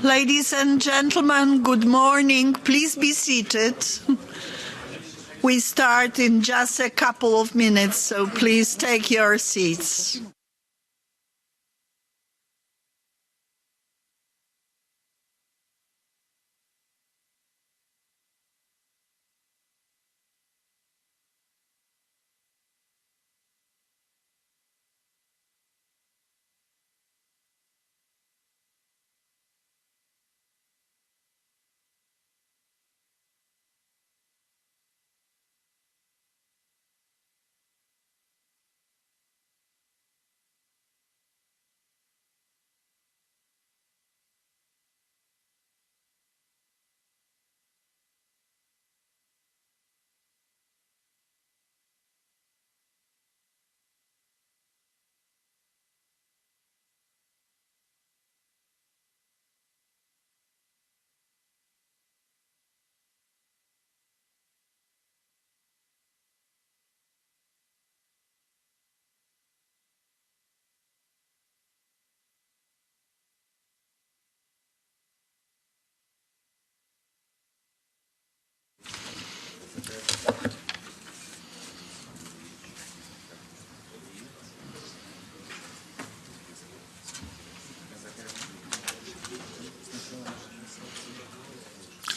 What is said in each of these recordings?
Ladies and gentlemen, good morning. Please be seated. We start in just a couple of minutes, so please take your seats.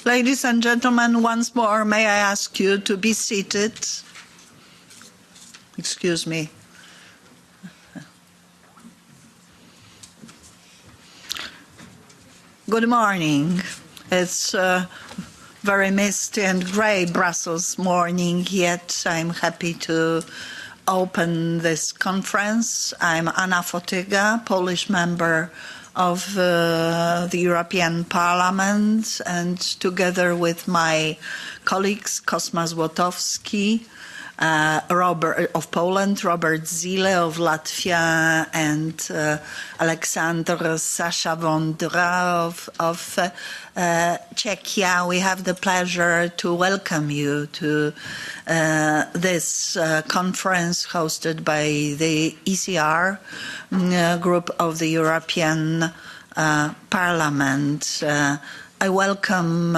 Ladies and gentlemen, once more, may I ask you to be seated? Excuse me. Good morning. It's very misty and grey Brussels morning, yet I'm happy to open this conference. I'm Anna Fotyga, Polish member of the European Parliament, and together with my colleagues Kosma Złotowski Robert of Poland, Robert Zile of Latvia, and Alexander Sasha Vondra of Czechia, we have the pleasure to welcome you to this conference hosted by the ECR group of the European Parliament. I welcome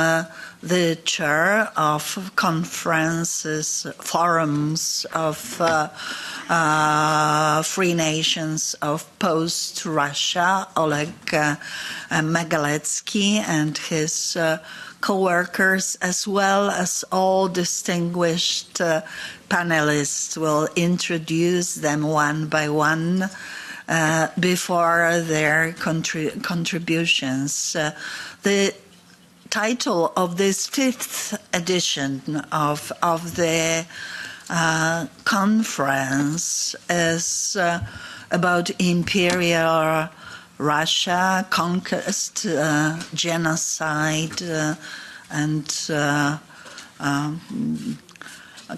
the chair of conferences, forums of free nations of post-Russia, Oleg Magaletsky, and his co-workers, as well as all distinguished panelists. Will introduce them one by one before their contributions. The title of this fifth edition of the conference is about Imperial Russia, conquest, genocide, and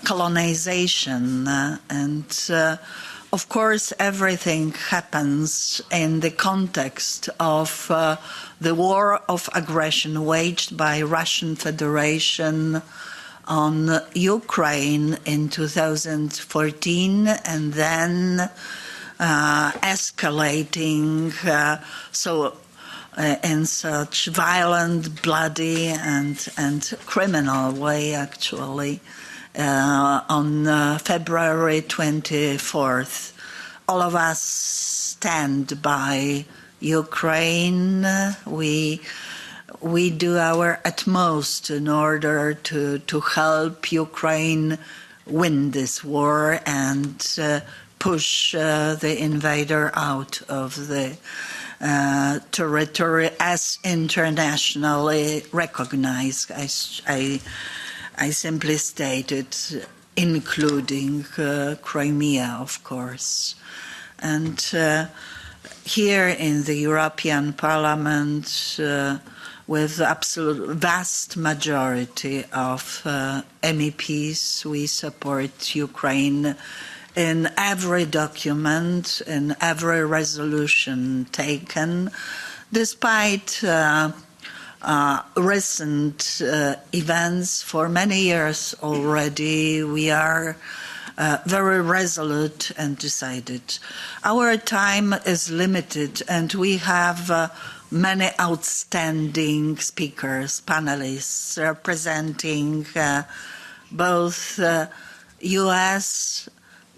colonization. Of course, everything happens in the context of the war of aggression waged by Russian Federation on Ukraine in 2014, and then escalating in such violent, bloody, and criminal way, actually. On February 24th. All of us stand by Ukraine. We do our utmost in order to help Ukraine win this war and push the invader out of the territory as internationally recognized. I simply stated, including Crimea, of course. And here in the European Parliament, with absolute vast majority of MEPs, we support Ukraine in every document, in every resolution taken, despite recent events. For many years already, we are very resolute and decided. Our time is limited, and we have many outstanding speakers, panelists representing both US,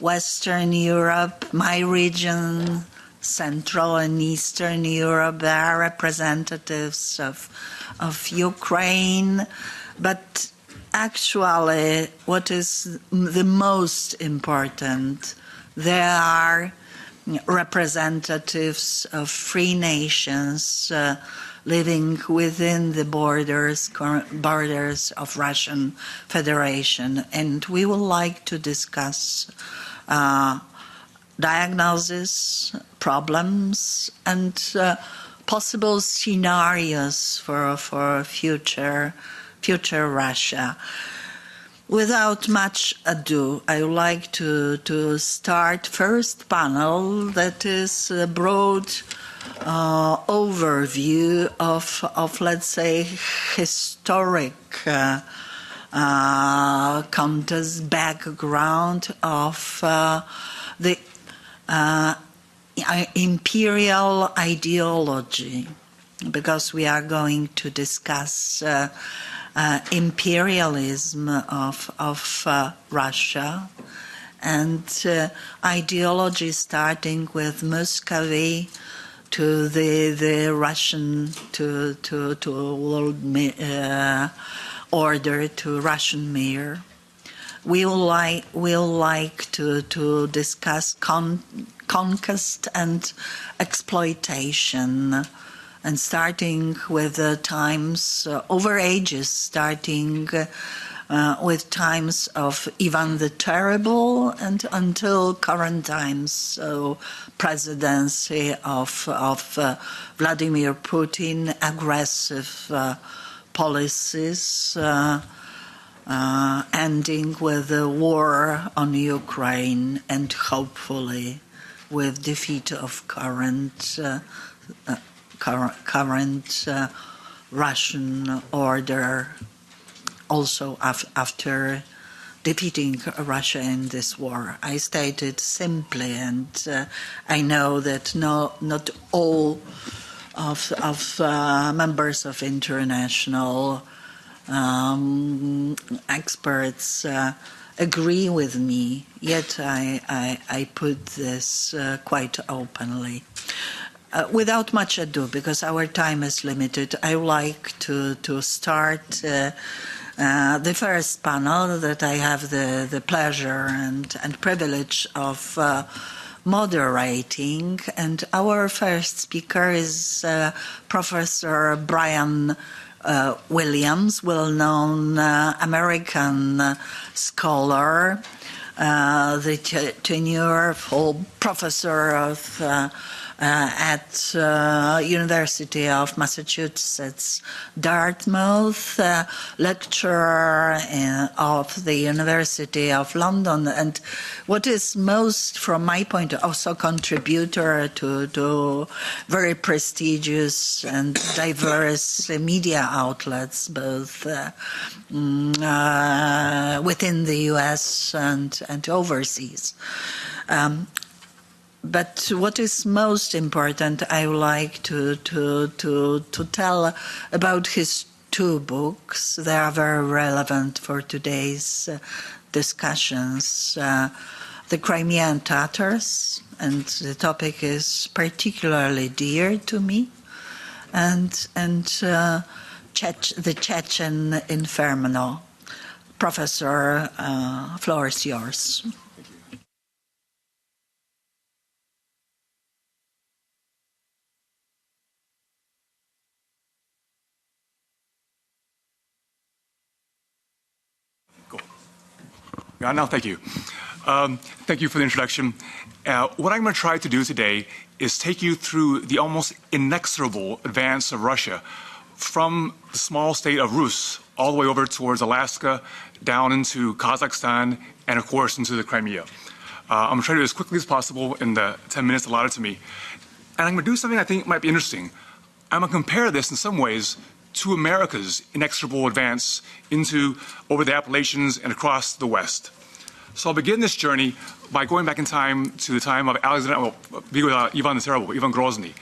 Western Europe, my region, Central and Eastern Europe. There are representatives of Ukraine, but actually what is the most important, there are representatives of free nations living within the borders of Russian Federation, and we would like to discuss diagnosis, problems, and possible scenarios for future Russia. Without much ado, I would like to start first panel that is a broad overview of let's say historic context, background of the imperial ideology, because we are going to discuss imperialism of Russia and ideology starting with Muscovy to the Russian to world order, to Russian Mir. We'll like to discuss conquest and exploitation, and starting with times over ages, starting with times of Ivan the Terrible and until current times, so presidency of Vladimir Putin, aggressive policies, ending with the war on Ukraine, and hopefully with defeat of current Russian order, also after defeating Russia in this war. I stated simply, and I know that not all of members of international experts agree with me, yet I put this quite openly. Without much ado, because our time is limited, I would like to start the first panel that I have the pleasure and privilege of moderating. And our first speaker is Professor Brian Williams, well-known American scholar, the tenure full professor of at University of Massachusetts, Dartmouth, lecturer of the University of London, and what is most, from my point of view, also contributor to very prestigious and diverse media outlets, both within the US and overseas. But what is most important, I would like to tell about his two books. They are very relevant for today's discussions. The Crimean Tatars, and the topic is particularly dear to me, and the Chechen Inferno. Professor, floor is yours. No, thank you. Thank you for the introduction. What I'm going to try to do today is take you through the almost inexorable advance of Russia from the small state of Rus all the way over towards Alaska, down into Kazakhstan, and of course into the Crimea. I'm going to try to do it as quickly as possible in the 10 minutes allotted to me. And I'm going to do something I think might be interesting. I'm going to compare this in some ways to America's inexorable advance over the Appalachians and across the West. So I'll begin this journey by going back in time to the time of Ivan the Terrible, Ivan Grozny.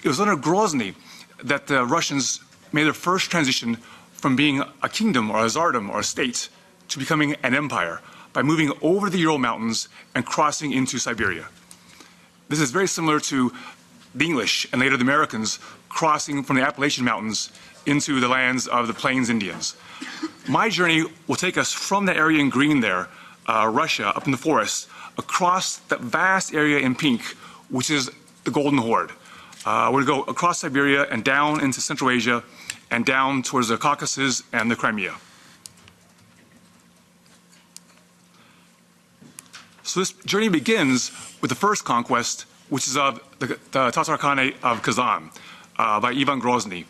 It was under Grozny that the Russians made their first transition from being a kingdom or a tsardom or a state to becoming an empire by moving over the Ural Mountains and crossing into Siberia. This is very similar to the English and later the Americans crossing from the Appalachian Mountains into the lands of the Plains Indians. My journey will take us from the area in green there, Russia, up in the forest, across that vast area in pink, which is the Golden Horde. We're going to go across Siberia and down into Central Asia and down towards the Caucasus and the Crimea. So this journey begins with the first conquest, which is of the Tatar Khanate of Kazan by Ivan Grozny.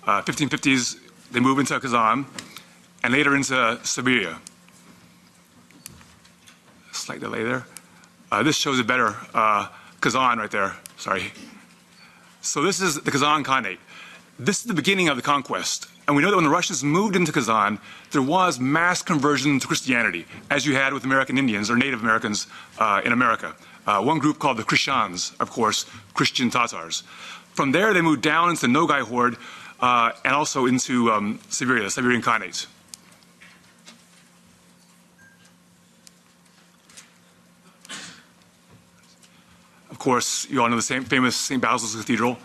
1550s, they move into Kazan and later into Siberia. Slight delay there. This shows it better. Kazan right there, sorry. So this is the Kazan Khanate. This is the beginning of the conquest. And we know that when the Russians moved into Kazan, there was mass conversion to Christianity, as you had with American Indians or Native Americans in America. One group called the Krishans, of course, Christian Tatars. From there, they moved down into the Nogai horde and also into Siberia, the Siberian Khanate. Of course, you all know the same famous St. Basil's Cathedral,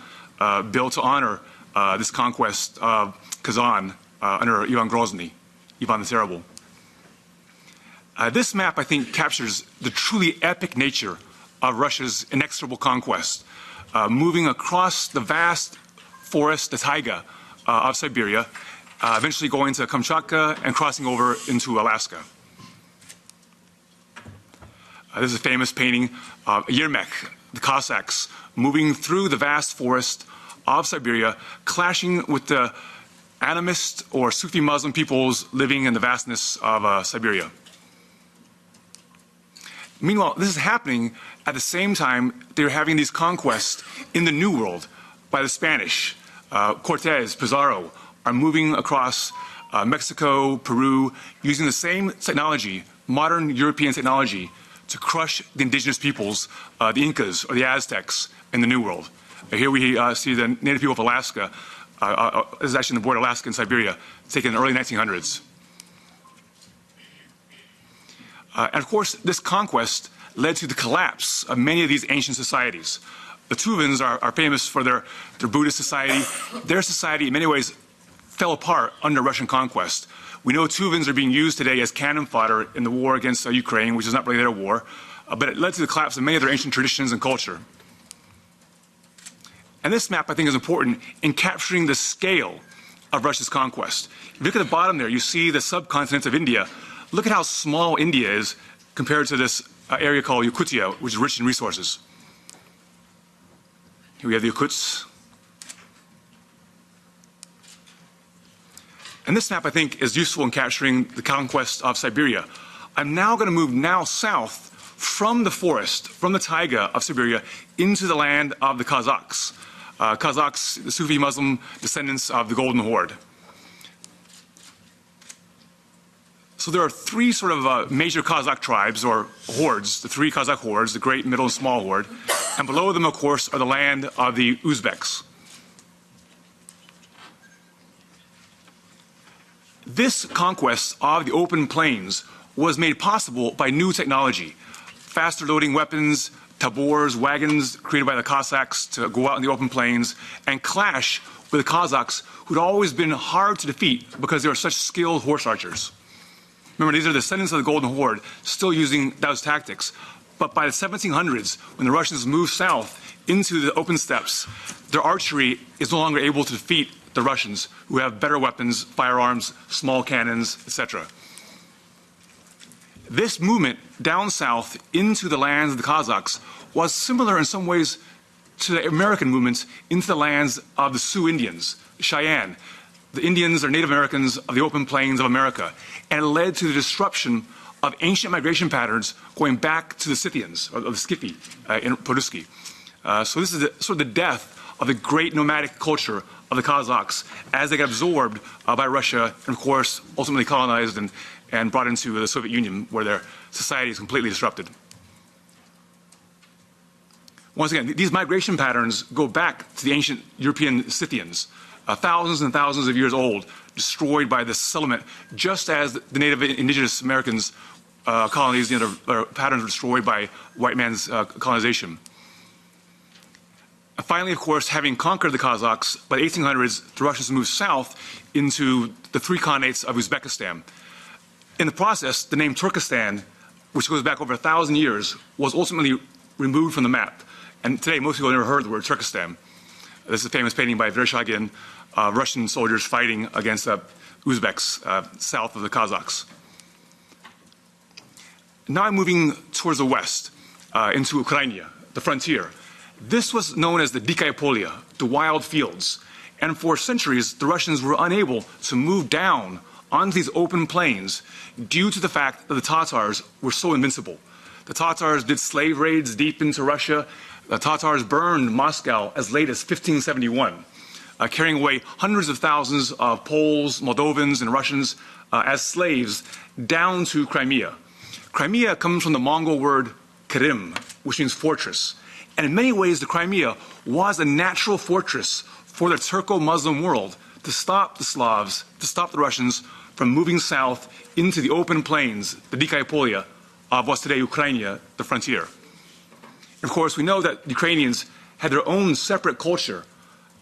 built to honor this conquest of Kazan under Ivan Grozny, Ivan the Terrible. This map, I think, captures the truly epic nature of Russia's inexorable conquest, moving across the vast forest, the taiga of Siberia, eventually going to Kamchatka and crossing over into Alaska. This is a famous painting of Yermak, the Cossacks, moving through the vast forest of Siberia, clashing with the animist or Sufi Muslim peoples living in the vastness of Siberia. Meanwhile, this is happening at the same time they're having these conquests in the New World by the Spanish. Cortez, Pizarro are moving across Mexico, Peru, using the same technology, modern European technology, to crush the indigenous peoples, the Incas or the Aztecs in the New World. Here we see the native people of Alaska. This is actually in the border of Alaska and Siberia, taken in the early 1900s. And of course, this conquest led to the collapse of many of these ancient societies. The Tuvans are famous for their Buddhist society. Their society, in many ways, fell apart under Russian conquest. We know Tuvans are being used today as cannon fodder in the war against Ukraine, which is not really their war, but it led to the collapse of many of their ancient traditions and culture. And this map, I think, is important in capturing the scale of Russia's conquest. If you look at the bottom there, you see the subcontinent of India. Look at how small India is compared to this area called Yakutia, which is rich in resources. Here we have the Yakuts. And this map, I think, is useful in capturing the conquest of Siberia. I'm now going to move south from the forest, from the taiga of Siberia, into the land of the Kazakhs. Kazakhs, the Sufi Muslim descendants of the Golden Horde. So there are three sort of major Kazakh tribes, or hordes, the three Kazakh hordes, the Great, Middle, and Small Horde. And below them, of course, are the land of the Uzbeks. This conquest of the open plains was made possible by new technology. Faster loading weapons, tabors, wagons created by the Cossacks to go out in the open plains and clash with the Kazakhs, who'd always been hard to defeat because they were such skilled horse archers. Remember, these are the descendants of the Golden Horde, still using those tactics. But by the 1700s, when the Russians moved south into the open steppes, their archery is no longer able to defeat the Russians, who have better weapons, firearms, small cannons, etc. This movement down south into the lands of the Kazakhs was similar in some ways to the American movements into the lands of the Sioux Indians, Cheyenne. The Indians are Native Americans of the open plains of America, and it led to the disruption of ancient migration patterns going back to the Scythians, or the Scythi in Podolsky. So this is sort of the death of the great nomadic culture of the Kazakhs as they got absorbed by Russia and, of course, ultimately colonized and and brought into the Soviet Union, where their society is completely disrupted. Once again, these migration patterns go back to the ancient European Scythians, thousands and thousands of years old, destroyed by this settlement, just as the native indigenous Americans' colonies, their patterns were destroyed by white man's colonization. Finally, of course, having conquered the Kazakhs, by the 1800s, the Russians moved south into the three khanates of Uzbekistan. In the process, the name Turkestan, which goes back over 1,000 years, was ultimately removed from the map. And today, most people have never heard the word Turkestan. This is a famous painting by Vereshchagin, Russian soldiers fighting against Uzbeks south of the Kazakhs. Now I'm moving towards the west, into Ukraine, the frontier. This was known as the Dikaya Polya, the wild fields. And for centuries, the Russians were unable to move down onto these open plains due to the fact that the Tatars were so invincible. The Tatars did slave raids deep into Russia. The Tatars burned Moscow as late as 1571, carrying away hundreds of thousands of Poles, Moldovans, and Russians as slaves down to Crimea. Crimea comes from the Mongol word Krim, which means fortress. And in many ways, the Crimea was a natural fortress for the Turco-Muslim world to stop the Slavs, to stop the Russians from moving south into the open plains, the Dikaya Polya, of what's today Ukraine, the frontier. And of course, we know that the Ukrainians had their own separate culture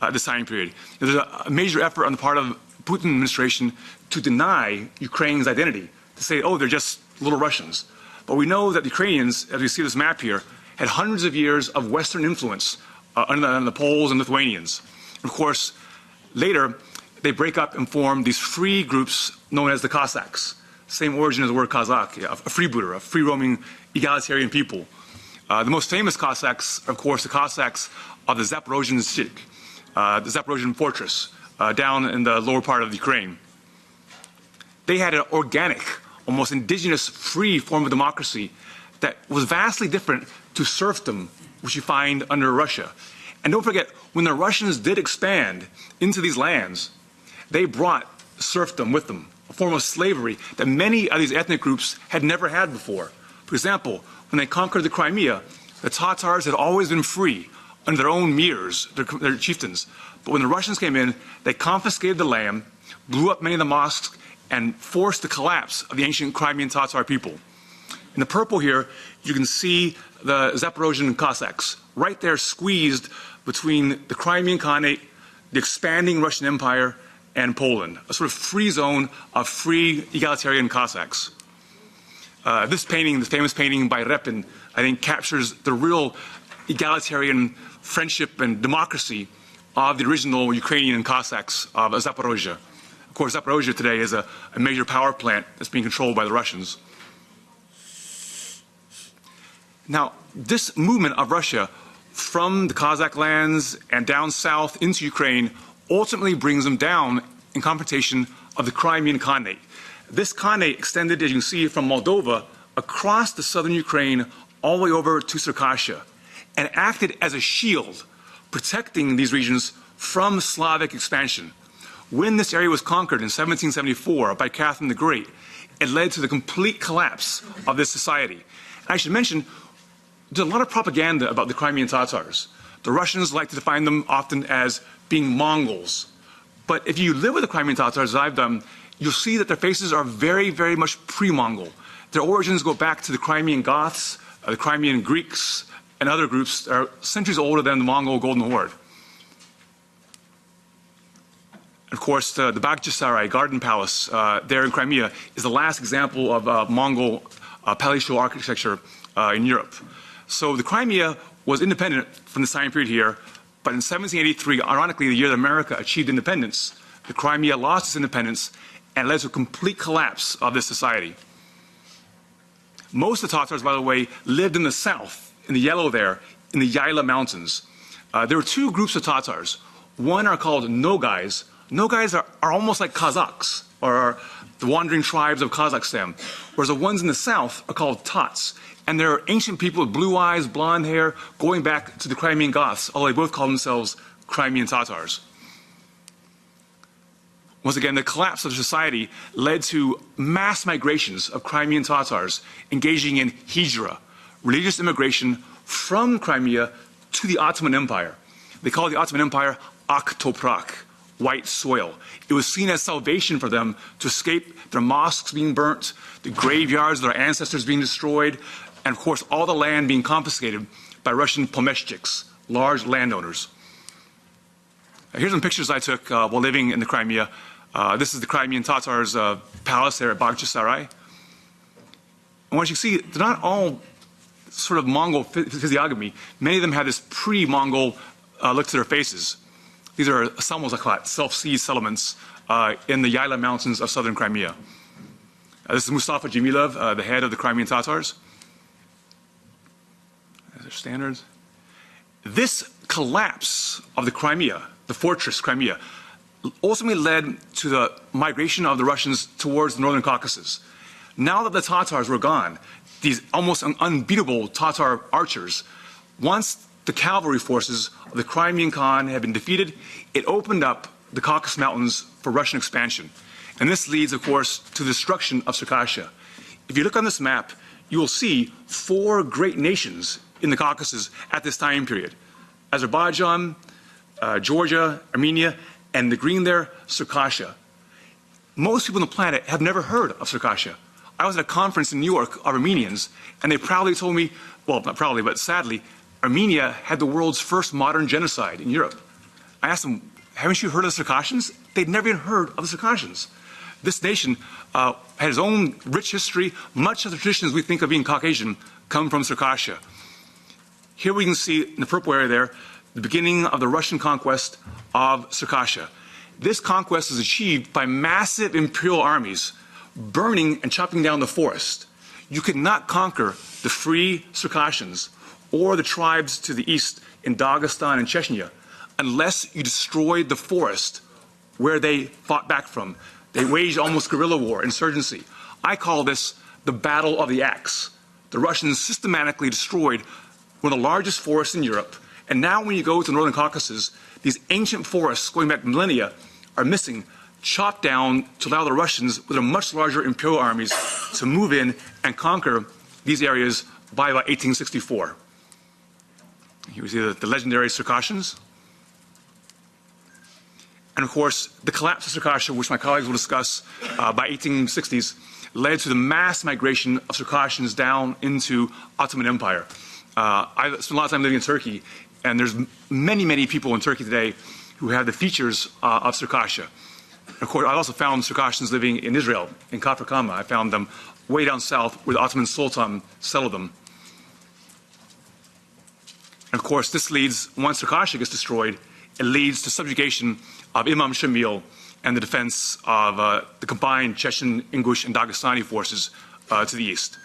at this time period. There's a major effort on the part of the Putin administration to deny Ukraine's identity, to say, oh, they're just little Russians. But we know that the Ukrainians, as we see this map here, had hundreds of years of Western influence on the Poles and Lithuanians. And of course, later, they break up and form these free groups known as the Cossacks. Same origin as the word Kazakh, a freebooter, a free-roaming egalitarian people. The most famous Cossacks, of course, the Cossacks of the Zaporozhian Sich, the Zaporozhian fortress down in the lower part of Ukraine. They had an organic, almost indigenous, free form of democracy that was vastly different to serfdom, which you find under Russia. And don't forget, when the Russians did expand into these lands, they brought serfdom with them, a form of slavery that many of these ethnic groups had never had before. For example, when they conquered the Crimea, the Tatars had always been free under their own mirs, their chieftains. But when the Russians came in, they confiscated the land, blew up many of the mosques, and forced the collapse of the ancient Crimean Tatar people. In the purple here, you can see the Zaporozhian Cossacks, right there squeezed between the Crimean Khanate, the expanding Russian Empire, and Poland, a sort of free zone of free egalitarian Cossacks. This painting, the famous painting by Repin, I think captures the real egalitarian friendship and democracy of the original Ukrainian Cossacks of Zaporozhye. Of course, Zaporozhye today is a major power plant that's being controlled by the Russians. Now, this movement of Russia from the Kazakh lands and down south into Ukraine ultimately brings them down in confrontation of the Crimean Khanate. This Khanate extended, as you can see, from Moldova across the southern Ukraine all the way over to Circassia and acted as a shield, protecting these regions from Slavic expansion. When this area was conquered in 1774 by Catherine the Great, it led to the complete collapse of this society. And I should mention, there's a lot of propaganda about the Crimean Tatars. The Russians like to define them often as being Mongols. But if you live with the Crimean Tatars, as I've done, you'll see that their faces are very, very much pre-Mongol. Their origins go back to the Crimean Goths, the Crimean Greeks, and other groups that are centuries older than the Mongol Golden Horde. Of course, the Bakhchisarai Garden Palace there in Crimea is the last example of Mongol palatial architecture in Europe. So the Crimea was independent from this time period here, but in 1783, ironically, the year that America achieved independence, the Crimea lost its independence and led to a complete collapse of this society. Most of the Tatars, by the way, lived in the south, in the yellow there, in the Yaila Mountains. There were two groups of Tatars. One are called Nogais. Nogais are almost like Kazakhs, or the wandering tribes of Kazakhstan, whereas the ones in the south are called Tats. And they're ancient people with blue eyes, blonde hair, going back to the Crimean Goths, although they both call themselves Crimean Tatars. Once again, the collapse of the society led to mass migrations of Crimean Tatars engaging in hijra, religious immigration from Crimea to the Ottoman Empire. They called the Ottoman Empire Ak Toprak, white soil. It was seen as salvation for them to escape their mosques being burnt, the graveyards of their ancestors being destroyed, and of course all the land being confiscated by Russian pomeshchiks, large landowners. Here's some pictures I took while living in the Crimea. This is the Crimean Tatars' palace there at Baghchisarai. And what you see, they're not all sort of Mongol physiognomy. Many of them have this pre-Mongol look to their faces. These are Samosaklat, self-seized settlements in the Yaila Mountains of southern Crimea. This is Mustafa Jamilov, the head of the Crimean Tatars. These are standards. This collapse of the Crimea, the fortress Crimea, ultimately led to the migration of the Russians towards the northern Caucasus. Now that the Tatars were gone, these almost unbeatable Tatar archers, once the cavalry forces of the Crimean Khan had been defeated, it opened up the Caucasus Mountains for Russian expansion. And this leads, of course, to the destruction of Circassia. If you look on this map, you will see 4 great nations in the Caucasus at this time period: Azerbaijan, Georgia, Armenia, and the green there, Circassia. Most people on the planet have never heard of Circassia. I was at a conference in New York of Armenians, and they proudly told me, well, not proudly, but sadly, Armenia had the world's first modern genocide in Europe. I asked them, haven't you heard of the Circassians? They'd never even heard of the Circassians. This nation had its own rich history. Much of the traditions we think of being Caucasian come from Circassia. Here we can see in the purple area there, the beginning of the Russian conquest of Circassia. This conquest was achieved by massive imperial armies burning and chopping down the forest. You could not conquer the free Circassians or the tribes to the east in Dagestan and Chechnya unless you destroyed the forest where they fought back from. They waged almost guerrilla war, insurgency. I call this the Battle of the Axe. The Russians systematically destroyed one of the largest forests in Europe. And now when you go to the northern Caucasus, these ancient forests going back millennia are missing, chopped down to allow the Russians with their much larger imperial armies to move in and conquer these areas by about 1864. Here we see the legendary Circassians. And of course, the collapse of Circassia, which my colleagues will discuss by 1860s, led to the mass migration of Circassians down into Ottoman Empire. I spent a lot of time living in Turkey, and there's many, many people in Turkey today who have the features of Circassia. Of course, I also found Circassians living in Israel, in Kafr Kama. I found them way down south where the Ottoman Sultan settled them. And of course, this leads, once Circassia gets destroyed, it leads to subjugation of Imam Shamil and the defense of the combined Chechen, Ingush, and Dagestani forces to the east.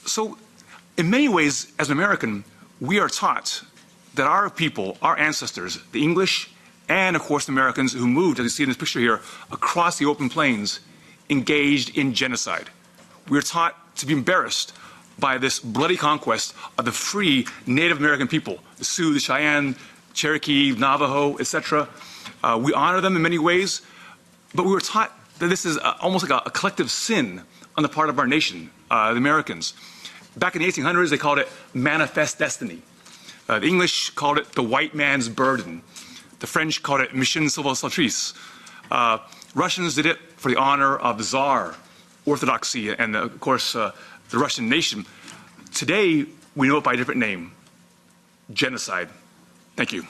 So, in many ways, as an American, we are taught that our people, our ancestors, the English, and of course the Americans who moved, as you see in this picture here, across the open plains, engaged in genocide. We are taught to be embarrassed by this bloody conquest of the free Native American people, the Sioux, the Cheyenne, Cherokee, Navajo, etc. We honor them in many ways, but we were taught that this is almost like a collective sin on the part of our nation, the Americans. Back in the 1800s, they called it manifest destiny. The English called it the white man's burden. The French called it mission civilisatrice. Russians did it for the honor of the Tsar, orthodoxy, and of course, the Russian nation. Today, we know it by a different name: genocide. Thank you.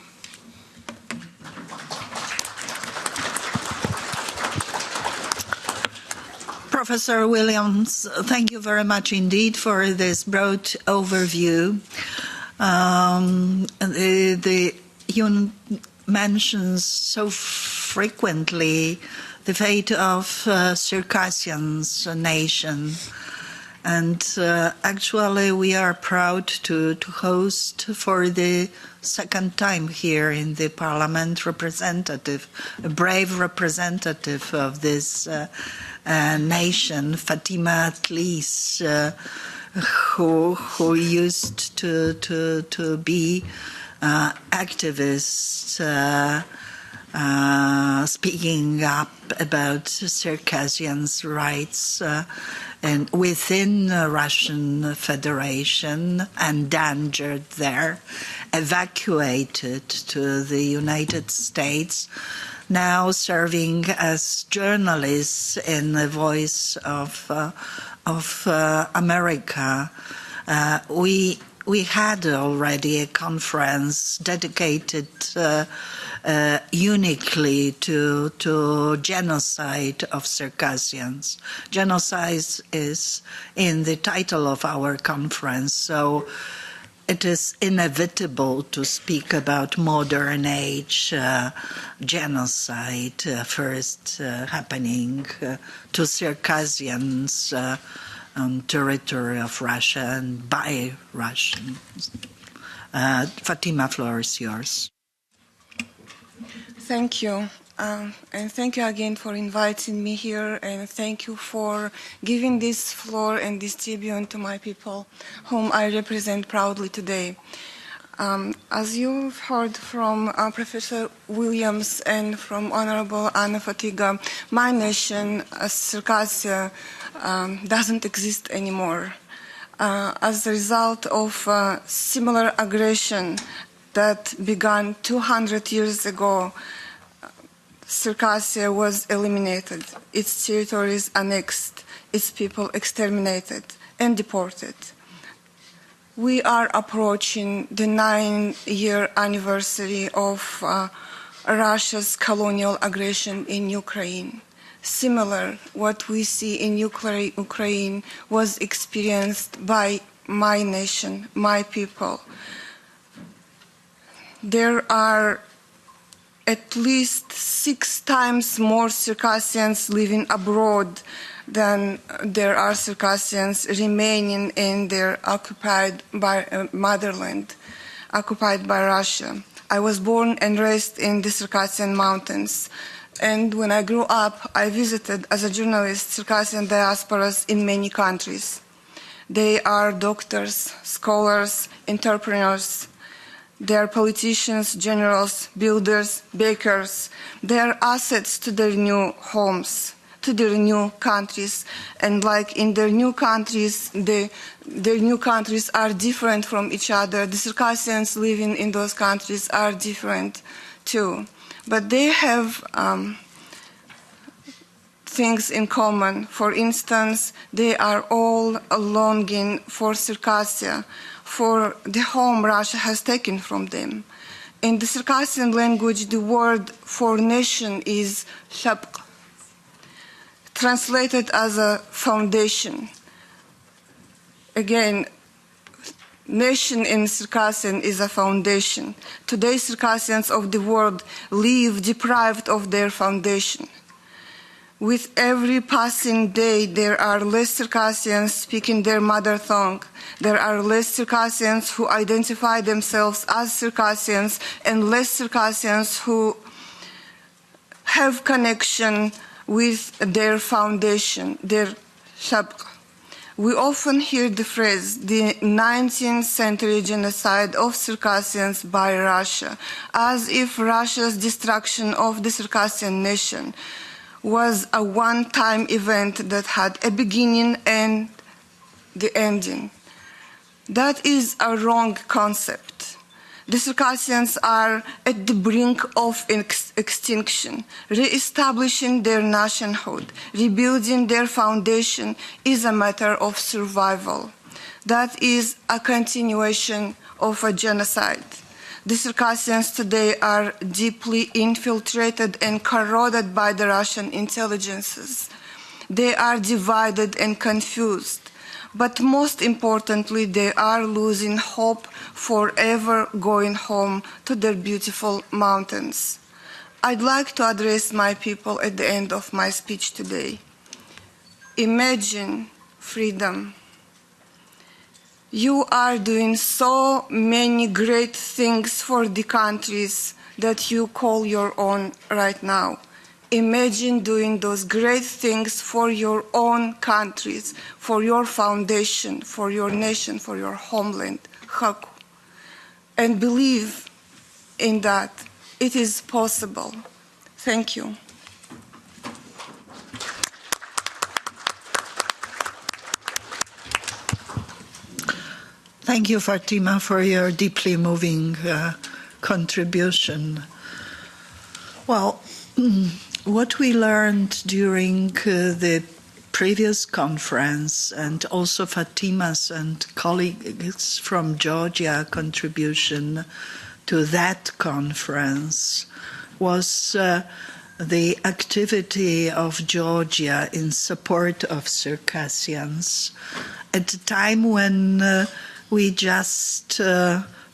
Professor Williams, thank you very much indeed for this broad overview. You mentions so frequently the fate of Circassians nation. And actually, we are proud to host for the second time here in the Parliament a brave representative of this nation, Fatima Tlis, who used to be activists speaking up about Circassians' rights and within the Russian Federation, endangered there, evacuated to the United States, now serving as journalists in the Voice of America. We had already a conference dedicated uniquely to genocide of Circassians. Genocide is in the title of our conference, so it is inevitable to speak about modern age genocide first happening to Circassians on territory of Russia and by Russians. Fatima, floor is yours. Thank you. And thank you again for inviting me here, and thank you for giving this floor and this tribune to my people, whom I represent proudly today. As you've heard from Professor Williams and from Honorable Anna Fotyga, my nation, Circassia, doesn't exist anymore. As a result of similar aggression that began 200 years ago, Circassia was eliminated, its territories annexed, its people exterminated and deported. We are approaching the 9-year anniversary of Russia's colonial aggression in Ukraine. Similar, what we see in Ukraine was experienced by my nation, my people. There are at least 6 times more Circassians living abroad than there are Circassians remaining in their occupied by motherland, occupied by Russia. I was born and raised in the Circassian mountains, and when I grew up, I visited as a journalist Circassian diasporas in many countries. They are doctors, scholars, entrepreneurs. They are politicians, generals, builders, bakers. They are assets to their new homes, to their new countries. And like in their new countries, their new countries are different from each other. The Circassians living in those countries are different too. But they have things in common. For instance, they are all longing for Circassia, for the home Russia has taken from them. In the Circassian language, the word for nation is shapk, translated as a foundation. Again, nation in Circassian is a foundation. Today, Circassians of the world live deprived of their foundation. With every passing day, there are less Circassians speaking their mother tongue. There are less Circassians who identify themselves as Circassians, and less Circassians who have connection with their foundation, their shapka. We often hear the phrase, the 19th century genocide of Circassians by Russia, as if Russia's destruction of the Circassian nation was a one-time event that had a beginning and the ending. That is a wrong concept. The Circassians are at the brink of extinction. Re-establishing their nationhood, rebuilding their foundation is a matter of survival. That is a continuation of a genocide. The Circassians today are deeply infiltrated and corroded by the Russian intelligences. They are divided and confused. But most importantly, they are losing hope for ever going home to their beautiful mountains. I'd like to address my people at the end of my speech today. Imagine freedom. You are doing so many great things for the countries that you call your own right now. Imagine doing those great things for your own countries, for your foundation, for your nation, for your homeland, Haku. And believe in that it is possible. Thank you. Thank you, Fatima, for your deeply moving contribution. Well, what we learned during the previous conference, and also Fatima's and colleagues from Georgia contribution to that conference, was the activity of Georgia in support of Circassians at a time when we just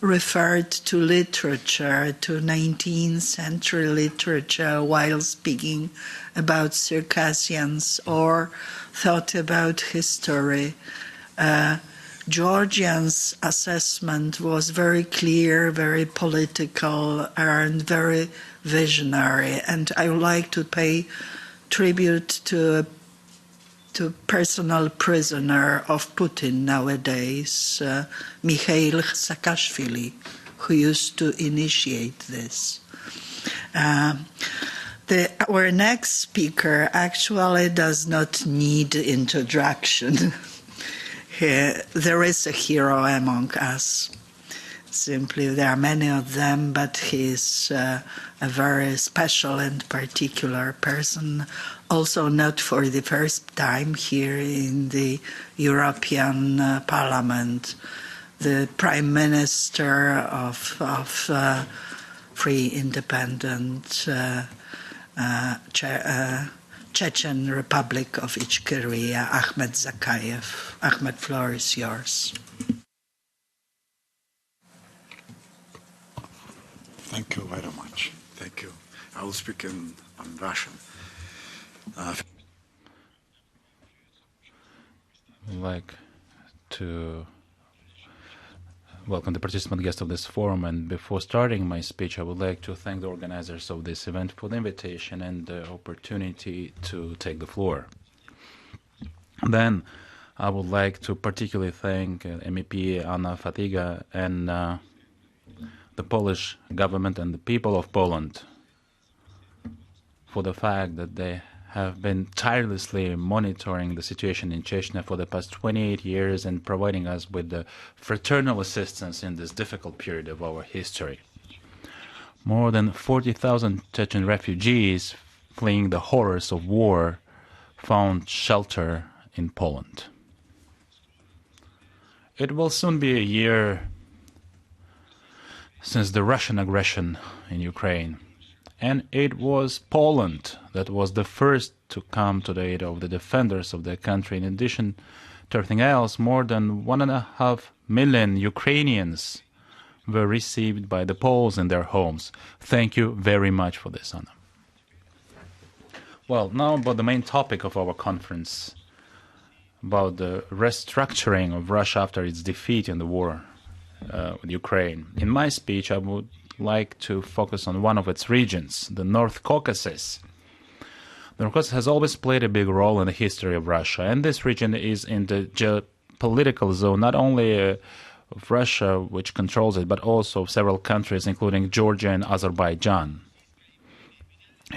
referred to literature, to 19th century literature, while speaking about Circassians or thought about history. Georgians' assessment was very clear, very political, and very visionary. And I would like to pay tribute to personal prisoner of Putin nowadays, Mikhail Saakashvili, who used to initiate this. Our next speaker actually does not need introduction. There is a hero among us. Simply, there are many of them, but he's a very special and particular person, also not for the first time here in the European Parliament, the Prime Minister of free, independent Chechen Republic of Ichkeria, Ahmed Zakayev. Ahmed, floor is yours. Thank you very much. Thank you. I will speak in Russian. I'd like to welcome the participant guests of this forum, and before starting my speech, I would like to thank the organizers of this event for the invitation and the opportunity to take the floor. Then I would like to particularly thank MEP Anna Fotyga and the Polish government and the people of Poland for the fact that they have been tirelessly monitoring the situation in Chechnya for the past 28 years and providing us with the fraternal assistance in this difficult period of our history. More than 40,000 Chechen refugees fleeing the horrors of war found shelter in Poland. It will soon be a year since the Russian aggression in Ukraine. And it was Poland that was the first to come to the aid of the defenders of their country. In addition to everything else, more than 1.5 million Ukrainians were received by the Poles in their homes. Thank you very much for this, Anna. Well, now about the main topic of our conference, about the restructuring of Russia after its defeat in the war with Ukraine. In my speech, I would like to focus on one of its regions, the North Caucasus. The North Caucasus has always played a big role in the history of Russia, and this region is in the geopolitical zone not only of Russia, which controls it, but also of several countries, including Georgia and Azerbaijan.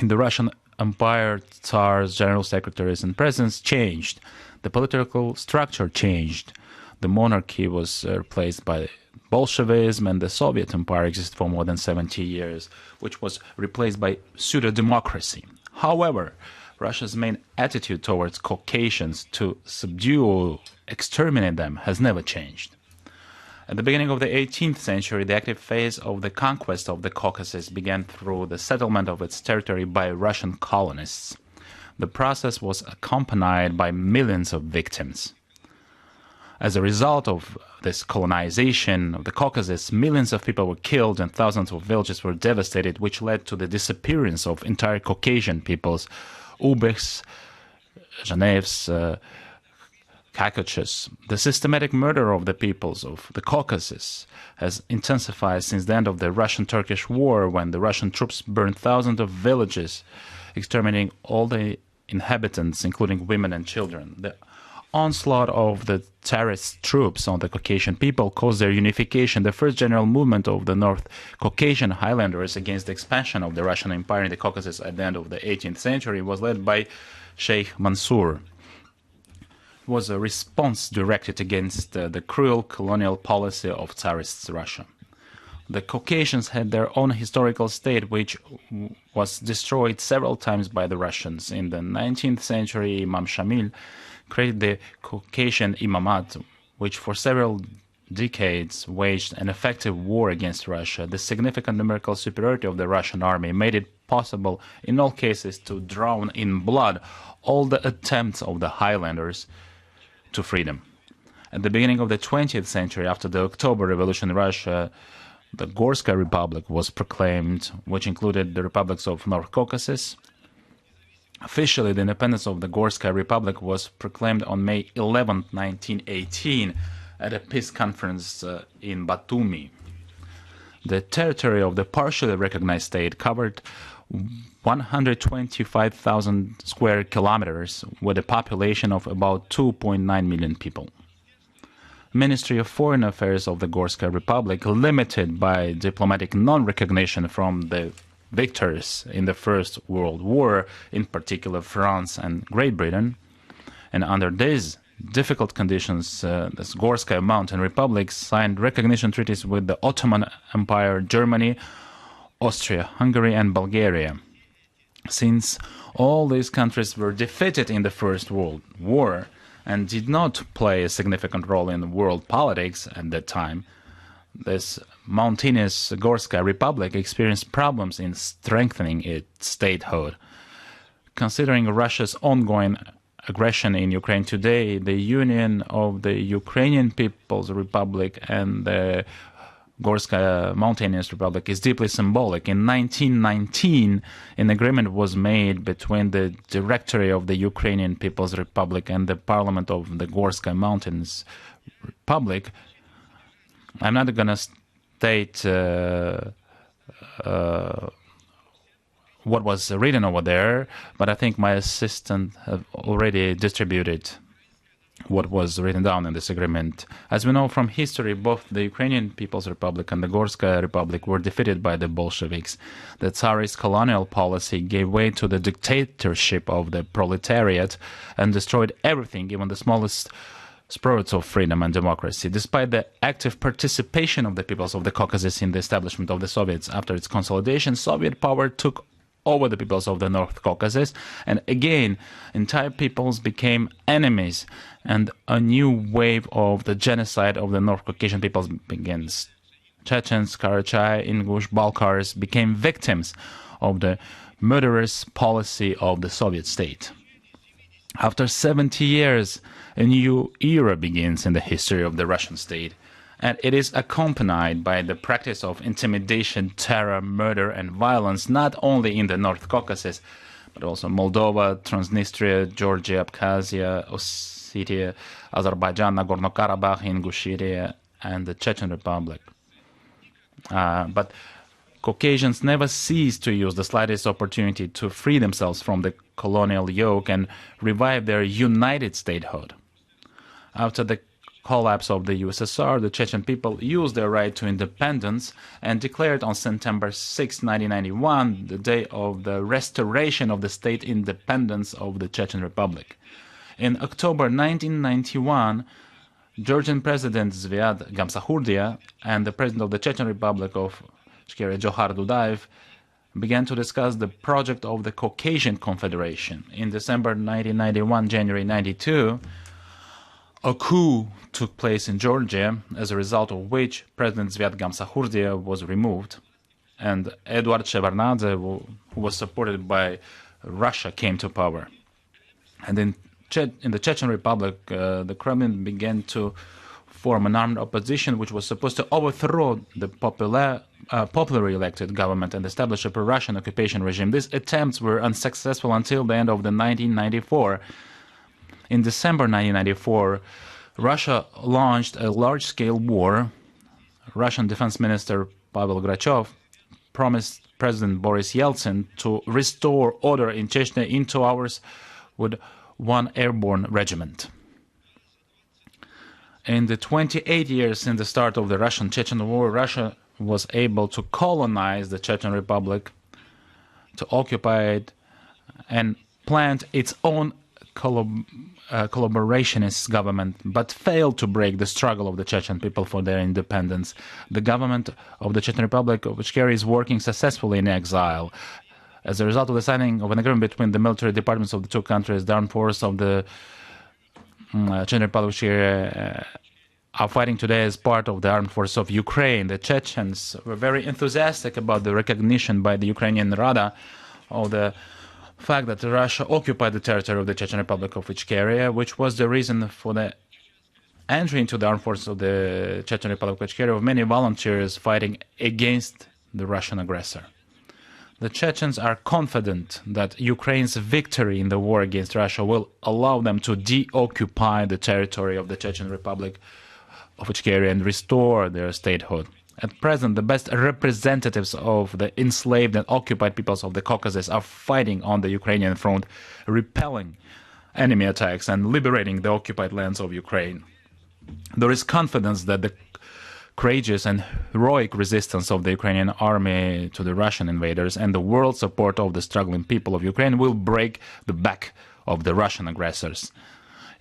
In the Russian Empire, Tsars, general secretaries, and presidents changed. The political structure changed. The monarchy was replaced by Bolshevism, and the Soviet Empire existed for more than 70 years, which was replaced by pseudo-democracy. However, Russia's main attitude towards Caucasians to subdue or exterminate them has never changed. At the beginning of the 18th century, the active phase of the conquest of the Caucasus began through the settlement of its territory by Russian colonists. The process was accompanied by millions of victims. As a result of this colonization of the Caucasus, millions of people were killed and thousands of villages were devastated, which led to the disappearance of entire Caucasian peoples, Ubechs, Zhenevs, Kakachs. The systematic murder of the peoples of the Caucasus has intensified since the end of the Russian-Turkish War, when the Russian troops burned thousands of villages, exterminating all the inhabitants, including women and children. The onslaught of the Tsarist troops on the Caucasian people caused their unification. The first general movement of the North Caucasian Highlanders against the expansion of the Russian Empire in the Caucasus at the end of the 18th century was led by Sheikh Mansour. It was a response directed against the cruel colonial policy of Tsarist Russia. The Caucasians had their own historical state, which was destroyed several times by the Russians. In the 19th century, Imam Shamil created the Caucasian Imamate, which for several decades waged an effective war against Russia. The significant numerical superiority of the Russian army made it possible in all cases to drown in blood all the attempts of the Highlanders to freedom. At the beginning of the 20th century, after the October Revolution in Russia, the Gorskaya Republic was proclaimed, which included the republics of North Caucasus. Officially, the independence of the Gorskaya Republic was proclaimed on May 11, 1918, at a peace conference in Batumi. The territory of the partially recognized state covered 125,000 square kilometers with a population of about 2.9 million people. Ministry of Foreign Affairs of the Gorskaya Republic, limited by diplomatic non-recognition from the victors in the First World War, in particular France and Great Britain, and under these difficult conditions, the Gorskaya Mountain Republic signed recognition treaties with the Ottoman Empire, Germany, Austria, Hungary, and Bulgaria. Since all these countries were defeated in the First World War and did not play a significant role in world politics at that time, this mountainous Gorskaya Republic experienced problems in strengthening its statehood. Considering Russia's ongoing aggression in Ukraine today, the union of the Ukrainian People's Republic and the Gorskaya Mountainous Republic is deeply symbolic. In 1919, an agreement was made between the Directory of the Ukrainian People's Republic and the Parliament of the Gorskaya Mountains Republic. I'm not going to state what was written over there, but I think my assistant have already distributed what was written down in this agreement. As we know from history, both the Ukrainian People's Republic and the Gorskaya Republic were defeated by the Bolsheviks. The Tsarist colonial policy gave way to the dictatorship of the proletariat and destroyed everything, even the smallest sprouts of freedom and democracy. Despite the active participation of the peoples of the Caucasus in the establishment of the Soviets after its consolidation, Soviet power took over the peoples of the North Caucasus, and again, entire peoples became enemies, and a new wave of the genocide of the North Caucasian peoples begins. Chechens, Karachay, Ingush, Balkars became victims of the murderous policy of the Soviet state. After 70 years, a new era begins in the history of the Russian state, and it is accompanied by the practice of intimidation, terror, murder, and violence, not only in the North Caucasus, but also Moldova, Transnistria, Georgia, Abkhazia, Ossetia, Azerbaijan, Nagorno-Karabakh, Ingushetia, and the Chechen Republic. But Caucasians never ceased to use the slightest opportunity to free themselves from the colonial yoke and revive their united statehood. After the collapse of the USSR, the Chechen people used their right to independence and declared on September 6, 1991, the day of the restoration of the state independence of the Chechen Republic. In October 1991, Georgian President Zviad Gamsahurdia and the President of the Chechen Republic of Shkere Johar Dudaev began to discuss the project of the Caucasian Confederation. In December 1991, January 92, a coup took place in Georgia, as a result of which President Zviad Gamsahurdia was removed, and Eduard Shevardnadze, who was supported by Russia, came to power. And in the Chechen Republic, the Kremlin began to form an armed opposition which was supposed to overthrow the popularly elected government and establish a pro-Russian occupation regime. These attempts were unsuccessful until the end of 1994. In December 1994, Russia launched a large-scale war. Russian Defense Minister Pavel Grachev promised President Boris Yeltsin to restore order in Chechnya in 2 hours with one airborne regiment. In the 28 years since the start of the Russian-Chechen War, Russia was able to colonize the Chechen Republic, to occupy it, and plant its own collaborationist government, but failed to break the struggle of the Chechen people for their independence. The government of the Chechen Republic of Ichkeria is working successfully in exile. As a result of the signing of an agreement between the military departments of the two countries, the armed force of the Chechen Republic of Ichkeria are fighting today as part of the armed forces of Ukraine. The Chechens were very enthusiastic about the recognition by the Ukrainian Rada of the fact that Russia occupied the territory of the Chechen Republic of Ichkeria, which was the reason for the entry into the armed forces of the Chechen Republic of Ichkeria of many volunteers fighting against the Russian aggressor. The Chechens are confident that Ukraine's victory in the war against Russia will allow them to deoccupy the territory of the Chechen Republic of Ichkeria and restore their statehood. At present, the best representatives of the enslaved and occupied peoples of the Caucasus are fighting on the Ukrainian front, repelling enemy attacks and liberating the occupied lands of Ukraine. There is confidence that the courageous and heroic resistance of the Ukrainian army to the Russian invaders and the world support of the struggling people of Ukraine will break the back of the Russian aggressors.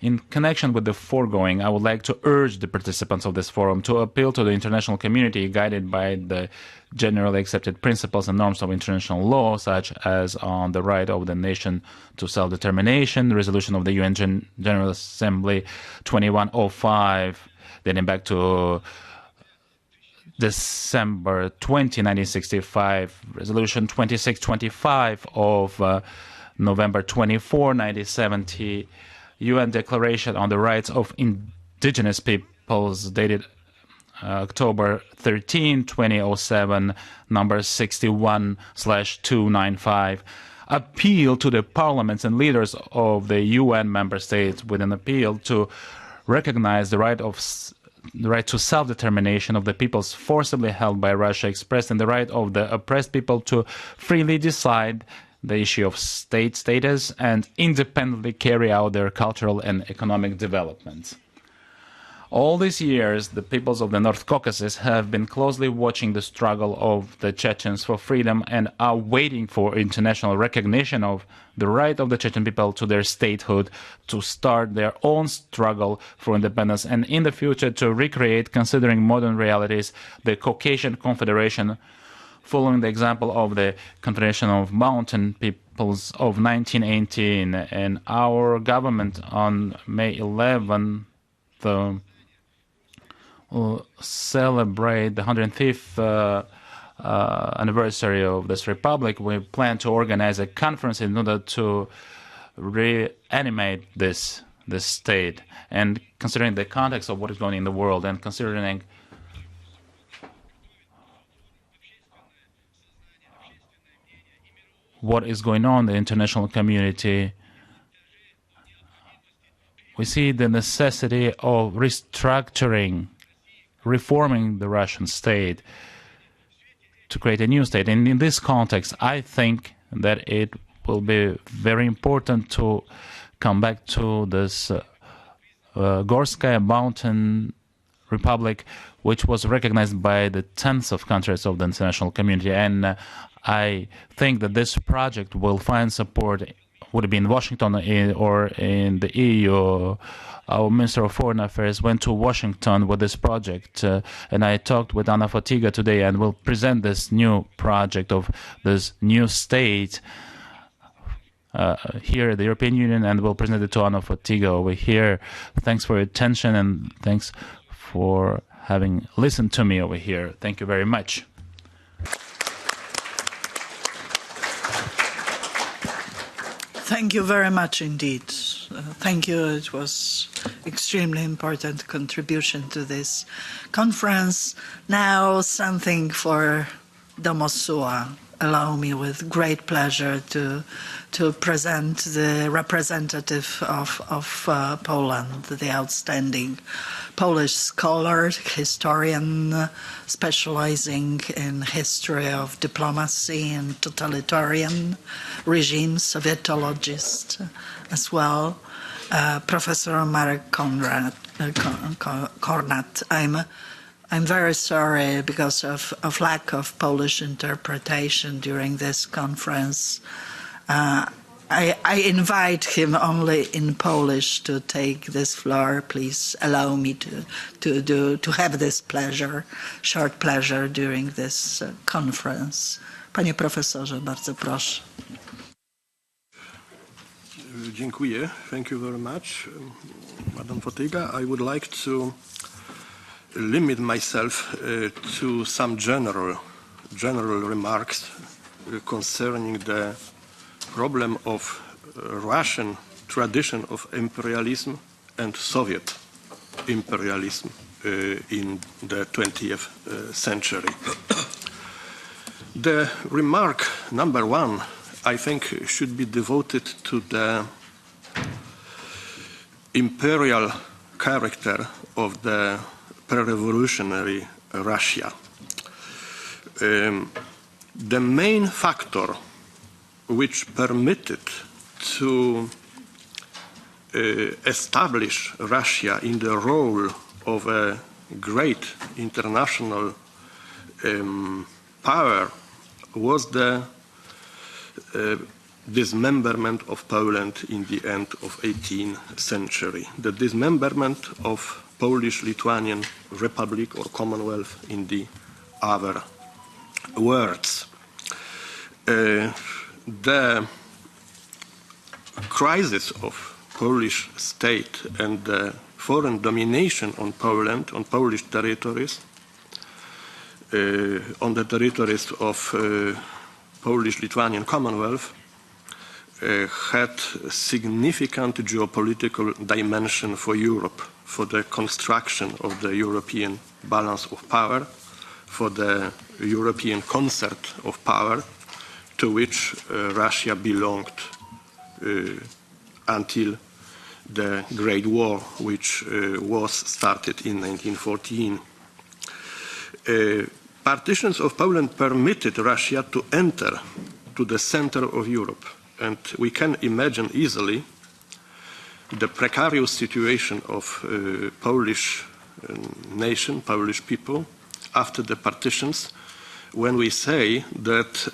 In connection with the foregoing, I would like to urge the participants of this forum to appeal to the international community guided by the generally accepted principles and norms of international law, such as on the right of the nation to self-determination, the resolution of the UN General Assembly 2105, dating back to December 20, 1965, Resolution 2625 of November 24, 1970, UN Declaration on the Rights of Indigenous Peoples dated October 13, 2007, number 61/295, appeal to the parliaments and leaders of the UN member states with an appeal to recognize the right to self-determination of the peoples forcibly held by Russia, expressed in the right of the oppressed people to freely decide the issue of state status and independently carry out their cultural and economic development. All these years, the peoples of the North Caucasus have been closely watching the struggle of the Chechens for freedom and are waiting for international recognition of the right of the Chechen people to their statehood, to start their own struggle for independence, and in the future to recreate, considering modern realities, the Caucasian Confederation, following the example of the Confederation of Mountain Peoples of 1918. And our government on May 11th will celebrate the 105th anniversary of this republic. We plan to organize a conference in order to reanimate this state. And considering the context of what is going on in the world, and considering what is going on in the international community, we see the necessity of restructuring, reforming the Russian state to create a new state. And in this context, I think that it will be very important to come back to this Gorskaya Mountain Republic, which was recognized by the tens of countries of the international community. And I think that this project will find support, would it be in Washington or in the EU. Our Minister of Foreign Affairs went to Washington with this project, and I talked with Anna Fotyga today, and will present this new project of this new state here at the European Union, and we'll present it to Anna Fotyga over here. Thanks for your attention, and thanks for having listened to me over here. Thank you very much. Thank you very much indeed. Thank you. It was extremely important contribution to this conference. Now something for Domosua. Allow me with great pleasure to present the representative of Poland, the outstanding Polish scholar, historian, specializing in history of diplomacy and totalitarian regimes, Sovietologist as well, Professor Marek Konrad, Kornat. I'm very sorry because of lack of Polish interpretation during this conference. I invite him only in Polish to take this floor. Please allow me to have this pleasure, short pleasure during this conference. Panie profesorze, bardzo proszę. Dziękuję. Thank you very much, Madam Fotyga. I would like to limit myself to some general remarks concerning the problem of Russian tradition of imperialism and Soviet imperialism in the 20th century. The remark number one, I think, should be devoted to the imperial character of the pre-revolutionary Russia. The main factor which permitted to establish Russia in the role of a great international power was the dismemberment of Poland in the end of 18th century, the dismemberment of Polish-Lithuanian Republic or Commonwealth in the other words. The crisis of Polish state and the foreign domination on Poland, on Polish territories, on the territories of Polish-Lithuanian Commonwealth, had significant geopolitical dimension for Europe, for the construction of the European balance of power, for the European concert of power, to which Russia belonged until the Great War, which was started in 1914. Partitions of Poland permitted Russia to enter to the center of Europe, and we can imagine easily the precarious situation of Polish nation, Polish people, after the partitions, when we say that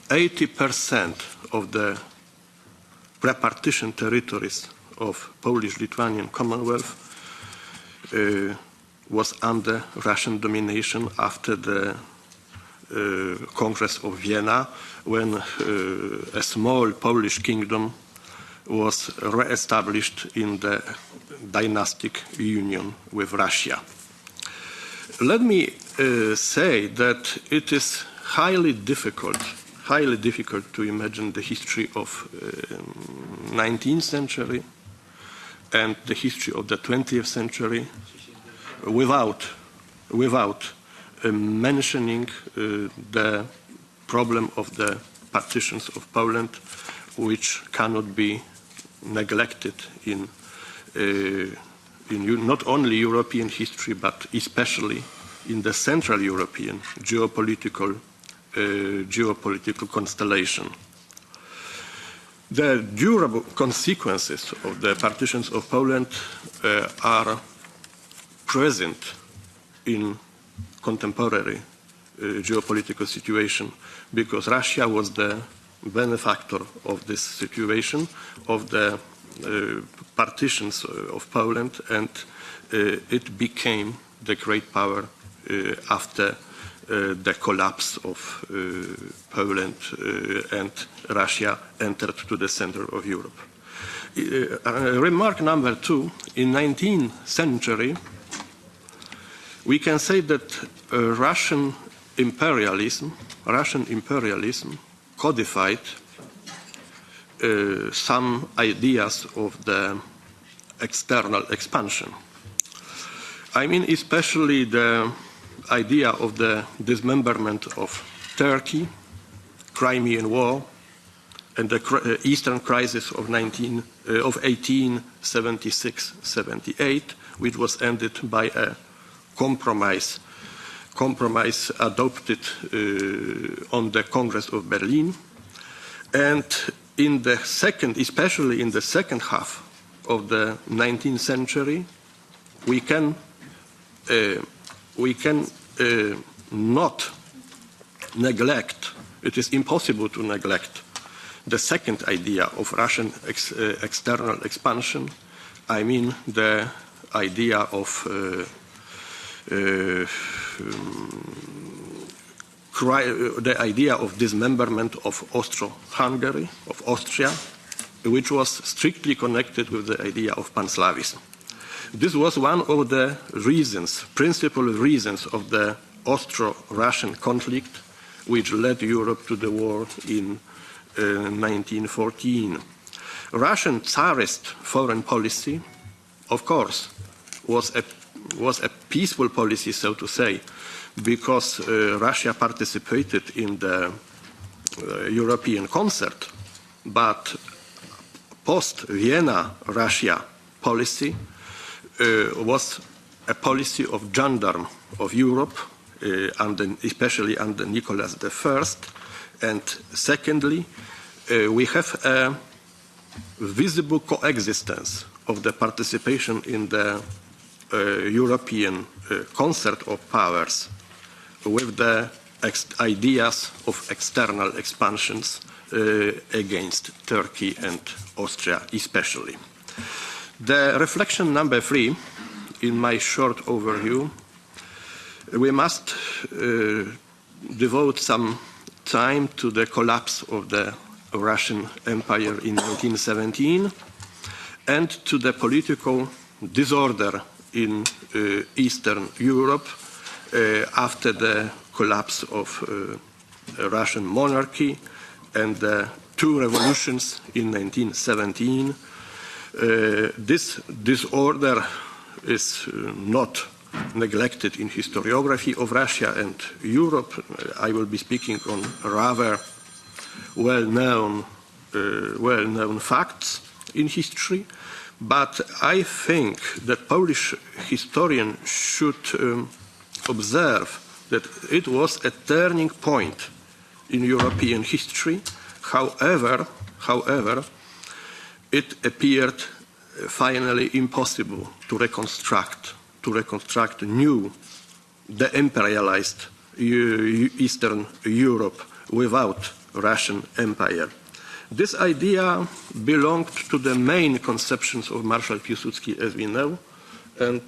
80% of the pre-partition territories of Polish-Lithuanian Commonwealth was under Russian domination after the Congress of Vienna, when a small Polish kingdom was re-established in the dynastic union with Russia. Let me say that it is highly difficult to imagine the history of 19th century and the history of the 20th century without mentioning the problem of the partitions of Poland, which cannot be neglected in not only European history, but especially in the Central European geopolitical constellation. The durable consequences of the partitions of Poland are present in contemporary geopolitical situation, because Russia was the benefactor of this situation, of the partitions of Poland, and it became the great power after the collapse of Poland and Russia entered to the center of Europe. Remark number two, in 19th century, we can say that Russian imperialism codified some ideas of the external expansion. I mean especially the idea of the dismemberment of Turkey, Crimean War, and the Eastern Crisis of 1876-78, which was ended by a compromise adopted on the Congress of Berlin. And in the second, especially in the second half of the 19th century, we can not neglect, it is impossible to neglect, the second idea of Russian external expansion. I mean the idea of dismemberment of Austro-Hungary, of Austria, which was strictly connected with the idea of Pan-Slavism. This was one of the reasons, principal reasons of the Austro-Russian conflict, which led Europe to the war in 1914. Russian Tsarist foreign policy, of course, was a peaceful policy, so to say, because Russia participated in the European concert, but post-Vienna Russia policy was a policy of gendarme of Europe, especially under Nicholas I. And secondly, we have a visible coexistence of the participation in the European concert of powers with the ideas of external expansions against Turkey and Austria especially. The reflection number 3 in my short overview, we must devote some time to the collapse of the Russian Empire in 1917 and to the political disorder in Eastern Europe after the collapse of Russian monarchy and the two revolutions in 1917. This disorder is not neglected in historiography of Russia and Europe. I will be speaking on rather well-known facts in history, but I think that Polish historians should observe that it was a turning point in European history. However, it appeared finally impossible to reconstruct new, de-imperialized Eastern Europe without Russian Empire. This idea belonged to the main conceptions of Marshal Piłsudski, as we know, and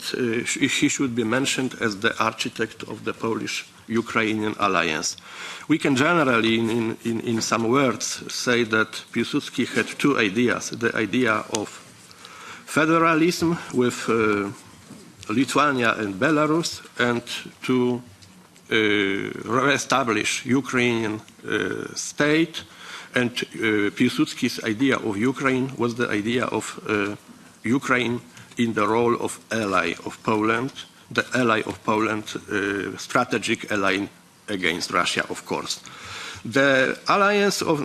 he should be mentioned as the architect of the Polish-Ukrainian alliance. We can generally, in some words, say that Piłsudski had two ideas: the idea of federalism with Lithuania and Belarus, and to re-establish Ukrainian state. And Piłsudski's idea of Ukraine was the idea of Ukraine in the role of ally of Poland, the ally of Poland, strategic ally against Russia, of course. The alliance of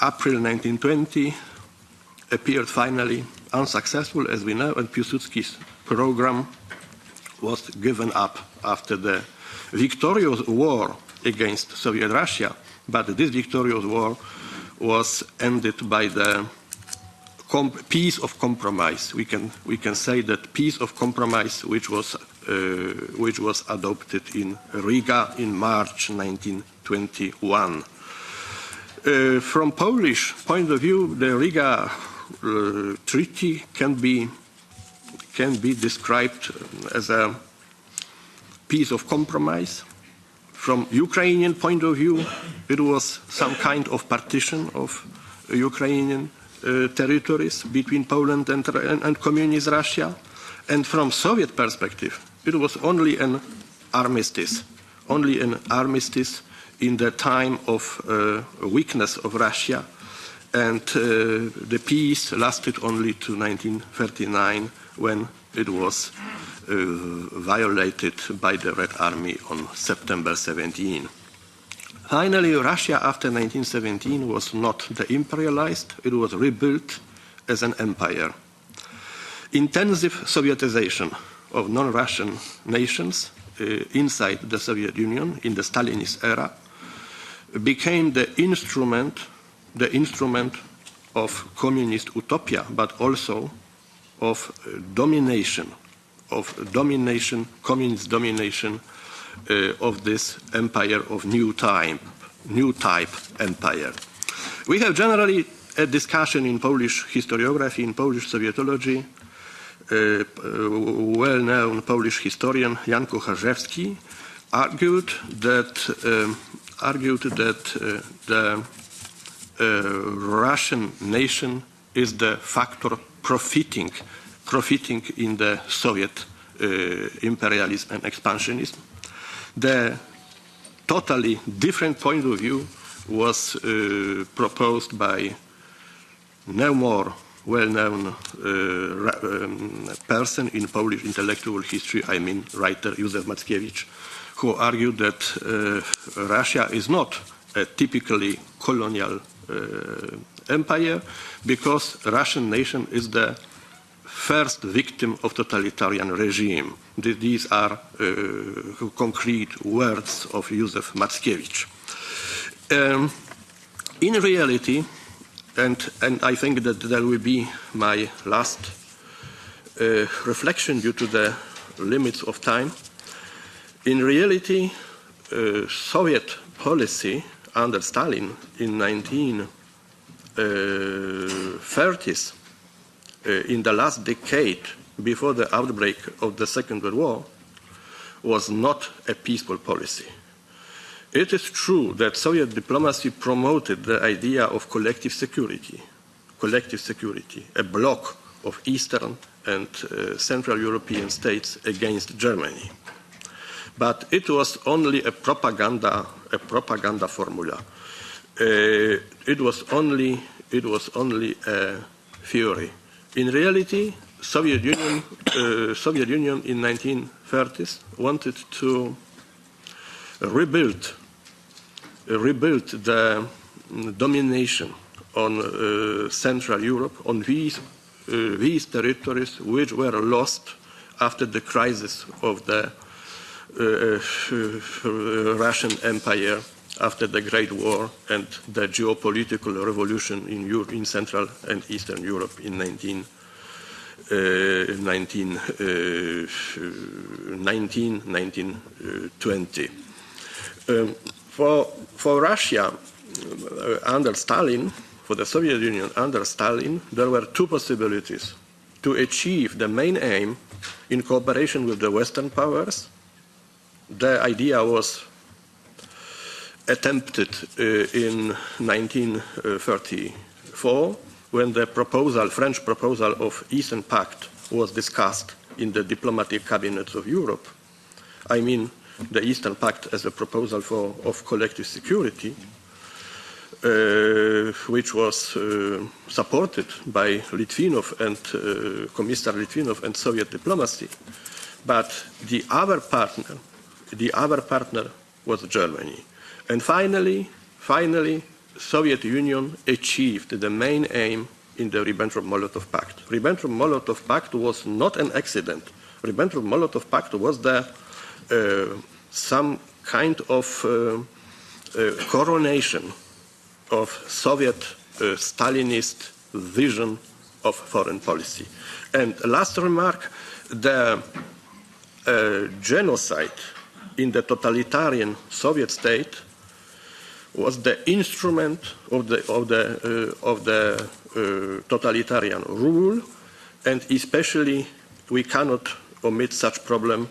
April 1920 appeared finally unsuccessful, as we know, and Piłsudski's program was given up after the victorious war against Soviet Russia. But this victorious war was ended by the peace of compromise. We can say that peace of compromise, which was adopted in Riga in March 1921. From Polish point of view, the Riga Treaty can be described as a peace of compromise. From Ukrainian point of view, it was some kind of partition of Ukrainian territories between Poland and communist Russia. And from Soviet perspective, it was only an armistice in the time of weakness of Russia. And the peace lasted only to 1939, when it was violated by the Red Army on September 17. Finally, Russia after 1917 was not de-imperialized, it was rebuilt as an empire. Intensive Sovietization of non-Russian nations inside the Soviet Union in the Stalinist era became the instrument of communist utopia, but also of domination, communist domination of this empire of new type empire. We have generally a discussion in Polish historiography, in Polish Sovietology. Well-known Polish historian Jan Kucharzewski argued that the Russian nation is the factor profiting in the Soviet imperialism and expansionism. The totally different point of view was proposed by no more well-known person in Polish intellectual history, I mean writer Józef Mackiewicz, who argued that Russia is not a typically colonial empire because Russian nation is the first victim of totalitarian regime. These are concrete words of Józef Mackiewicz. In reality, and I think that that will be my last reflection due to the limits of time. In reality, Soviet policy under Stalin in 1930s, in the last decade before the outbreak of the Second World War, was not a peaceful policy. It is true that Soviet diplomacy promoted the idea of collective security, a bloc of Eastern and Central European states against Germany. But it was only a propaganda formula. It was only a theory. In reality, Soviet Union in 1930s wanted to rebuild the domination on Central Europe, on these territories which were lost after the crisis of the Russian Empire, after the Great War and the geopolitical revolution in Central and Eastern Europe in 1920. For Russia under Stalin, for the Soviet Union under Stalin, there were two possibilities to achieve the main aim in cooperation with the Western powers. The idea was attempted in 1934 when the French proposal of Eastern Pact was discussed in the diplomatic cabinets of Europe. I mean the Eastern Pact as a proposal of collective security, which was supported by Litvinov and Commissar Litvinov and Soviet diplomacy. But the other partner was Germany. And finally, Soviet Union achieved the main aim in the Ribbentrop-Molotov Pact. Ribbentrop-Molotov Pact was not an accident. Ribbentrop-Molotov Pact was some kind of coronation of Soviet Stalinist vision of foreign policy. And last remark, the genocide in the totalitarian Soviet state was the instrument of the totalitarian rule, and especially we cannot omit such problem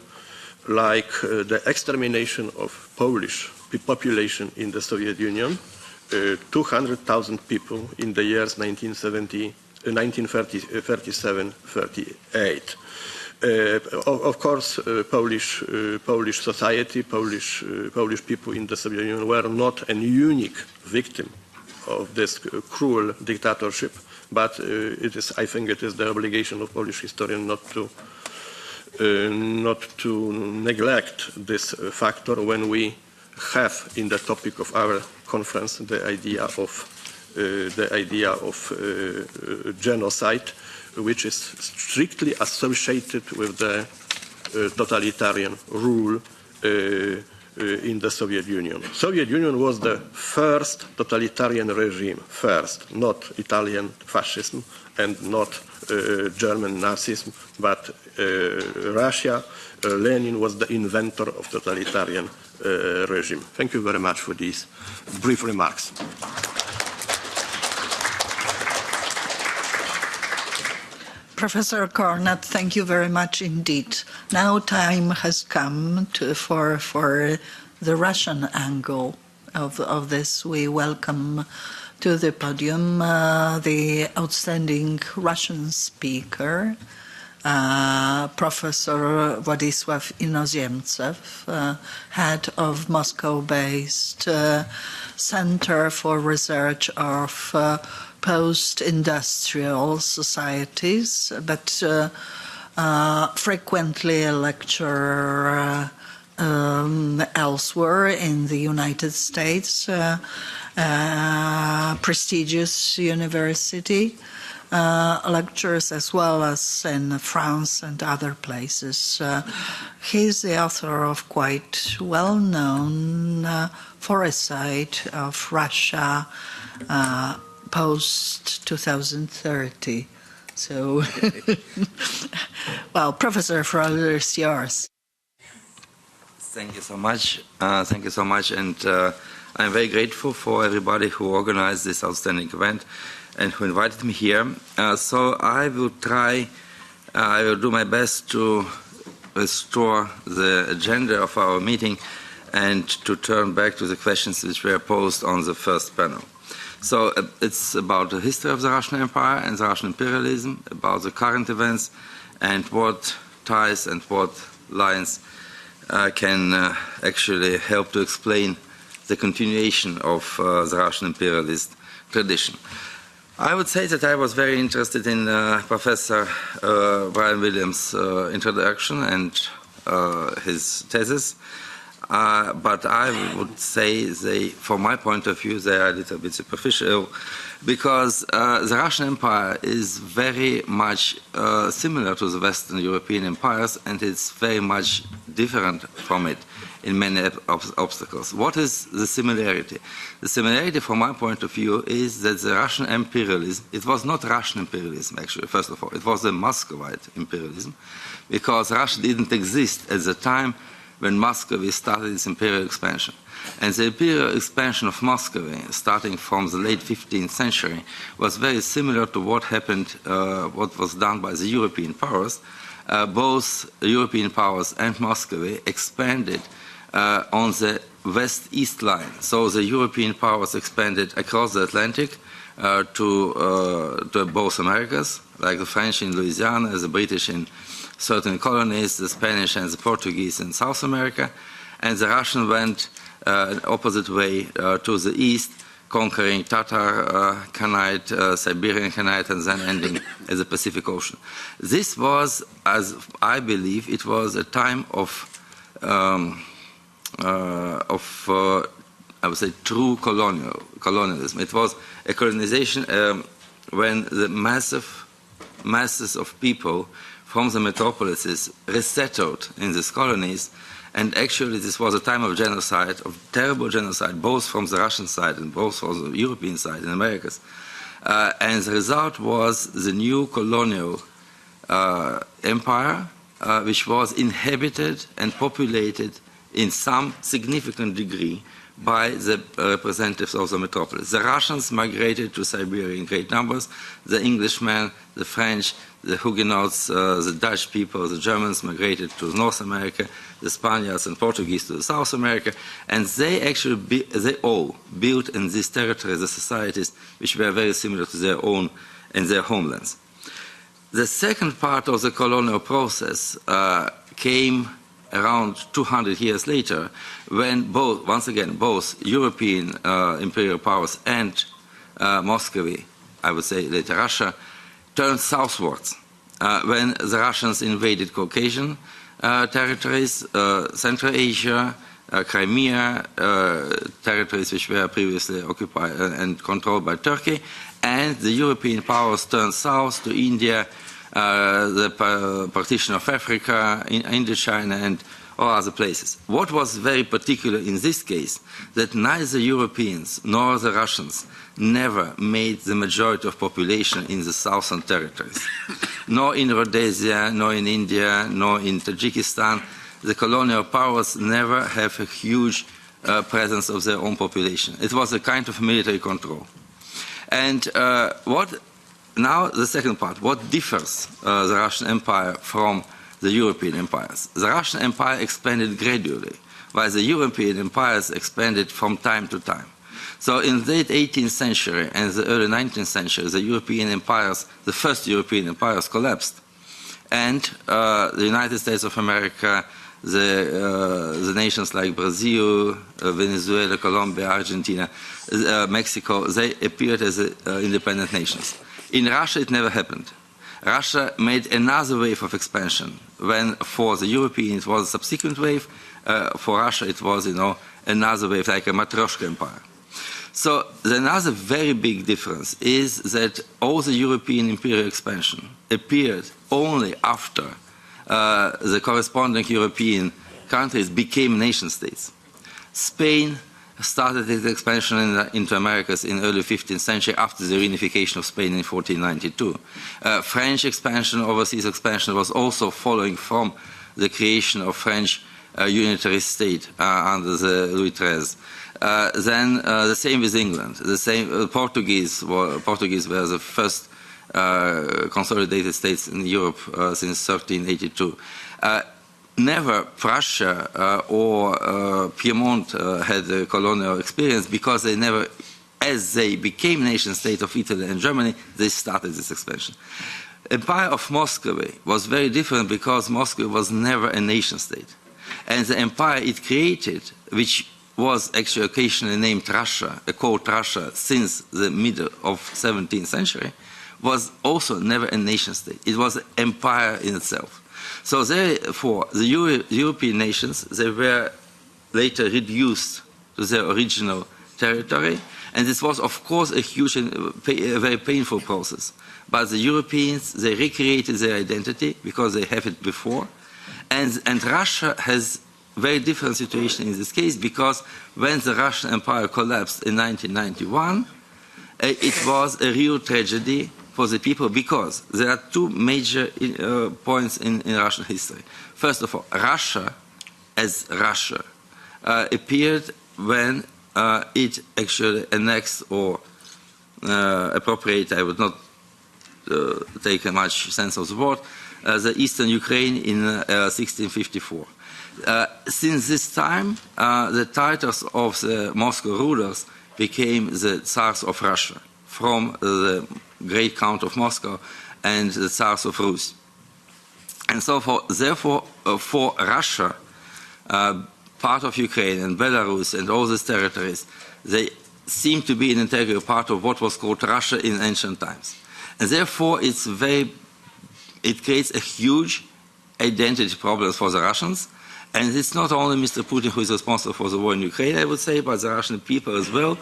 like the extermination of Polish population in the Soviet Union, 200,000 people in the years 1937-38. Of course, Polish society, Polish people in the Soviet Union were not a unique victim of this cruel dictatorship, but I think it is the obligation of Polish historians not to neglect this factor when we have in the topic of our conference the idea of genocide, which is strictly associated with the totalitarian rule in the Soviet Union. Soviet Union was the first totalitarian regime, first, not Italian fascism and not German Nazism, but Russia. Lenin was the inventor of totalitarian regime. Thank you very much for these brief remarks. Professor Kornat, thank you very much indeed. Now time has come for the Russian angle of this. We welcome to the podium the outstanding Russian speaker, Professor Władysław Inozemtsev, head of Moscow-based Center for Research of Post-Industrial Societies, but frequently a lecturer elsewhere in the United States, prestigious university. Lectures as well as in France and other places. He's the author of quite well-known foresight of Russia post-2030. So, well, Professor, the floor is yours. Thank you so much. Thank you so much. And I'm very grateful for everybody who organized this outstanding event and who invited me here. So I will do my best to restore the agenda of our meeting and to turn back to the questions which were posed on the first panel. So it's about the history of the Russian Empire and the Russian imperialism, about the current events and what ties and what lines can actually help to explain the continuation of the Russian imperialist tradition. I would say that I was very interested in Professor Brian Williams' introduction and his thesis, but I would say from my point of view, they are a little bit superficial, because the Russian Empire is very much similar to the Western European empires, and it's very much different from it in many obstacles. What is the similarity? The similarity from my point of view is that the Russian imperialism, it was not Russian imperialism actually, first of all, it was the Muscovite imperialism, because Russia didn't exist at the time when Muscovy started its imperial expansion. And the imperial expansion of Muscovy, starting from the late 15th century, was very similar to what happened, what was done by the European powers. Both European powers and Muscovy expanded on the west-east line. So the European powers expanded across the Atlantic to both Americas, like the French in Louisiana, the British in certain colonies, the Spanish and the Portuguese in South America, and the Russian went opposite way to the east, conquering Tatar Khanate, Siberian Khanate, and then ending at the Pacific Ocean. This was, as I believe, it was a time of I would say, true colonialism. It was a colonization when the masses of people from the metropolises resettled in these colonies, and actually this was a time of genocide, of terrible genocide, both from the Russian side and both from the European side in Americas. And the result was the new colonial empire, which was inhabited and populated in some significant degree by the representatives of the metropolis. The Russians migrated to Siberia in great numbers, the Englishmen, the French, the Huguenots, the Dutch people, the Germans migrated to North America, the Spaniards and Portuguese to South America, and they actually, they all built in these territories the societies which were very similar to their own in their homelands. The second part of the colonial process came around 200 years later, when once again, both European imperial powers and Muscovy, I would say later Russia, turned southwards when the Russians invaded Caucasian territories, Central Asia, Crimea, territories which were previously occupied and controlled by Turkey, and the European powers turned south to India, the partition of Africa, Indochina, and or other places. What was very particular in this case, that neither Europeans nor the Russians never made the majority of population in the southern territories. Nor in Rhodesia, nor in India, nor in Tajikistan. The colonial powers never have a huge presence of their own population. It was a kind of military control. And now the second part, what differs the Russian Empire from the European empires? The Russian Empire expanded gradually, while the European empires expanded from time to time. So in the late 18th century and the early 19th century, the European empires, the first European empires collapsed. And the United States of America, the nations like Brazil, Venezuela, Colombia, Argentina, Mexico, they appeared as independent nations. In Russia, it never happened. Russia made another wave of expansion, when for the Europeans it was a subsequent wave. For Russia, it was, another wave, like a Matryoshka empire. So another very big difference is that all the European imperial expansion appeared only after the corresponding European countries became nation states. Spain started its expansion into Americas in early 15th century after the reunification of Spain in 1492. French expansion, overseas expansion, was also following from the creation of French unitary state under the Louis XIII. Then the same with England. The same Portuguese were the first consolidated states in Europe since 1382. Never Prussia or Piedmont had a colonial experience, because they never, as they became nation state of Italy and Germany, they started this expansion. Empire of Muscovy was very different, because Muscovy was never a nation state. And the empire it created, which was actually occasionally named Russia, called Russia since the middle of 17th century, was also never a nation state. It was an empire in itself. So therefore, the European nations, they were later reduced to their original territory, and this was, of course, a huge and a very painful process. But the Europeans, they recreated their identity, because they have it before, and Russia has very different situation in this case, because when the Russian Empire collapsed in 1991, it was a real tragedy for the people, because there are two major points in Russian history. First of all, Russia as Russia appeared when it actually annexed or appropriated, I would not take much sense of the word, the eastern Ukraine in 1654. Since this time, the titles of the Moscow rulers became the Tsars of Russia, from the Great Count of Moscow and the Tsars of Rus. And so therefore, for Russia, part of Ukraine and Belarus and all these territories, they seem to be an integral part of what was called Russia in ancient times. And therefore, it creates a huge identity problem for the Russians. And it's not only Mr. Putin who is responsible for the war in Ukraine, I would say, but the Russian people as well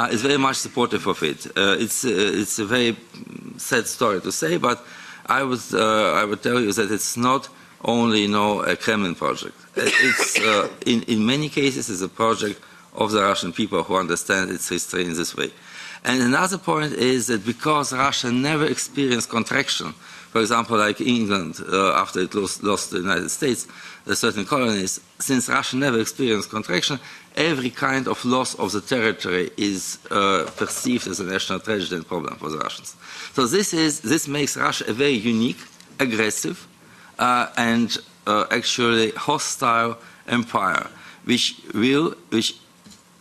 is very much supportive of it. It's a very sad story to say, but I would tell you that it's not only a Kremlin project. It's in many cases it's a project of the Russian people who understand its history in this way. And another point is that because Russia never experienced contraction, for example, like England, after it lost the United States, certain colonies, since Russia never experienced contraction, every kind of loss of the territory is perceived as a national tragedy and problem for the Russians. So this makes Russia a very unique, aggressive, and actually hostile empire, which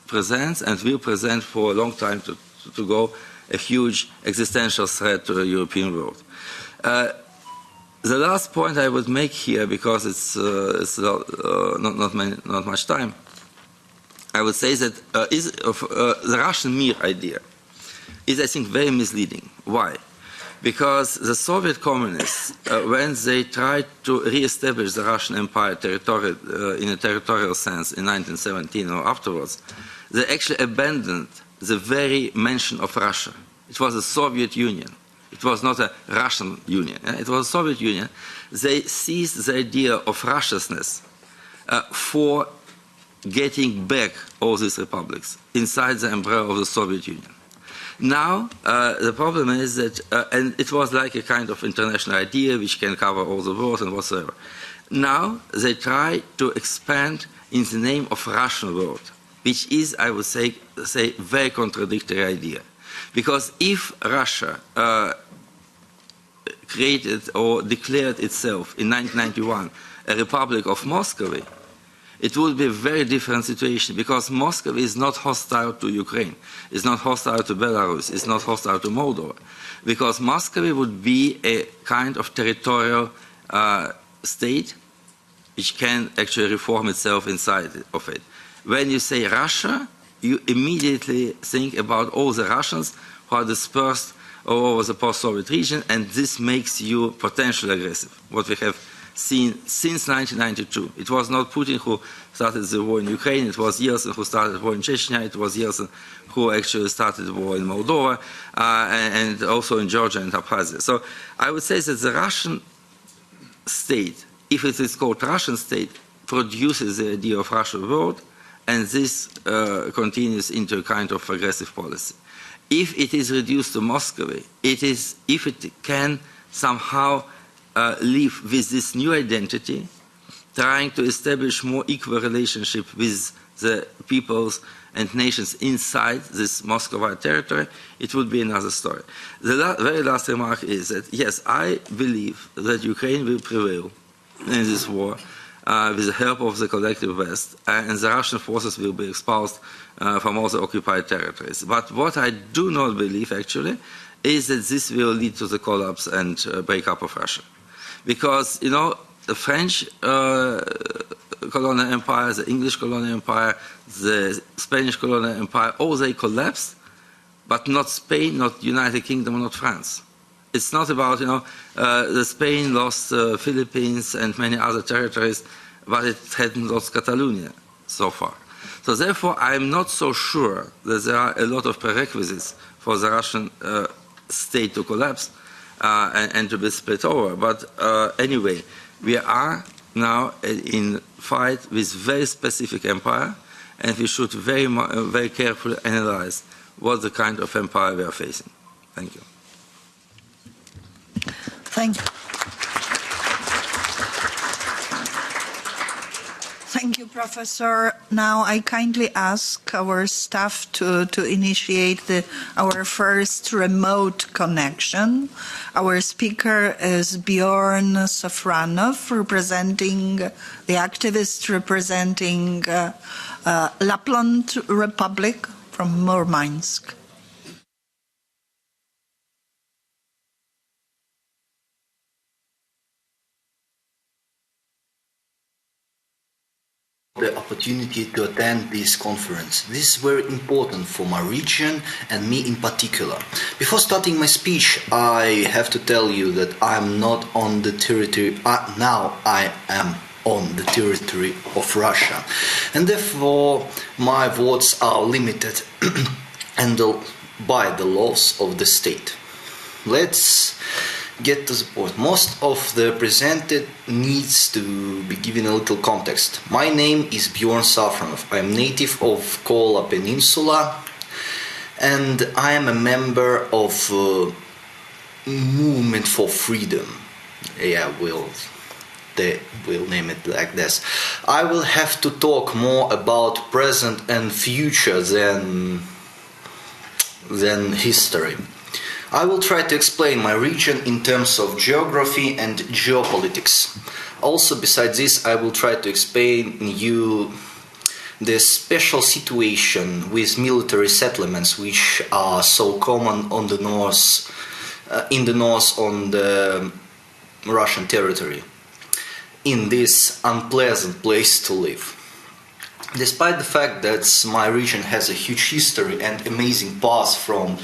presents and will present for a long time to go a huge existential threat to the European world. The last point I would make here, because it's not much time, I would say that the Russian Mir idea is, I think, very misleading. Why? Because the Soviet communists, when they tried to re-establish the Russian Empire in a territorial sense in 1917 or afterwards, they actually abandoned the very mention of Russia. It was the Soviet Union. It was not a Russian Union. It was a Soviet Union. They seized the idea of Russianness for getting back all these republics inside the umbrella of the Soviet Union. Now, the problem is that, and it was like a kind of international idea which can cover all the world and whatsoever. Now, they try to expand in the name of Russian world, which is, I would say very contradictory idea. Because if Russia created or declared itself in 1991 a Republic of Muscovy, it would be a very different situation, because Muscovy is not hostile to Ukraine, it's not hostile to Belarus, it's not hostile to Moldova, because Muscovy would be a kind of territorial state which can actually reform itself inside of it. When you say Russia, you immediately think about all the Russians who are dispersed all over the post-Soviet region, and this makes you potentially aggressive, what we have seen since 1992. It was not Putin who started the war in Ukraine, it was Yeltsin who started the war in Chechnya, it was Yeltsin who actually started the war in Moldova, and also in Georgia and Abkhazia. So I would say that the Russian state, if it is called Russian state, produces the idea of Russian world, and this continues into a kind of aggressive policy. If it is reduced to Muscovy, if it can somehow live with this new identity, trying to establish more equal relationship with the peoples and nations inside this Muscovite territory, it would be another story. The very last remark is that, yes, I believe that Ukraine will prevail in this war with the help of the collective West, and the Russian forces will be expelled from all the occupied territories. But what I do not believe, actually, is that this will lead to the collapse and breakup of Russia. Because, you know, the French colonial empire, the English colonial empire, the Spanish colonial empire, all they collapsed, but not Spain, not United Kingdom, not France. It's not about, you know, the Spain lost Philippines and many other territories, but it hadn't lost Catalonia so far. So therefore, I'm not so sure that there are a lot of prerequisites for the Russian state to collapse and to be split over. But anyway, we are now in fight with very specific empire, and we should very carefully analyze what the kind of empire we are facing. Thank you. Thank you. Thank you, Professor. Now I kindly ask our staff to initiate our first remote connection. Our speaker is Bjorn Safranov, representing the activist representing Lapland Republic from Murmansk. The opportunity to attend this conference. This is very important for my region and me in particular. Before starting my speech, I have to tell you that I'm not on the territory, now I am on the territory of Russia, and therefore my words are limited and by the laws of the state. Let's get to the point. Most of the presented needs to be given a little context. My name is Bjorn Safranov. I am native of Kola Peninsula, and I am a member of Movement for Freedom. Yeah, we'll name it like this. I will have to talk more about present and future than history. I will try to explain my region in terms of geography and geopolitics. Also, besides this, I will try to explain you the special situation with military settlements which are so common on the north, in the north on the Russian territory, in this unpleasant place to live. Despite the fact that my region has a huge history and amazing past from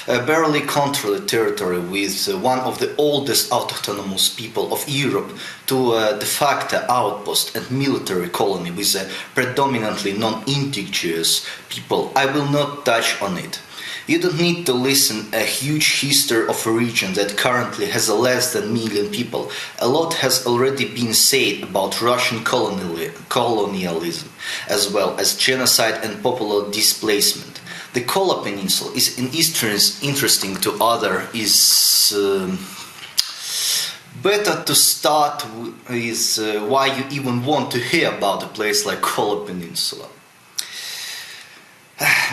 a barely controlled territory with one of the oldest autonomous people of Europe to a de facto outpost and military colony with a predominantly non-indigenous people, I will not touch on it. You don't need to listen a huge history of a region that currently has less than 1 million people. A lot has already been said about Russian colonialism, as well as genocide and popular displacement. The Kola Peninsula is interesting to other is better to start with why you even want to hear about a place like Kola Peninsula.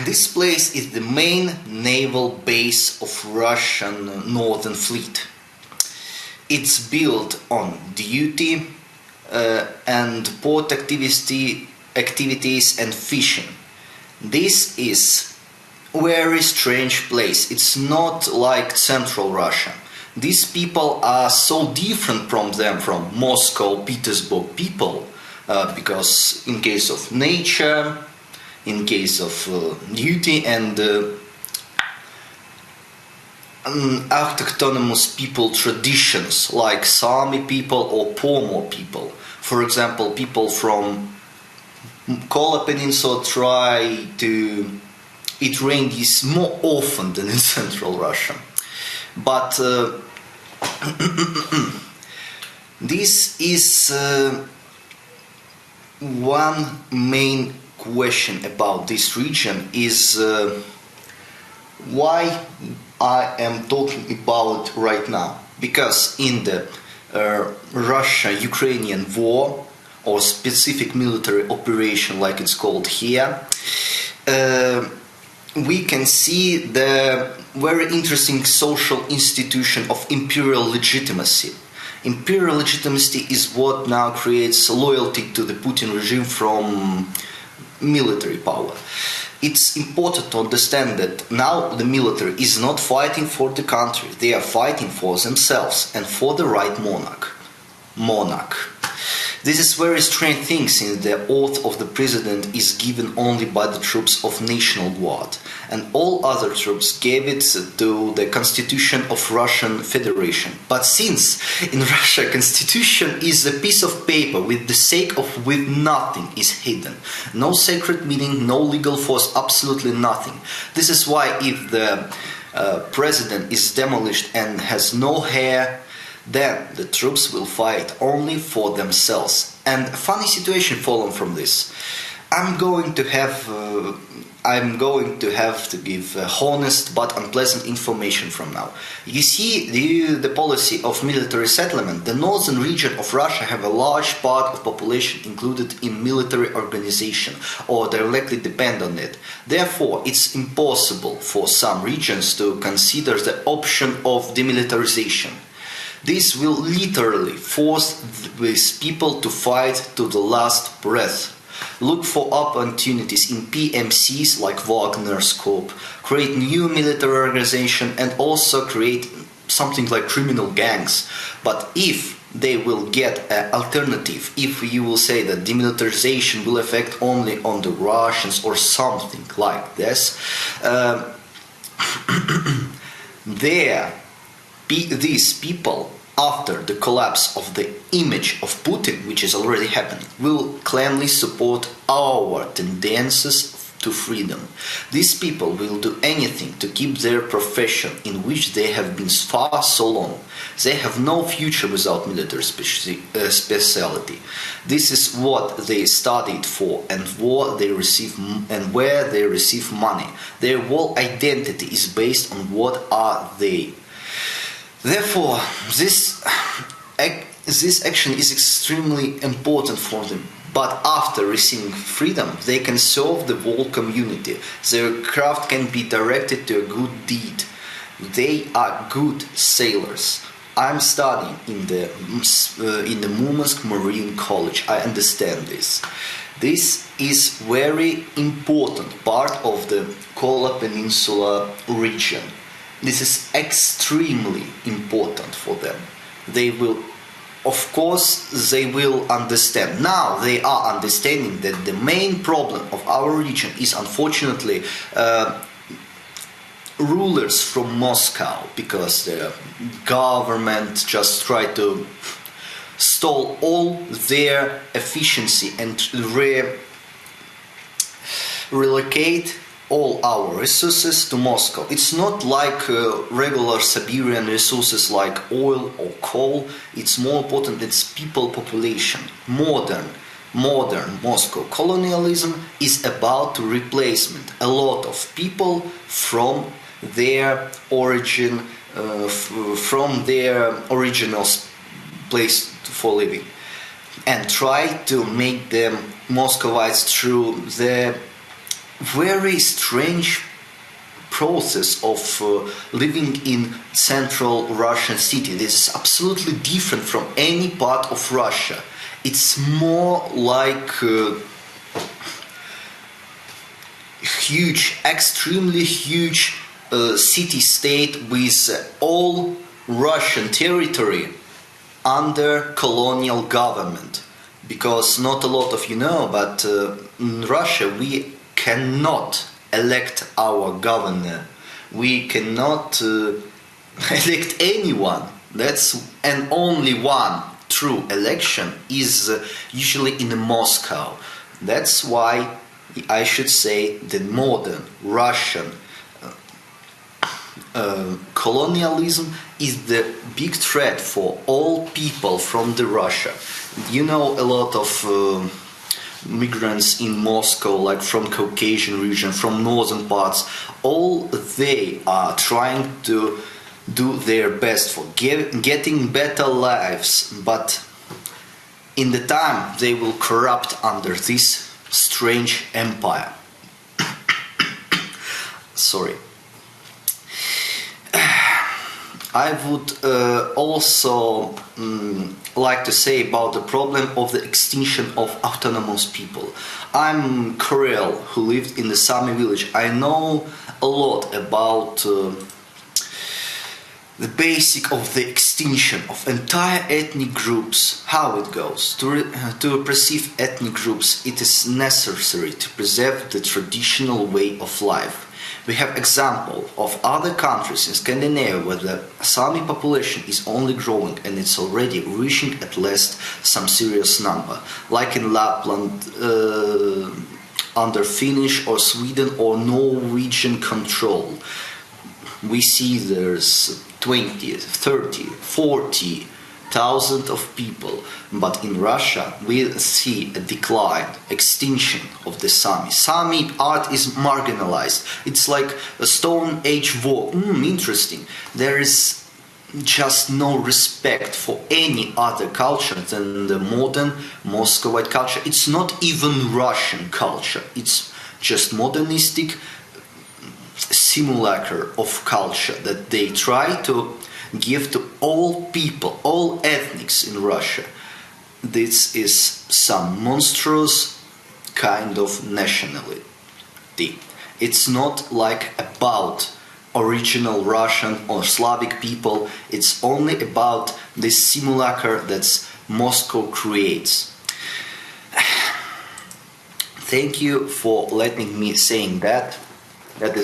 This place is the main naval base of Russian Northern Fleet. It's built on duty and port activities and fishing. This is a very strange place. It's not like Central Russia. These people are so different from Moscow, Petersburg people, because in case of nature, in case of duty and autochthonous people traditions like Sami people or Pomo people. For example, people from Kola Peninsula try to eat reindeers more often than in Central Russia. But this is one main question about this region is why I am talking about right now. Because in the Russia-Ukrainian war or specific military operation like it's called here, we can see the very interesting social institution of imperial legitimacy. Imperial legitimacy is what now creates loyalty to the Putin regime from military power. It's important to understand that now the military is not fighting for the country, they are fighting for themselves and for the right monarch. This is very strange thing since the oath of the president is given only by the troops of National Guard, and all other troops gave it to the Constitution of Russian Federation. But since in Russia Constitution is a piece of paper with the sake of with nothing is hidden, no sacred meaning, no legal force, absolutely nothing. This is why if the president is demolished and has no hair, then the troops will fight only for themselves. And a funny situation following from this. I'm going to have to give honest but unpleasant information from now. You see, the policy of military settlement, the northern region of Russia have a large part of population included in military organization or directly depend on it. Therefore, it's impossible for some regions to consider the option of demilitarization. This will literally force these people to fight to the last breath. Look for opportunities in PMCs like Wagner scope, create new military organization and also create something like criminal gangs. But if they will get an alternative, if you will say that demilitarization will affect only on the Russians or something like this, these people, after the collapse of the image of Putin, which is already happening, will clearly support our tendencies to freedom. These people will do anything to keep their profession in which they have been far so long. They have no future without military specialty. This is what they studied for and where they receive money. Their whole identity is based on what are they. Therefore, this action is extremely important for them. But after receiving freedom, they can serve the whole community. Their craft can be directed to a good deed. They are good sailors. I'm studying in the Murmansk Marine College. I understand this. This is very important part of the Kola Peninsula region. This is extremely important for them. They will, of course, they will understand. Now they are understanding that the main problem of our region is unfortunately rulers from Moscow, because the government just tried to stole all their efficiency and relocate all our resources to Moscow. It's not like regular Siberian resources like oil or coal. It's more important, it's people population. Modern Moscow colonialism is about replacement. A lot of people from their origin, from their original place for living, and try to make them Muscovites through the very strange process of living in central Russian city. This is absolutely different from any part of Russia. It's more like huge, extremely huge city-state with all Russian territory under colonial government. Because not a lot of you know, but in Russia we cannot elect our governor. We cannot elect anyone. That's and only one true election is usually in Moscow. That's why I should say the modern Russian colonialism is the big threat for all people from the Russia. You know, a lot of migrants in Moscow, like from Caucasian region, from northern parts, all they are trying to do their best for getting better lives, but in the time they will corrupt under this strange empire. Sorry. I would also like to say about the problem of the extinction of autonomous people. I'm Karel, who lived in the Sami village. I know a lot about the basic of the extinction of entire ethnic groups, how it goes. To perceive ethnic groups, it is necessary to preserve the traditional way of life. We have example of other countries in Scandinavia where the Sami population is only growing and it's already reaching at least some serious number, like in Lapland, under Finnish or Sweden or Norwegian control. We see there's 20, 30, 40,000 of people, but in Russia we see a decline, extinction of the Sami. Sami art is marginalized. It's like a Stone Age war. Interesting. There is just no respect for any other culture than the modern Muscovite culture. It's not even Russian culture. It's just modernistic simulacre of culture that they try to give to all people, all ethnics in Russia. This is some monstrous kind of nationality. It's not like about original Russian or Slavic people. It's only about this simulacre that Moscow creates. Thank you for letting me saying that. That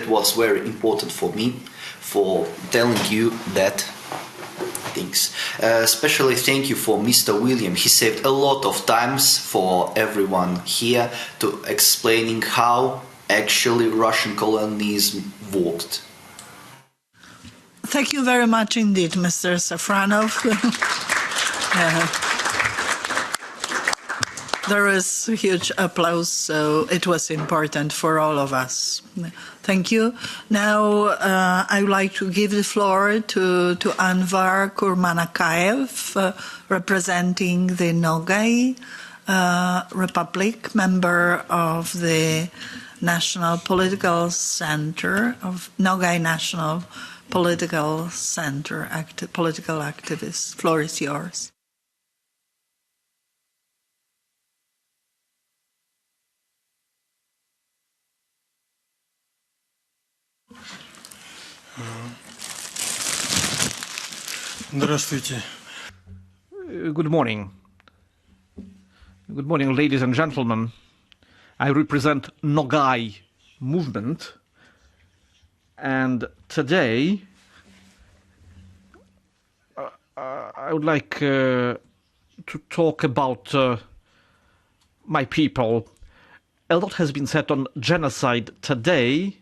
was very important for me, for telling you that things. Especially thank you for Mr. William. He saved a lot of times for everyone here to explaining how actually Russian colonialism worked. Thank you very much indeed, Mr. Safronov. There is huge applause, so it was important for all of us. Thank you. Now I would like to give the floor to Anvar Kurmanakayev, representing the Nogai Republic, member of the National Political Center, of Nogai National Political Center, political activist. Floor is yours. Здравствуйте. Good morning. Good morning, ladies and gentlemen. I represent Nogai movement, and today I would like to talk about my people a lot has been said on genocide today,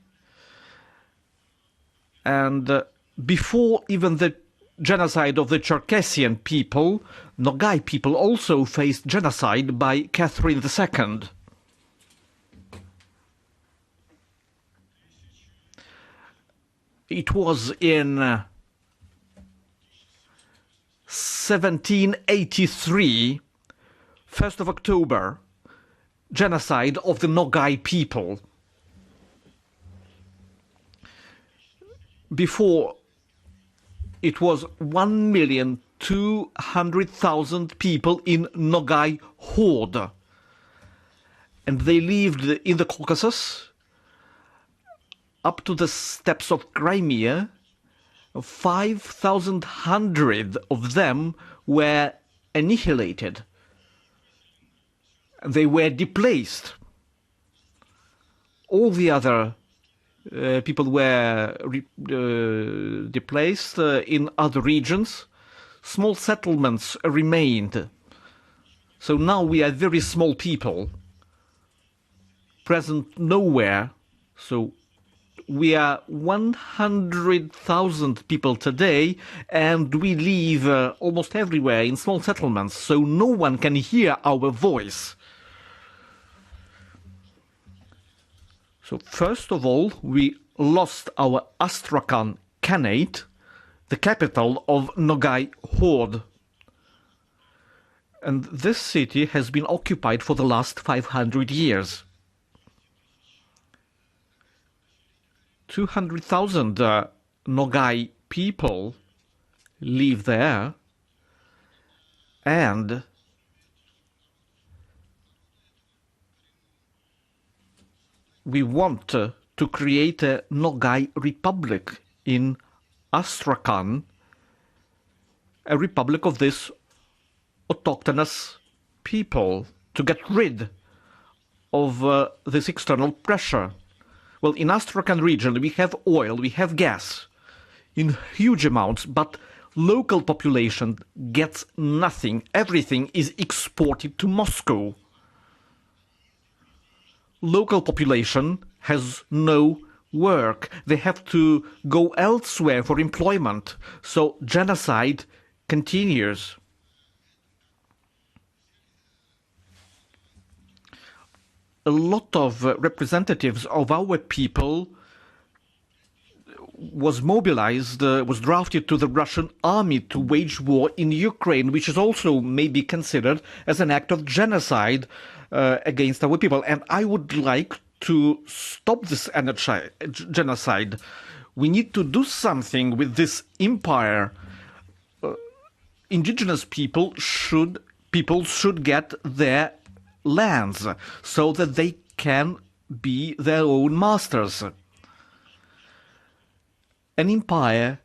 and before even the genocide of the Circassian people, Nogai people also faced genocide by Catherine II. It was in 1783, 1st of October, genocide of the Nogai people. Before, it was 1,200,000 people in Nogai horde. And they lived in the Caucasus, up to the steppes of Crimea. 5,100 of them were annihilated. They were displaced. All the other people were displaced in other regions. Small settlements remained. So now we are very small people, present nowhere. So we are 100,000 people today, and we live almost everywhere in small settlements, so no one can hear our voice. So first of all, we lost our Astrakhan Khanate, the capital of Nogai horde. And this city has been occupied for the last 500 years. 200,000 Nogai people live there, and we want to create a Nogai republic in Astrakhan, a republic of this autochthonous people, to get rid of this external pressure. Well, in Astrakhan region, we have oil, we have gas in huge amounts, but local population gets nothing. Everything is exported to Moscow. Local population has no work. They have to go elsewhere for employment. So genocide continues. A lot of representatives of our people was mobilized, was drafted to the Russian army to wage war in Ukraine, which is also maybe considered as an act of genocide against our people. And I would like to stop this genocide. We need to do something with this empire. Indigenous people should get their lands so that they can be their own masters. An empire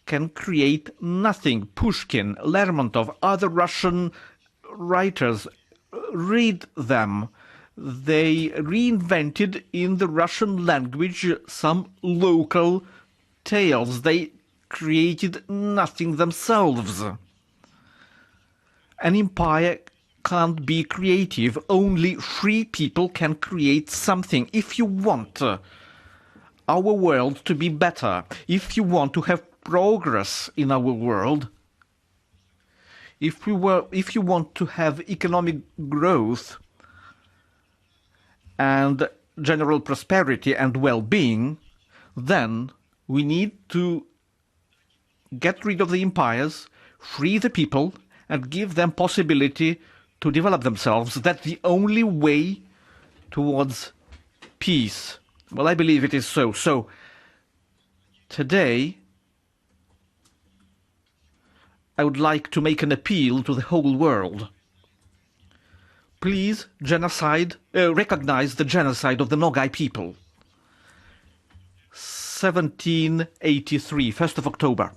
can create nothing. Pushkin, Lermontov, other Russian writers, read them. They reinvented in the Russian language some local tales. They created nothing themselves. An empire can't be creative. Only free people can create something. If you want our world to be better, if you want to have progress in our world, if you want to have economic growth and general prosperity and well-being, then we need to get rid of the empires, free the people, and give them possibility to develop themselves. That's the only way towards peace. Well, I believe it is so. So, today, I would like to make an appeal to the whole world. Please recognize the genocide of the Nogai people. 1783, 1st of October.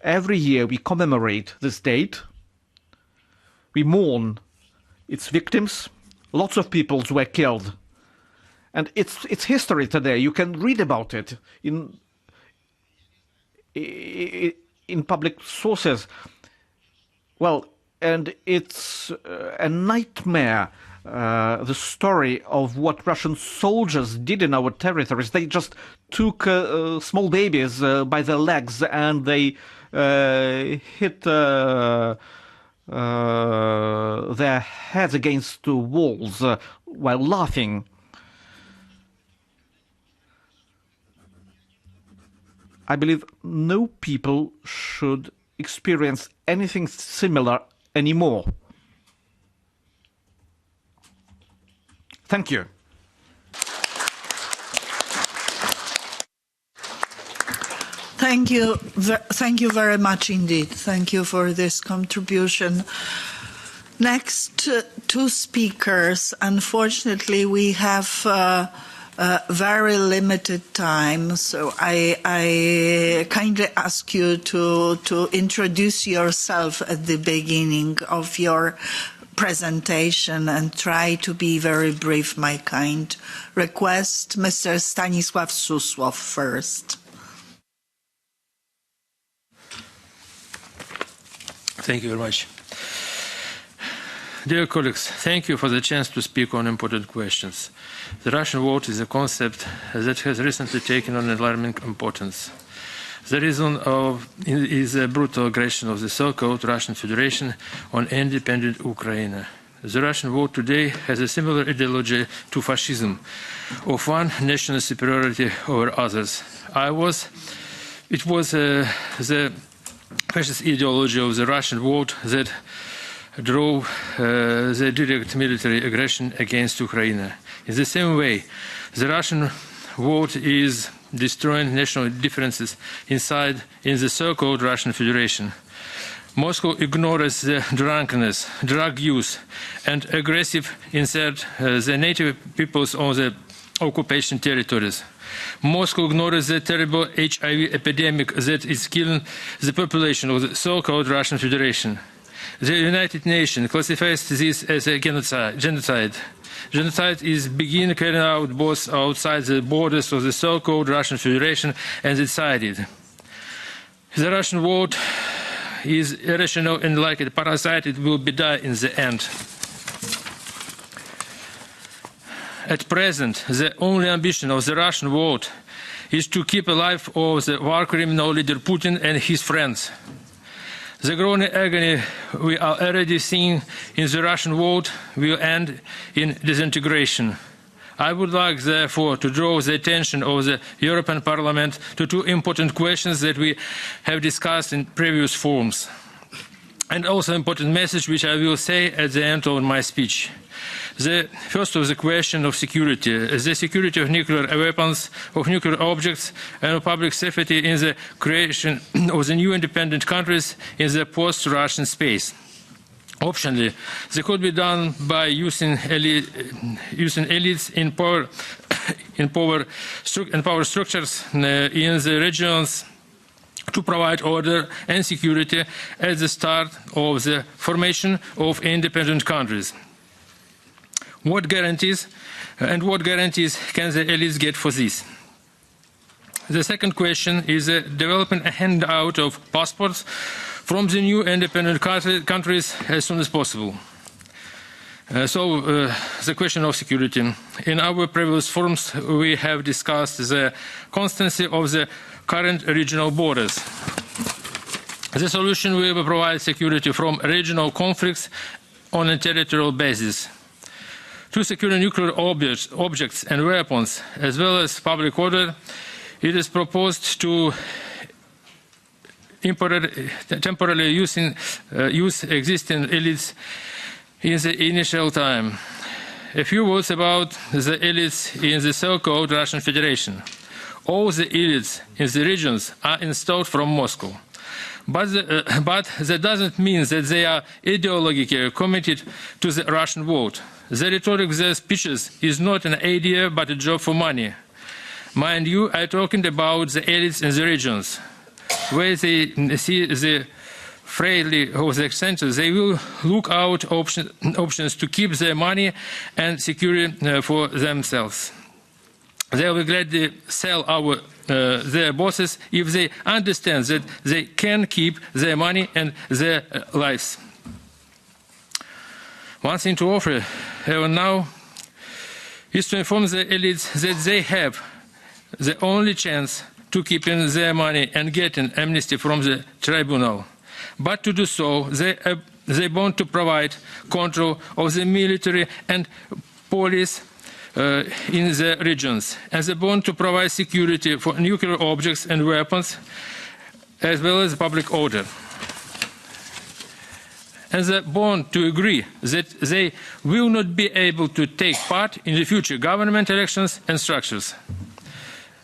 Every year we commemorate this date. We mourn its victims. Lots of peoples were killed. And it's history today. You can read about it in public sources. Well, and it's a nightmare the story of what Russian soldiers did in our territories. They just took small babies by their legs and they hit their heads against the walls while laughing. I believe no people should experience anything similar anymore. Thank you. Thank you very much indeed. Thank you for this contribution. Next, two speakers. Unfortunately, we have very limited time, so I kindly ask you to introduce yourself at the beginning of your presentation and try to be very brief, my kind request. Mr. Stanisław Susłow first. Thank you very much. Dear colleagues, thank you for the chance to speak on important questions. The Russian vote is a concept that has recently taken on alarming importance. The reason is the brutal aggression of the so-called Russian Federation on independent Ukraine. The Russian vote today has a similar ideology to fascism, of one national superiority over others. It was the fascist ideology of the Russian vote that drove the direct military aggression against Ukraine. In the same way, the Russian vote is destroying national differences in the so-called Russian Federation. Moscow ignores the drunkenness, drug use, and aggressive insert the native peoples on the occupation territories. Moscow ignores the terrible HIV epidemic that is killing the population of the so-called Russian Federation. The United Nations classifies this as a genocide. Genocide is being carried out both outside the borders of the so-called Russian Federation and inside it. The Russian vote is irrational and like a parasite, it will die in the end. At present, the only ambition of the Russian vote is to keep alive the war criminal leader Putin and his friends. The growing agony we are already seeing in the Russian vote will end in disintegration. I would like, therefore, to draw the attention of the European Parliament to two important questions that we have discussed in previous forums, and also an important message which I will say at the end of my speech. The first is the question of security, the security of nuclear weapons, of nuclear objects, and of public safety in the creation of the new independent countries in the post-Russian space. Optionally, this could be done by using elites in power structures in the regions to provide order and security at the start of the formation of independent countries. What guarantees can the elites get for this? The second question is developing a handout of passports from the new independent countries as soon as possible. The question of security. In our previous forums, we have discussed the constancy of the current regional borders. The solution will provide security from regional conflicts on a territorial basis. To secure nuclear objects and weapons, as well as public order, it is proposed to temporarily use existing elites in the initial time. A few words about the elites in the so-called Russian Federation. All the elites in the regions are installed from Moscow. But that doesn't mean that they are ideologically committed to the Russian vote. The rhetoric of their speeches is not an idea but a job for money. Mind you, I'm talking about the elites in the regions, where they see the frailty of the centers. They will look out options to keep their money and security for themselves. They will gladly sell their bosses if they understand that they can keep their money and their lives. One thing to offer have now is to inform the elites that they have the only chance to keep in their money and getting amnesty from the tribunal. But to do so, they want to provide control of the military and police in the regions, and they want to provide security for nuclear objects and weapons, as well as public order. And they want to agree that they will not be able to take part in the future government elections and structures.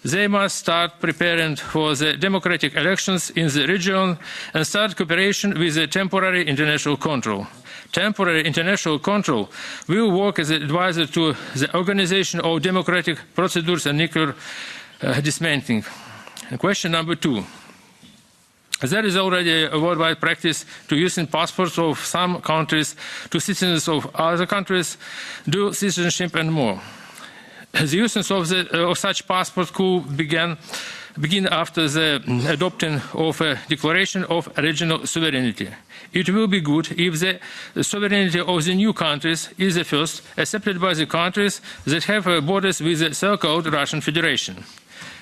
They must start preparing for the democratic elections in the region and start cooperation with the temporary international control. Temporary international control will work as an advisor to the organization of democratic procedures and nuclear dismantling. And question number 2. There is already a worldwide practice to using passports of some countries to citizens of other countries, dual citizenship and more. The use of such passports could begin after the adoption of a declaration of regional sovereignty. It will be good if the sovereignty of the new countries is the first accepted by the countries that have borders with the so-called Russian Federation.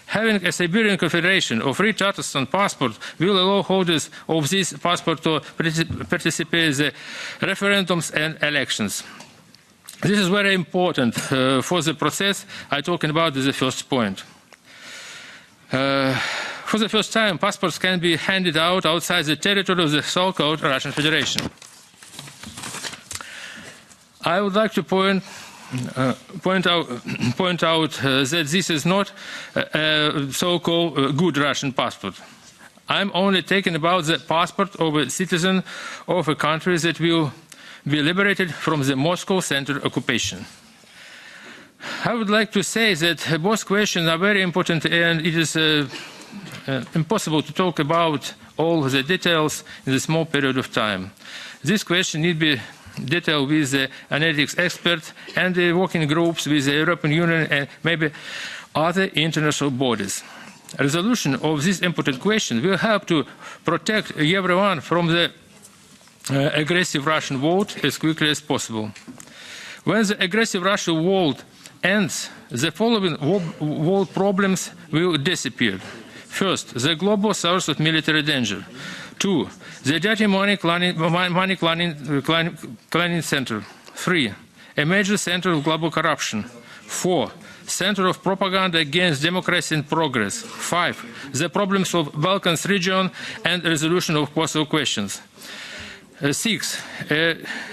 Having a Siberian Confederation of free Tatarstan passport will allow holders of this passport to participate in the referendums and elections. This is very important for the process I'm talking about is the first point. For the first time, passports can be handed out outside the territory of the so-called Russian Federation. I would like to point out that this is not a so-called good Russian passport. I'm only talking about the passport of a citizen of a country that will be liberated from the Moscow-centered occupation. I would like to say that both questions are very important, and it is impossible to talk about all the details in a small period of time. This question needs to be detailed with the analytics experts and the working groups with the European Union and maybe other international bodies. A resolution of this important question will help to protect everyone from the aggressive Russian vote as quickly as possible. When the aggressive Russian vote ends, the following world problems will disappear. First, the global source of military danger. 2, the dirty money cleaning center. 3, a major center of global corruption. 4, center of propaganda against democracy and progress. 5, the problems of Balkans region and resolution of Kosovo questions. 6,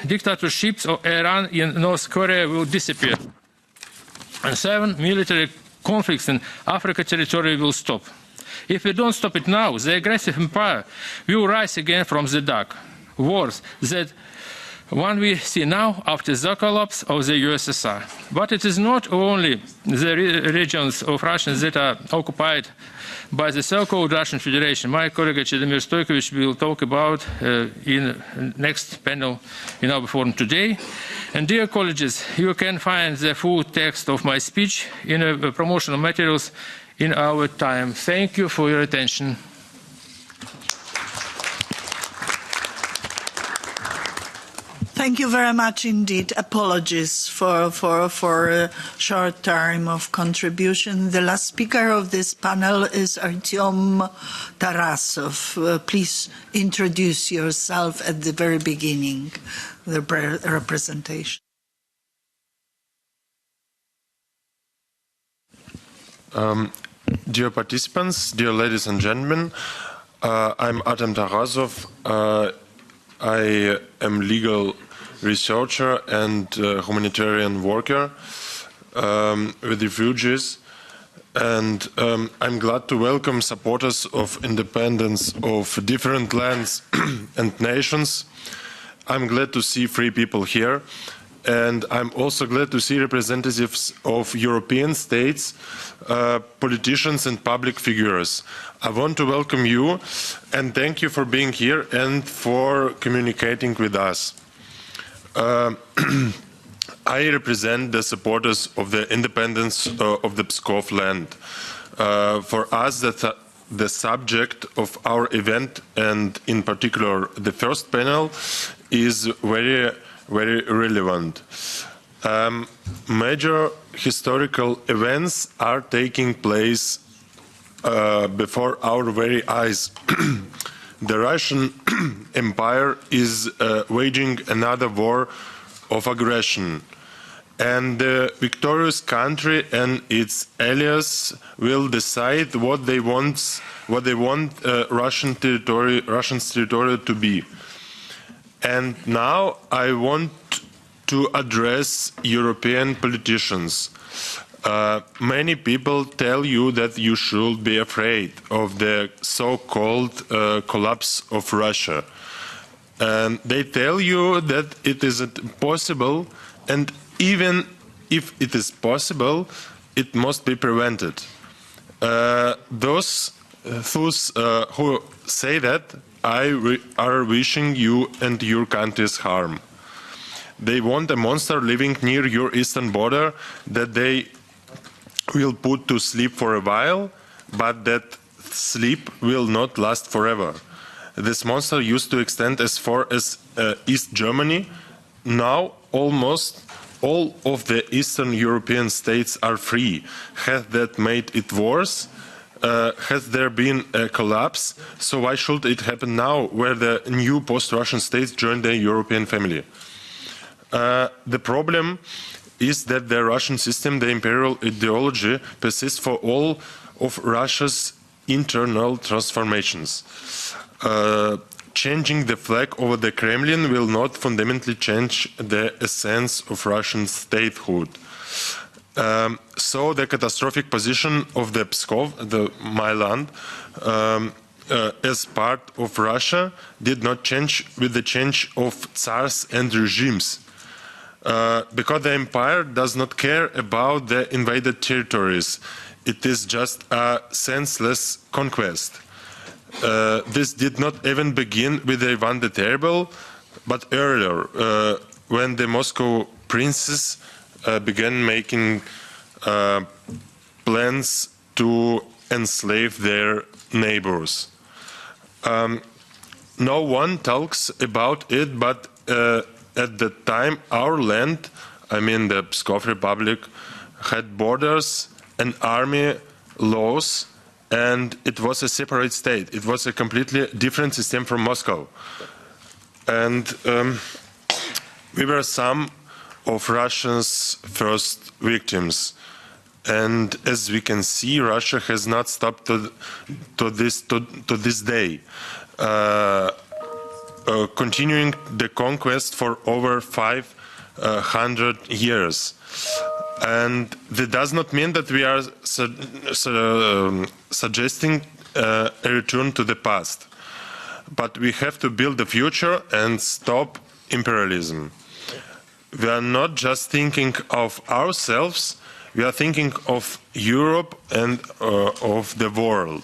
dictatorships of Iran and North Korea will disappear. And 7, military conflicts in Africa territory will stop. If we don't stop it now, the aggressive empire will rise again from the dark. Wars that one we see now after the collapse of the USSR. But it is not only the regions of Russia that are occupied by the so-called Russian Federation. My colleague Vladimir Stojkovic will talk about in next panel in our forum today. And dear colleagues, you can find the full text of my speech in promotional materials in our time. Thank you for your attention. Thank you very much indeed. Apologies for a short time of contribution. The last speaker of this panel is Artyom Tarasov. Please introduce yourself at the very beginning, the representation. Dear participants, dear ladies and gentlemen, I'm Artyom Tarasov. I am legal researcher and humanitarian worker with refugees, and I'm glad to welcome supporters of independence of different lands and nations. I'm glad to see free people here, and I'm also glad to see representatives of European states, politicians and public figures. I want to welcome you and thank you for being here and for communicating with us. I represent the supporters of the independence of the Pskov land. For us, that's the subject of our event, and in particular the first panel, is very relevant. Major historical events are taking place before our very eyes. The Russian Empire is waging another war of aggression, and the victorious country and its allies will decide what they want Russian territory to be. And now I want to address European politicians. Many people tell you that you should be afraid of the so-called collapse of Russia. And they tell you that it isn't possible, and even if it is possible, it must be prevented. Those who say that are wishing you and your country's harm. They want a monster living near your eastern border that they will put to sleep for a while, but that sleep will not last forever. This monster used to extend as far as East Germany. Now almost all of the Eastern European states are free. Has that made it worse? Has there been a collapse? So why should it happen now, where the new post-Russian states join the European family? The problem is that the Russian system, the imperial ideology, persists for all of Russia's internal transformations. Changing the flag over the Kremlin will not fundamentally change the essence of Russian statehood. So the catastrophic position of the Pskov, my land, as part of Russia did not change with the change of tsars and regimes. Because the empire does not care about the invaded territories. It is just a senseless conquest. This did not even begin with Ivan the Terrible, but earlier, when the Moscow princes began making plans to enslave their neighbors. No one talks about it, but at the time our land, I mean the Pskov Republic, had borders, an army, laws, and it was a separate state. It was a completely different system from Moscow. And we were some of Russia's first victims. And as we can see, Russia has not stopped to this day, continuing the conquest for over 500 years. And that does not mean that we are suggesting a return to the past. But we have to build the future and stop imperialism. We are not just thinking of ourselves, we are thinking of Europe and of the world.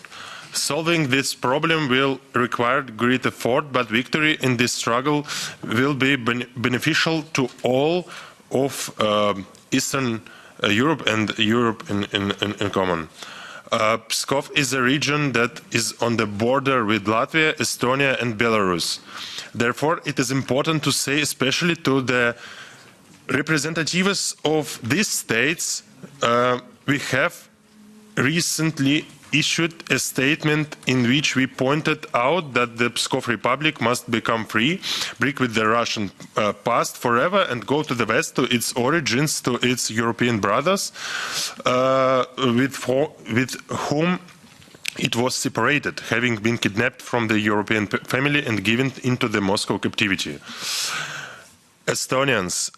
Solving this problem will require great effort, but victory in this struggle will be beneficial to all of Eastern Europe and Europe in common. Pskov is a region that is on the border with Latvia, Estonia and Belarus. Therefore, it is important to say, especially to the representatives of these states, we have recently issued a statement in which we pointed out that the Pskov Republic must become free, break with the Russian past forever and go to the West, to its origins, to its European brothers, with whom it was separated, having been kidnapped from the European family and given into the Moscow captivity. Estonians,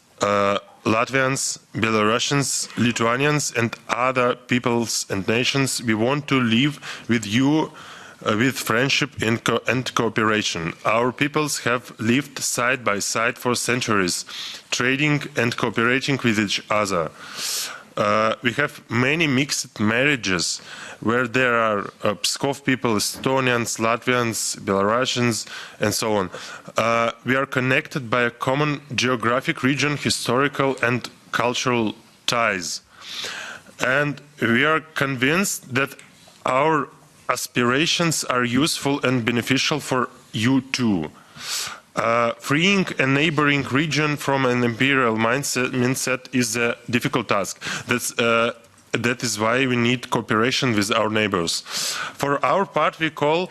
Latvians, Belarusians, Lithuanians and other peoples and nations, we want to live with you with friendship and cooperation. Our peoples have lived side by side for centuries, trading and cooperating with each other. We have many mixed marriages where there are Pskov people, Estonians, Latvians, Belarusians, and so on. We are connected by a common geographic region, historical and cultural ties. And we are convinced that our aspirations are useful and beneficial for you too. Freeing a neighboring region from an imperial mindset is a difficult task. That is why we need cooperation with our neighbors. For our part, we call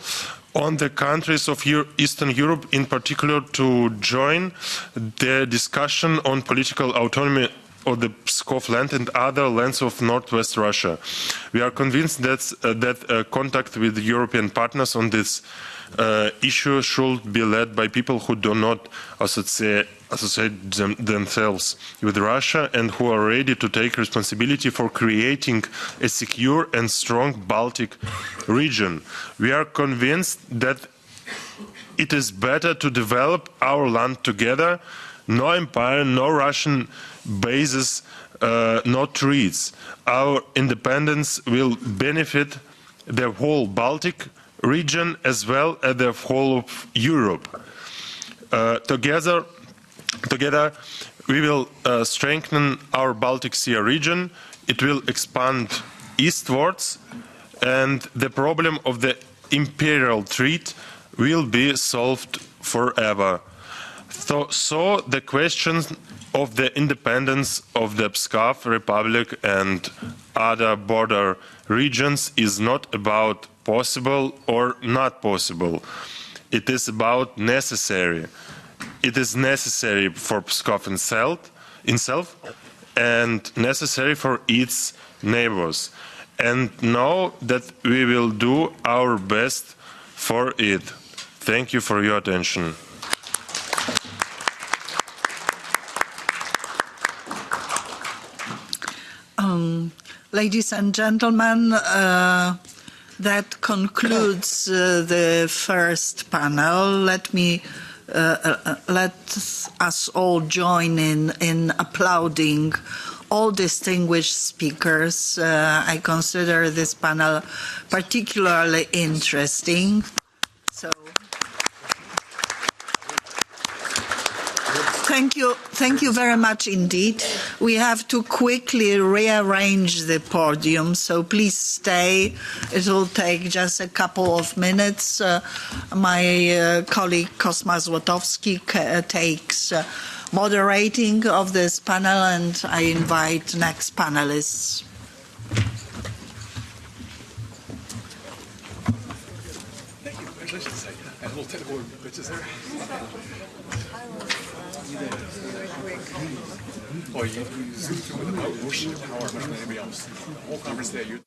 on the countries of Eastern Europe in particular to join the discussion on political autonomy of the Pskov land and other lands of northwest Russia. We are convinced that contact with European partners on this issue should be led by people who do not associate themselves with Russia and who are ready to take responsibility for creating a secure and strong Baltic region. We are convinced that it is better to develop our land together, no empire, no Russian bases, no treaties. Our independence will benefit the whole Baltic region as well as the whole of Europe. Together, we will strengthen our Baltic Sea region. It will expand eastwards, and the problem of the imperial threat will be solved forever. So the question of the independence of the Pskov Republic and other border regions is not about possible or not possible. It is about necessary. It is necessary for Pskov itself and necessary for its neighbors. And know that we will do our best for it. Thank you for your attention. Ladies and gentlemen, that concludes the first panel. Let us all join in applauding all distinguished speakers. I consider this panel particularly interesting. So, thank you very much indeed. We have to quickly rearrange the podium, so please stay. It will take just a couple of minutes. My colleague Kosma Złotowski takes moderating of this panel, and I invite next panelists. Thank you. Congratulations. A little technical glitches there. Oh, you zoomed through with a motion power much more than anybody else. The whole conference today,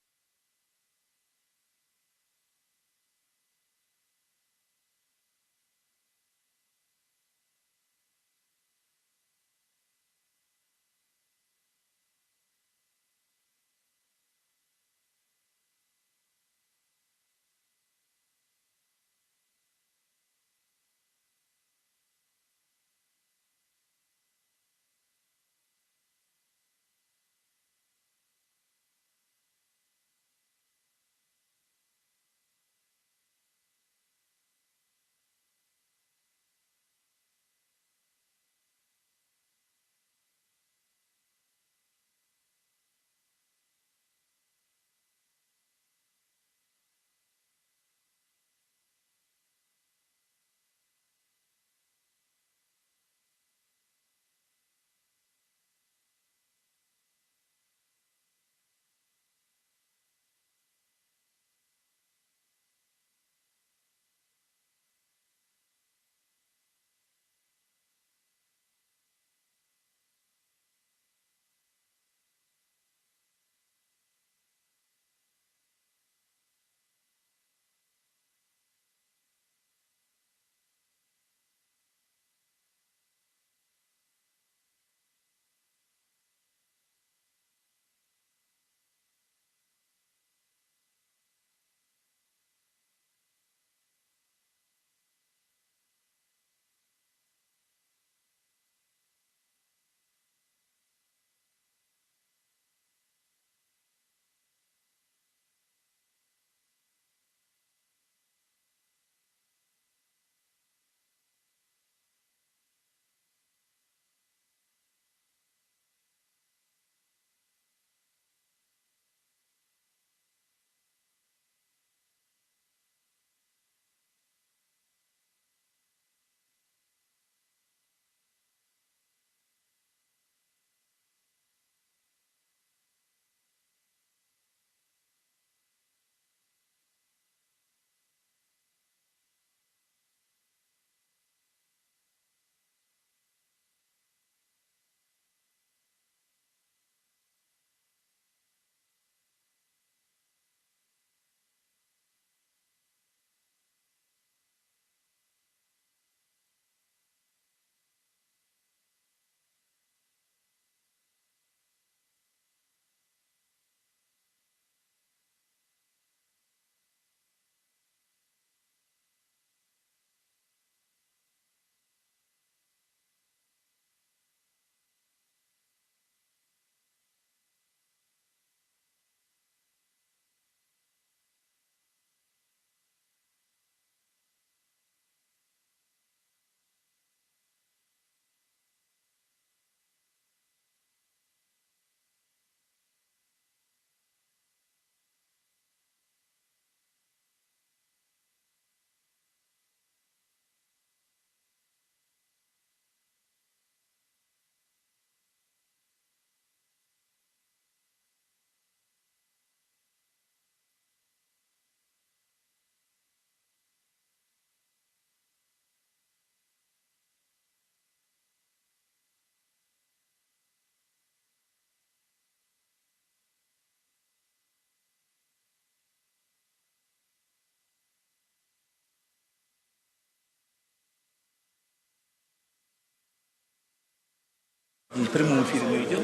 В прямом эфире мы идем.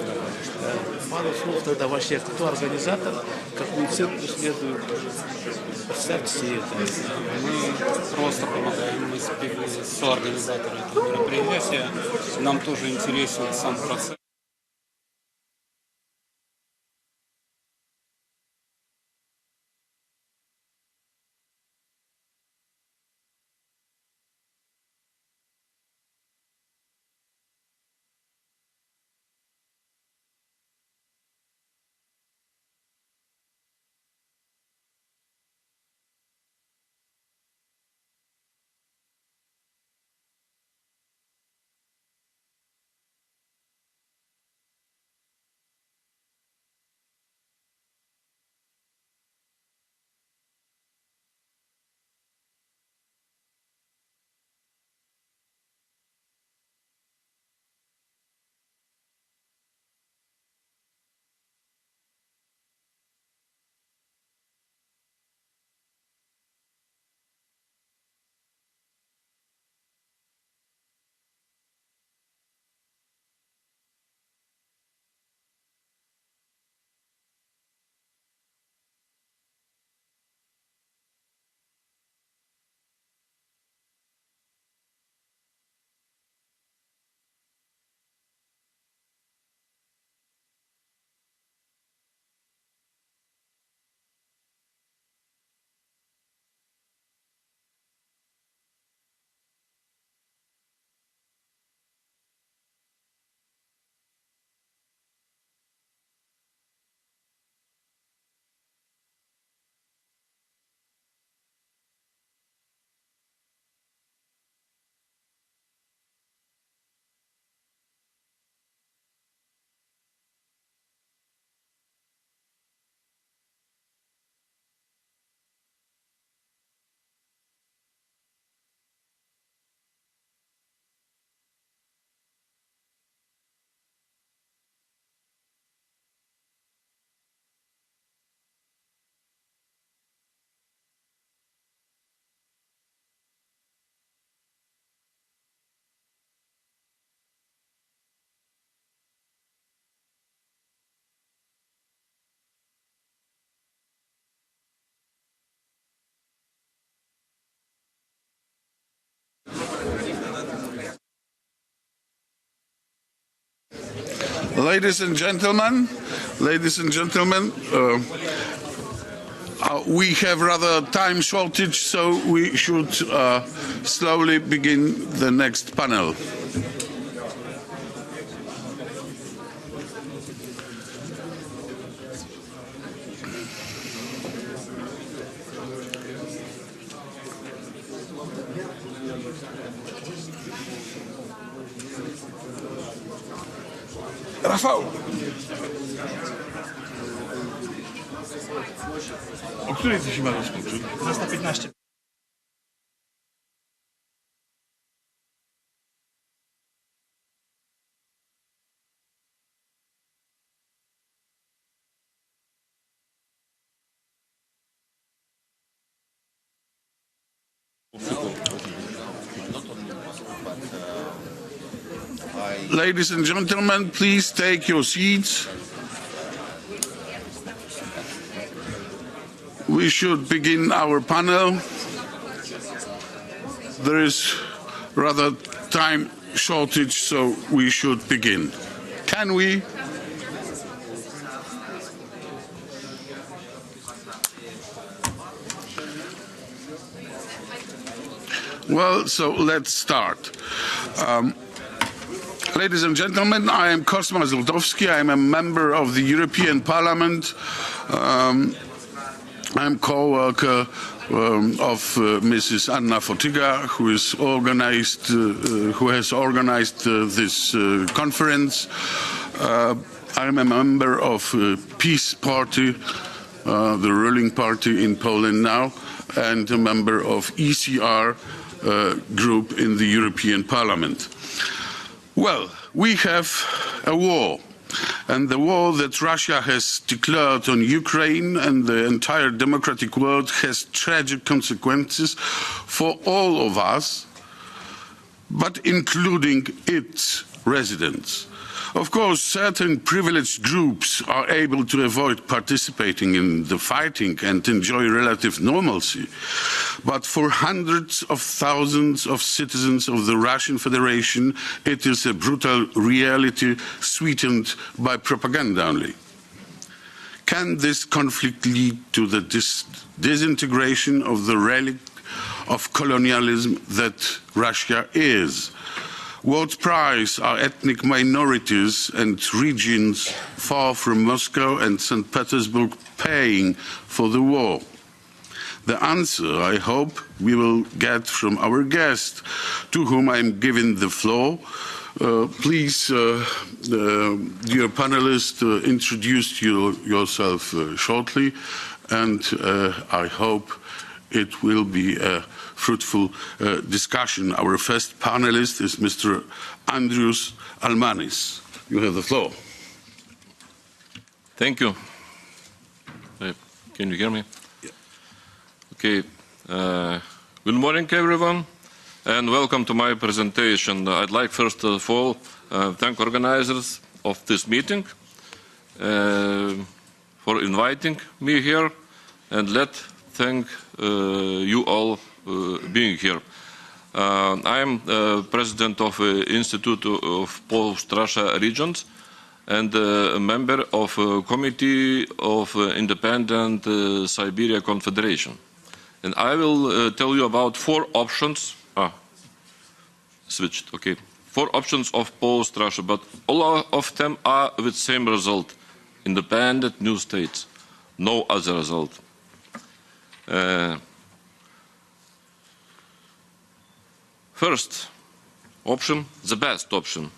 Пару слов тогда вообще, кто организатор, какую цель преследует. Представьте себе это. Мы просто помогаем, мы соорганизаторы этого мероприятия. Нам тоже интересен сам процесс. Ladies and gentlemen, we have rather time shortage, so we should slowly begin the next panel. Rafał! O której ty się ma rozpocząć? Zaraz na 15. Ladies and gentlemen, please take your seats. We should begin our panel. There is rather time shortage, so we should begin. Can we? Well, so let's start. Ladies and gentlemen, I am Kosma Złotowski. I am a member of the European Parliament. I am co-worker of Mrs. Anna Fotyga, who has organized this conference. I am a member of Peace Party, the ruling party in Poland now, and a member of ECR group in the European Parliament. Well, we have a war, and the war that Russia has declared on Ukraine and the entire democratic world has tragic consequences for all of us, but including its residents. Of course, certain privileged groups are able to avoid participating in the fighting and enjoy relative normalcy. But for hundreds of thousands of citizens of the Russian Federation, it is a brutal reality sweetened by propaganda only. Can this conflict lead to the disintegration of the relic of colonialism that Russia is? What price are ethnic minorities and regions far from Moscow and St. Petersburg paying for the war? The answer, I hope, we will get from our guest, to whom I'm giving the floor. Please, dear panelists, introduce yourself shortly, and I hope it will be a fruitful discussion. Our first panelist is Mr. Andrius Almanis. You have the floor. Thank you. Can you hear me? Yeah. Okay. Good morning, everyone, and welcome to my presentation. I'd like first of all thank organizers of this meeting for inviting me here, and thank you all being here. I am president of Institute of Post-Russia Regions and a member of a committee of Independent Siberia Confederation. And I will tell you about four options. Switched, okay. Four options of post-Russia, but all of them are with same result. Independent new states. No other result. First option, the best option.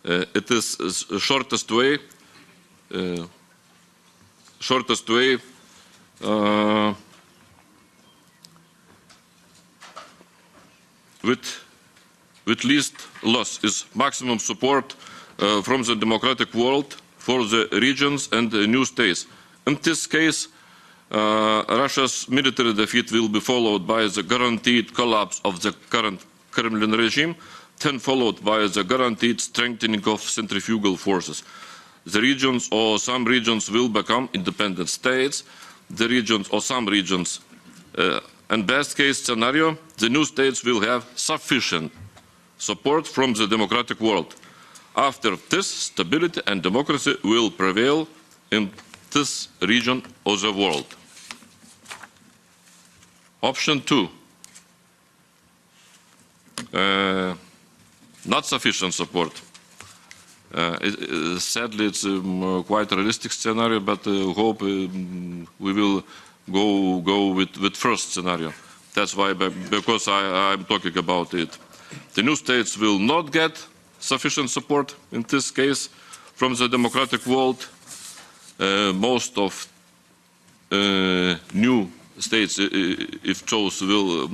It is the shortest way with least loss is maximum support from the democratic world for the regions and the new states. In this case, Russia's military defeat will be followed by the guaranteed collapse of the current Kremlin regime, then followed by the guaranteed strengthening of centrifugal forces. The regions or some regions will become independent states. The regions or some regions, and best case scenario, the new states will have sufficient support from the democratic world. After this, stability and democracy will prevail in this region of the world. Option 2. Not sufficient support. Sadly, it's a quite realistic scenario, but I hope we will go with first scenario. That's why, because I'm talking about it. The new states will not get sufficient support in this case from the democratic world. Most of new states, if chose, will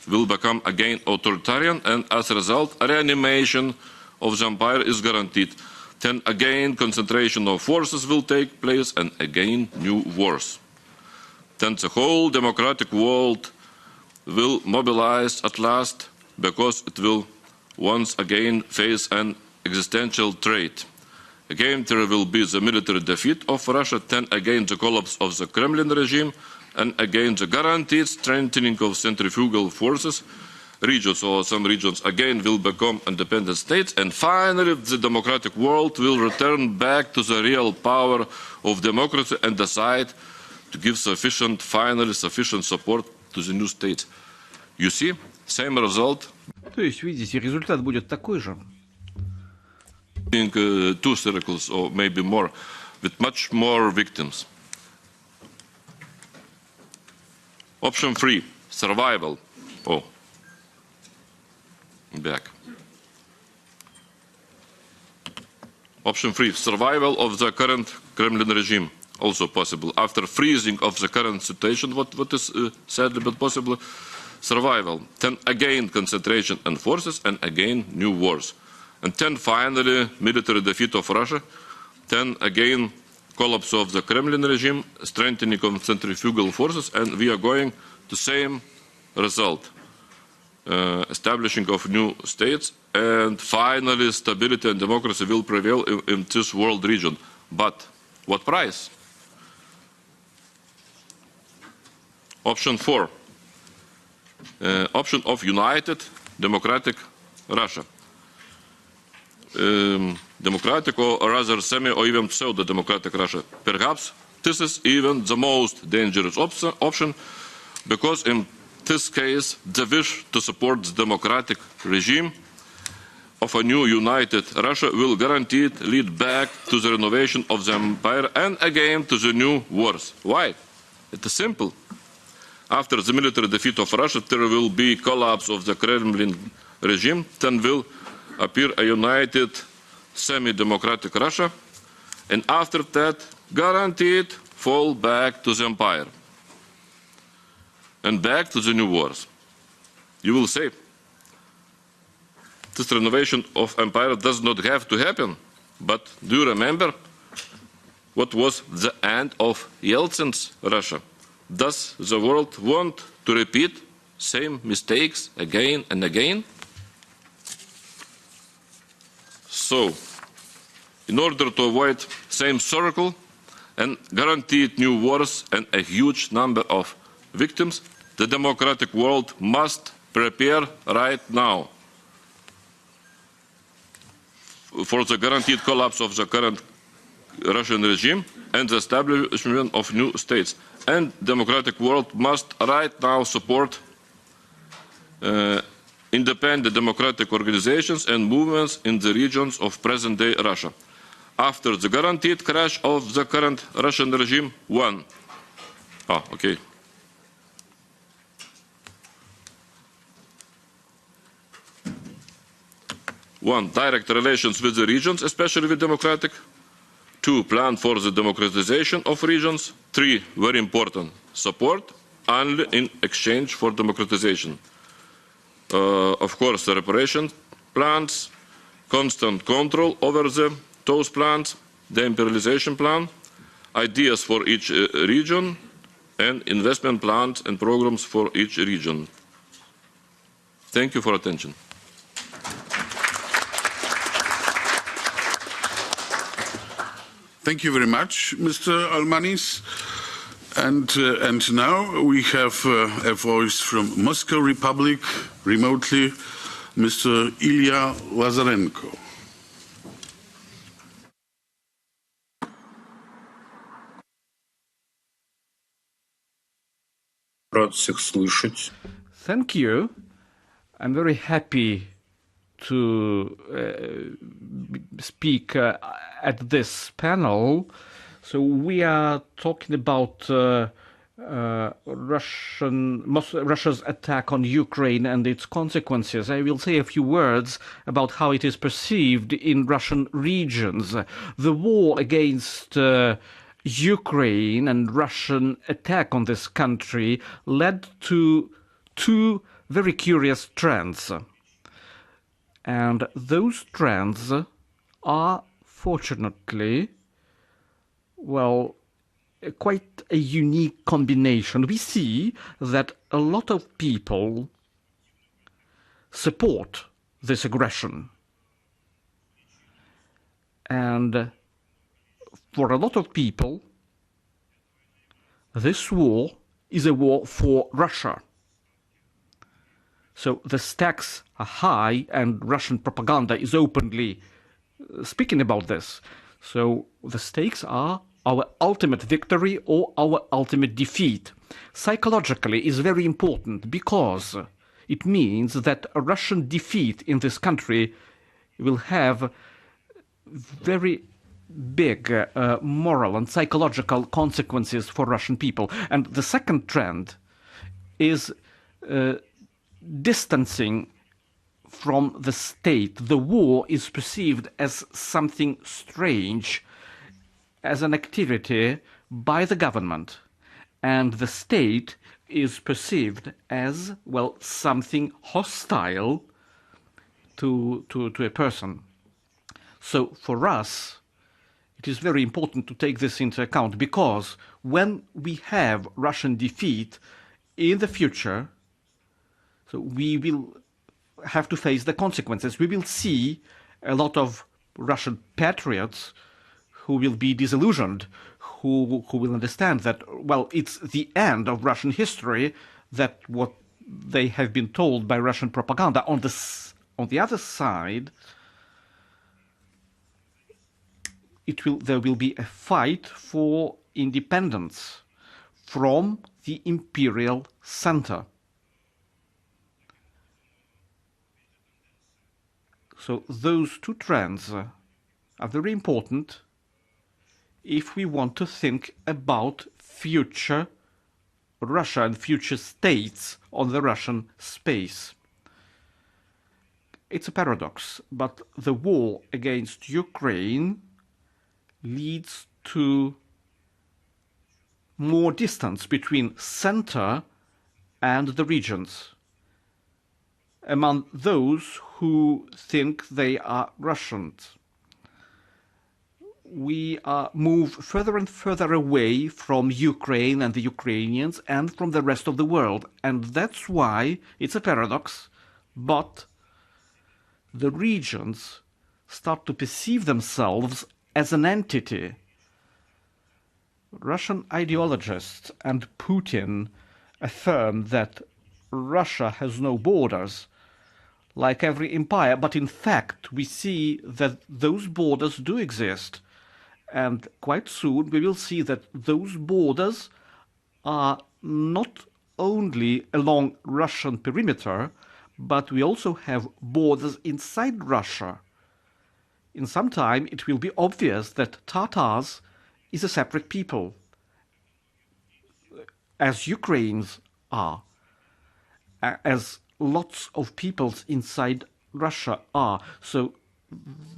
will become again authoritarian, and as a result, a reanimation of the empire is guaranteed. Then again, concentration of forces will take place, and again, new wars. Then the whole democratic world will mobilize at last, because it will once again face an existential threat. Again, there will be the military defeat of Russia, then again the collapse of the Kremlin regime, and again the guaranteed strengthening of centrifugal forces. Regions or some regions again will become independent states, and finally the democratic world will return back to the real power of democracy and decide to give finally sufficient support to the new states. You see, same result. То есть, видите, результат будет такой же. In two circles or maybe more, with much more victims. Option 3, survival. Back. Option 3, survival of the current Kremlin regime. Also possible. After freezing of the current situation, what is sadly but possible, survival. Then again concentration and forces, and again new wars. And then finally military defeat of Russia. Then again collapse of the Kremlin regime, strengthening of centrifugal forces, and we are going to same result. establishing of new states, and finally stability and democracy will prevail in this world region. But what price? Option 4. Option of united democratic Russia. Democratic or rather semi or even pseudo-democratic Russia. Perhaps this is even the most dangerous option, because in this case the wish to support the democratic regime of a new united Russia will guaranteed lead back to the renovation of the empire and again to the new wars. Why? It is simple. After the military defeat of Russia, there will be collapse of the Kremlin regime, then will appear a united semi-democratic Russia, and after that, guaranteed fall back to the empire and back to the new wars. You will say, this renovation of empire does not have to happen, but do you remember what was the end of Yeltsin's Russia? Does the world want to repeat same mistakes again and again? So, in order to avoid same circle and guaranteed new wars and a huge number of victims, the democratic world must prepare right now for the guaranteed collapse of the current Russian regime and the establishment of new states. And democratic world must right now support independent democratic organizations and movements in the regions of present-day Russia. After the guaranteed crash of the current Russian regime, one. One, direct relations with the regions, especially with democratic. 2, plan for the democratization of regions. 3, very important, support only in exchange for democratization. Of course, the reparation plans, constant control over those plans, the Deimperialisation plan, ideas for each region, and investment plans and programs for each region. Thank you for attention. Thank you very much, Mr. Almanis. And now we have a voice from Moscow Republic, remotely, Mr. Ilya Lazarenko. Thank you. I'm very happy to speak at this panel. So we are talking about Russia's attack on Ukraine and its consequences. I will say a few words about how it is perceived in Russian regions. The war against Ukraine and Russian attack on this country led to two very curious trends. And those trends are, fortunately, well, quite a unique combination. We see that a lot of people support this aggression. And for a lot of people, this war is a war for Russia. So the stakes are high, and Russian propaganda is openly speaking about this. So the stakes are our ultimate victory or our ultimate defeat. Psychologically is very important, because it means that a Russian defeat in this country will have very big moral and psychological consequences for Russian people. And the second trend is distancing from the state. The war is perceived as something strange, as an activity by the government, and the state is perceived as, well, something hostile to a person. So for us, it is very important to take this into account, because when we have Russian defeat in the future, So we will have to face the consequences. We will see a lot of Russian patriots who will be disillusioned, who will understand that, well, it's the end of Russian history, that what they have been told by Russian propaganda. On the other side, there will be a fight for independence from the imperial center. So those two trends are very important if we want to think about future Russia and future states on the Russian space. It's a paradox, but the war against Ukraine leads to more distance between center and the regions among those who think they are Russians. We move further and further away from Ukraine and the Ukrainians and from the rest of the world. And that's why it's a paradox, but the regions start to perceive themselves as an entity. Russian ideologists and Putin affirm that Russia has no borders, like every empire, but in fact we see that those borders do exist. And quite soon we will see that those borders are not only along Russian perimeter, but we also have borders inside Russia. In some time it will be obvious that Tatars is a separate people, as Ukrainians are, as lots of peoples inside Russia are. So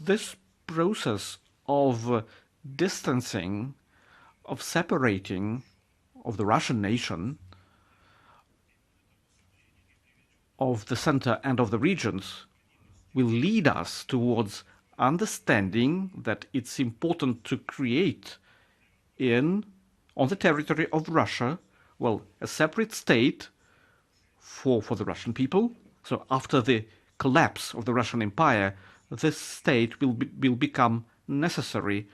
this process of distancing, of separating of the Russian nation, of the center and of the regions, will lead us towards understanding that it's important to create on the territory of Russia, well, a separate state for the Russian people. So after the collapse of the Russian Empire, this state will become necessary.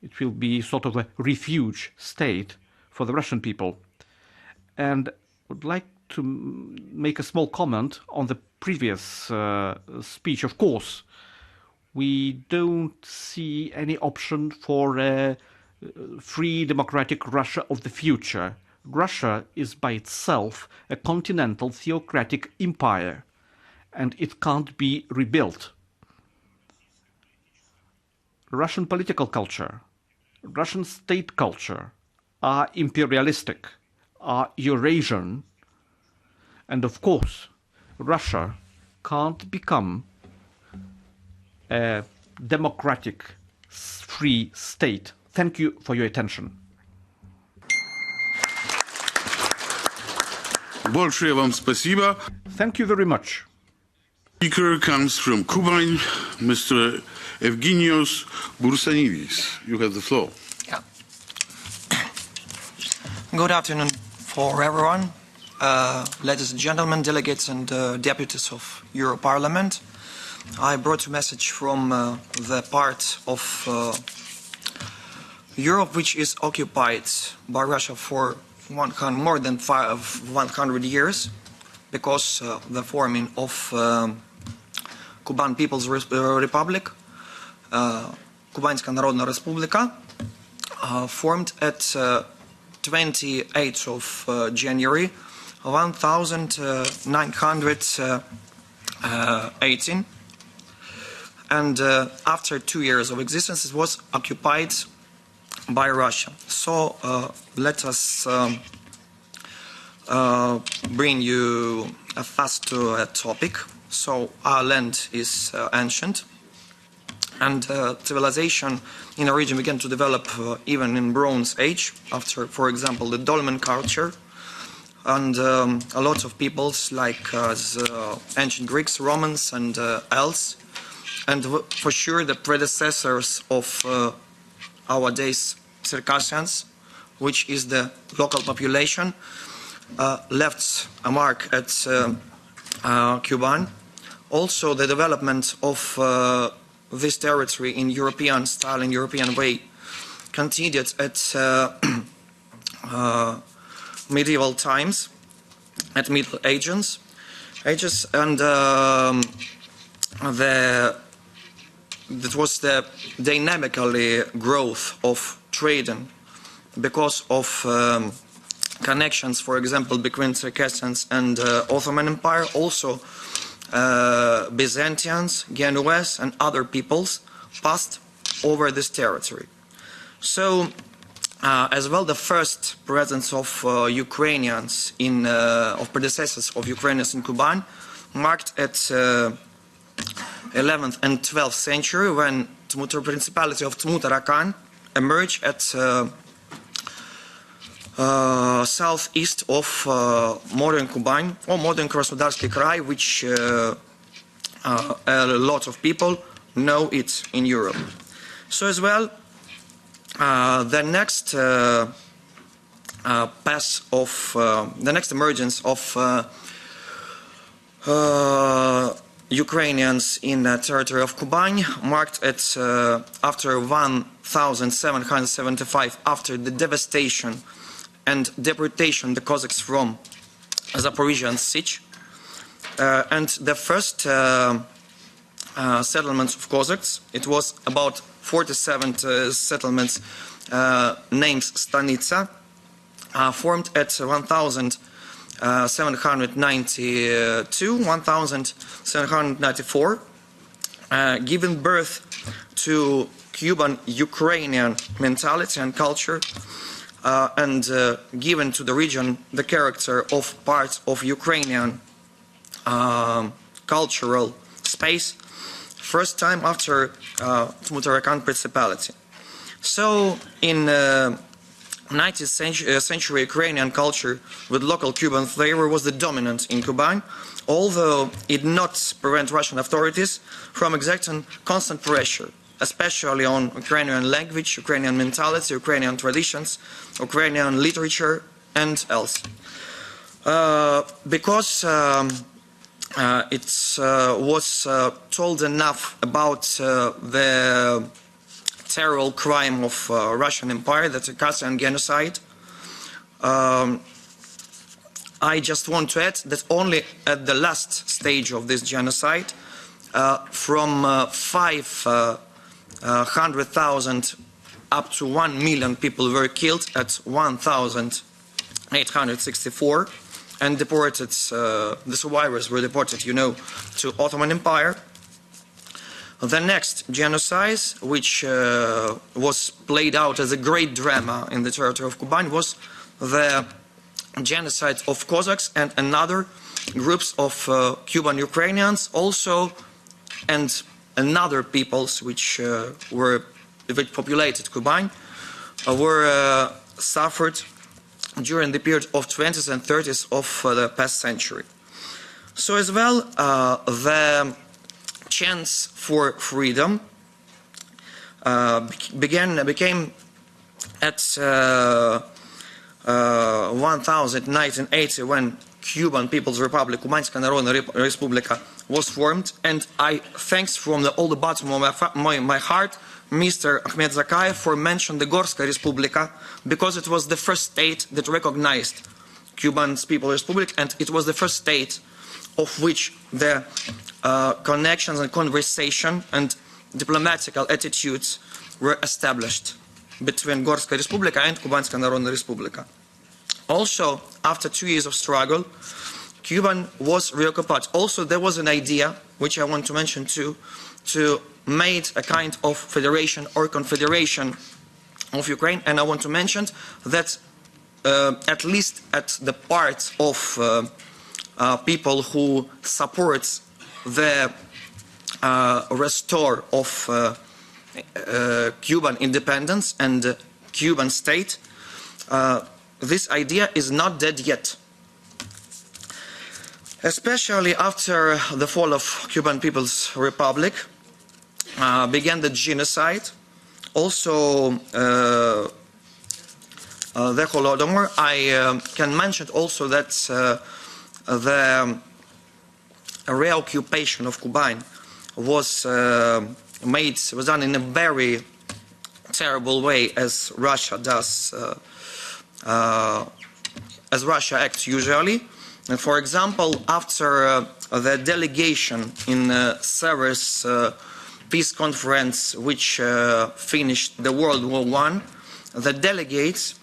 It will be sort of a refuge state for the Russian people. And I would like to make a small comment on the previous speech. Of course, we don't see any option for a free democratic Russia of the future. Russia is by itself a continental theocratic empire, and it can't be rebuilt. Russian political culture, Russian state culture are imperialistic, are Eurasian, and of course, Russia can't become a democratic, free state. Thank you for your attention. Большое вам спасибо. Thank you very much. Speaker comes from Kuban, Mr. Evgenios Bursanidis. You have the floor. Yeah. Good afternoon for everyone, ladies and gentlemen, delegates and deputies of Euro Parliament. I brought a message from the part of Europe which is occupied by Russia for more than 100 years, because the forming of Kuban People's Republic, Kubanska Народная Республика, formed at 28th of January 1918, and after 2 years of existence it was occupied by Russia. So let us bring you fast to a topic. So our land is ancient, and civilization in the region began to develop even in Bronze Age, after, for example, the Dolmen culture, and a lot of peoples like the ancient Greeks, Romans, and else, and for sure the predecessors of our days Circassians, which is the local population. left a mark at Cuba. Also, the development of this territory in European style and European way continued at medieval times, at Middle Ages, and that was the dynamically growth of trading because of connections, for example, between Circassians and Ottoman Empire, also Byzantines, Genoese, and other peoples passed over this territory. So, as well, the first presence of Ukrainians of predecessors of Ukrainians in Kuban marked at 11th and 12th century when the Principality of Tmutarakan emerged at southeast of modern Kuban or modern Krasnodarsky Krai, which a lot of people know it in Europe. So as well, the next the next emergence of Ukrainians in the territory of Kuban marked at after 1775, after the devastation and deportation of the Cossacks from Zaporizhzhian Sich, and the first settlements of Cossacks. It was about 47 settlements named Stanitsa, formed at 1792, 1794, giving birth to Cuban-Ukrainian mentality and culture, and given to the region the character of part of Ukrainian cultural space, first time after Tmutarakan Principality. So in 19th century Ukrainian culture with local Cuban flavor was the dominant in Kuban, although it did not prevent Russian authorities from exerting constant pressure, especially on Ukrainian language, Ukrainian mentality, Ukrainian traditions, Ukrainian literature, and else. Because it was told enough about the terrible crime of Russian Empire, the Circassian genocide. I just want to add that only at the last stage of this genocide, from 500,000 up to 1 million people were killed at 1,864 and deported, the survivors were deported, to Ottoman Empire. The next genocide, which was played out as a great drama in the territory of Kuban, was the genocide of Cossacks and another groups of Cuban Ukrainians also, and another peoples which populated Kuban were suffered during the period of 20s and 30s of the past century. So as well, the chance for freedom became at 1980 when Cuban People's Republic, Kubanskая Народная Республика, was formed, and I thanks from all the bottom of my heart Mr. Ahmed Zakayev for mentioning the Gorskaya Respublika, because it was the first state that recognized Cuban's People's Republic, and it was the first state of which the connections and conversation and diplomatical attitudes were established between Gorskaya Respublika and Kubanskая Народная Республика. Also, after 2 years of struggle, Cuba was reoccupied. Also, there was an idea, which I want to mention too, to make a kind of federation or confederation of Ukraine, and I want to mention that at least at the part of people who support the restore of Cuban independence and Cuban state, this idea is not dead yet. Especially after the fall of Cuban People's Republic, began the genocide. Also, the Holodomor. I can mention also that the reoccupation of Kuban was done in a very terrible way, as Russia does, as Russia acts usually. And for example, after the delegation in Sevres peace conference, which finished the World War I, the delegates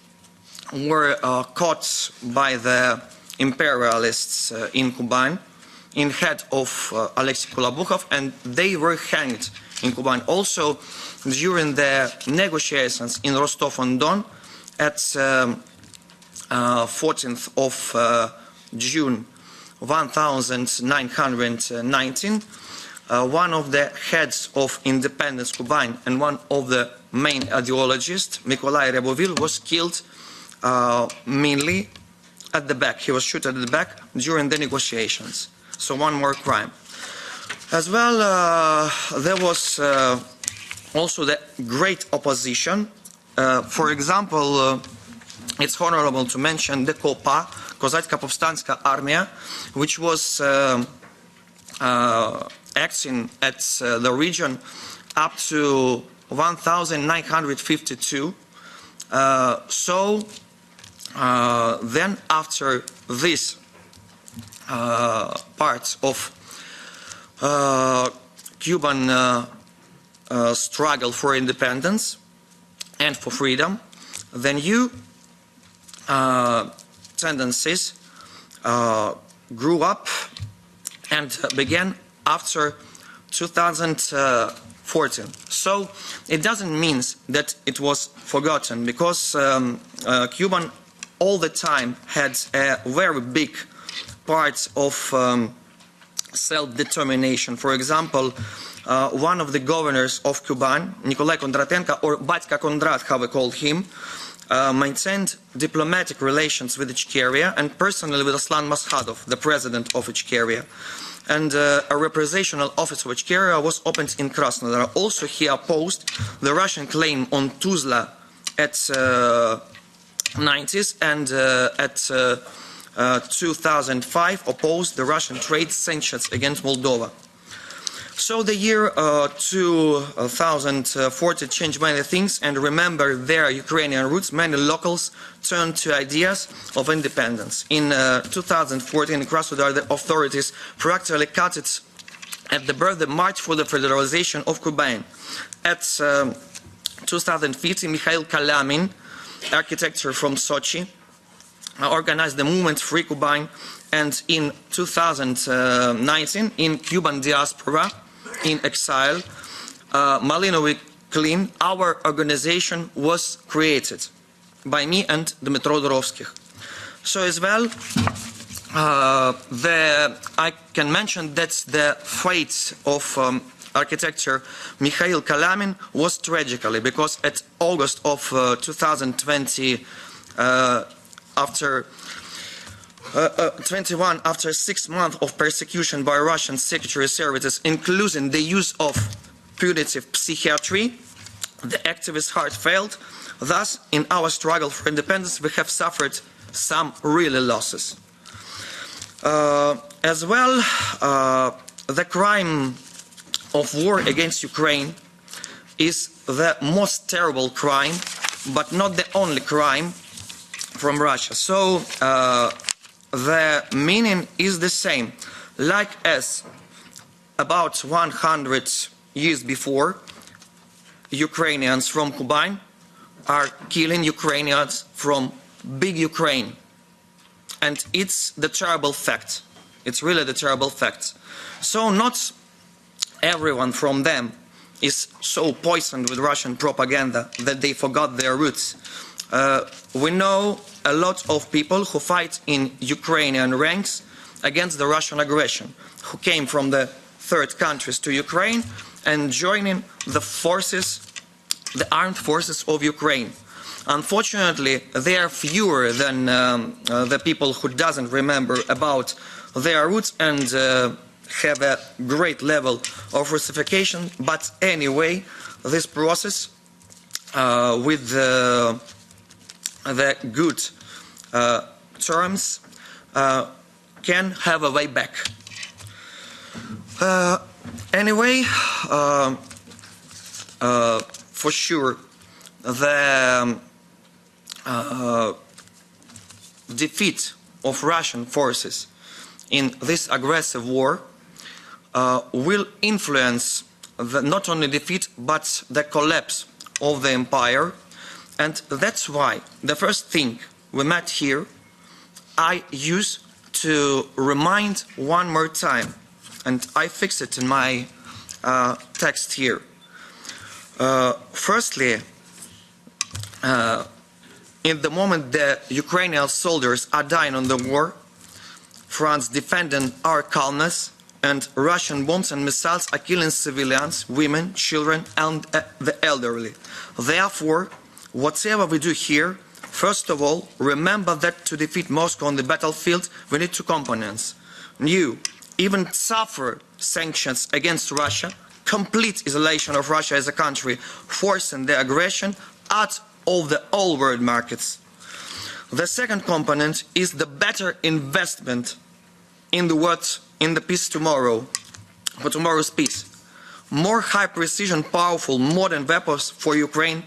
were caught by the imperialists in Kuban, in head of Alexei Kolobukhov, and they were hanged in Kuban. Also, during the negotiations in Rostov-on-Don at 14th of June 1919, one of the heads of Independence Kuban and one of the main ideologists, Nikolai Rebovil, was killed mainly at the back. He was shot at the back during the negotiations. So one more crime. As well, there was also the great opposition. For example, it's honorable to mention the KOPA, Kozacka Povstanska Armia, which was acting at the region up to 1952. Then after this part of Cuban struggle for independence and for freedom, the new tendencies grew up and began after 2014. So it doesn't mean that it was forgotten, because Cuban all the time had a very big part of self-determination. For example, one of the governors of Kuban, Nikolai Kondratenko, or Batka Kondrat, how we called him, maintained diplomatic relations with Ichkeria and personally with Aslan Maskhadov, the president of Ichkeria. And a representational office of Ichkeria was opened in Krasnodar. Also, he opposed the Russian claim on Tuzla at 90s, and at 2005 opposed the Russian trade sanctions against Moldova. So the year 2040 changed many things, and remember their Ukrainian roots, many locals turned to ideas of independence. In 2014 in Krasnodar, the authorities practically cut it at the birth, the march for the federalization of Kuban. At 2015, Mikhail Kalamin, architecture from Sochi, organized the movement Free Kuban, and in 2019, in Cuban diaspora, in exile, Malinovi Clean, our organization was created by me and Dmitro Dorovskih. So as well, I can mention that the fate of architecture Mikhail Kalamin was tragically, because at August of 2020, after 21, after 6 months of persecution by Russian security services, including the use of punitive psychiatry, the activist heart failed. Thus, in our struggle for independence, we have suffered some really losses. As well, the crime of war against Ukraine is the most terrible crime, but not the only crime from Russia. So the meaning is the same. Like as about 100 years before, Ukrainians from Kuban are killing Ukrainians from big Ukraine. And it's the terrible fact. It's really the terrible fact. So not everyone from them is so poisoned with Russian propaganda that they forgot their roots. We know a lot of people who fight in Ukrainian ranks against the Russian aggression, who came from the third countries to Ukraine and joining the forces, the armed forces of Ukraine. Unfortunately, they are fewer than the people who doesn't remember about their roots and have a great level of Russification. But anyway, this process with the good terms, can have a way back. Anyway, for sure, the defeat of Russian forces in this aggressive war will influence not only defeat but the collapse of the empire, and that's why the first thing we met here I use to remind one more time, and I fix it in my text here. Firstly, in the moment the Ukrainian soldiers are dying on the war, France defending our calmness, and Russian bombs and missiles are killing civilians, women, children, and the elderly. Therefore, whatever we do here, first of all, remember that to defeat Moscow on the battlefield, we need two components. New, even tougher sanctions against Russia, complete isolation of Russia as a country, forcing the aggression out of the all world markets. The second component is the better investment in the peace tomorrow, for tomorrow's peace. More high precision, powerful, modern weapons for Ukraine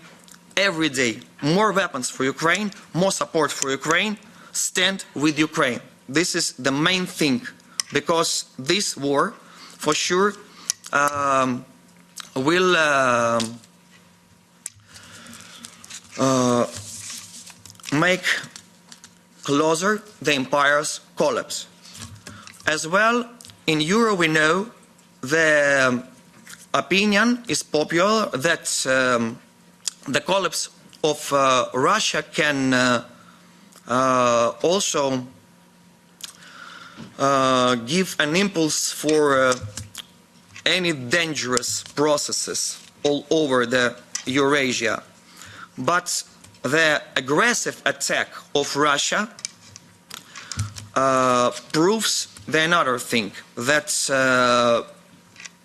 every day. More weapons for Ukraine, more support for Ukraine, stand with Ukraine. This is the main thing, because this war, for sure, will make closer the empire's collapse. As well, in Europe we know the opinion is popular that the collapse of Russia can also give an impulse for any dangerous processes all over the Eurasia. But the aggressive attack of Russia proves the another thing, that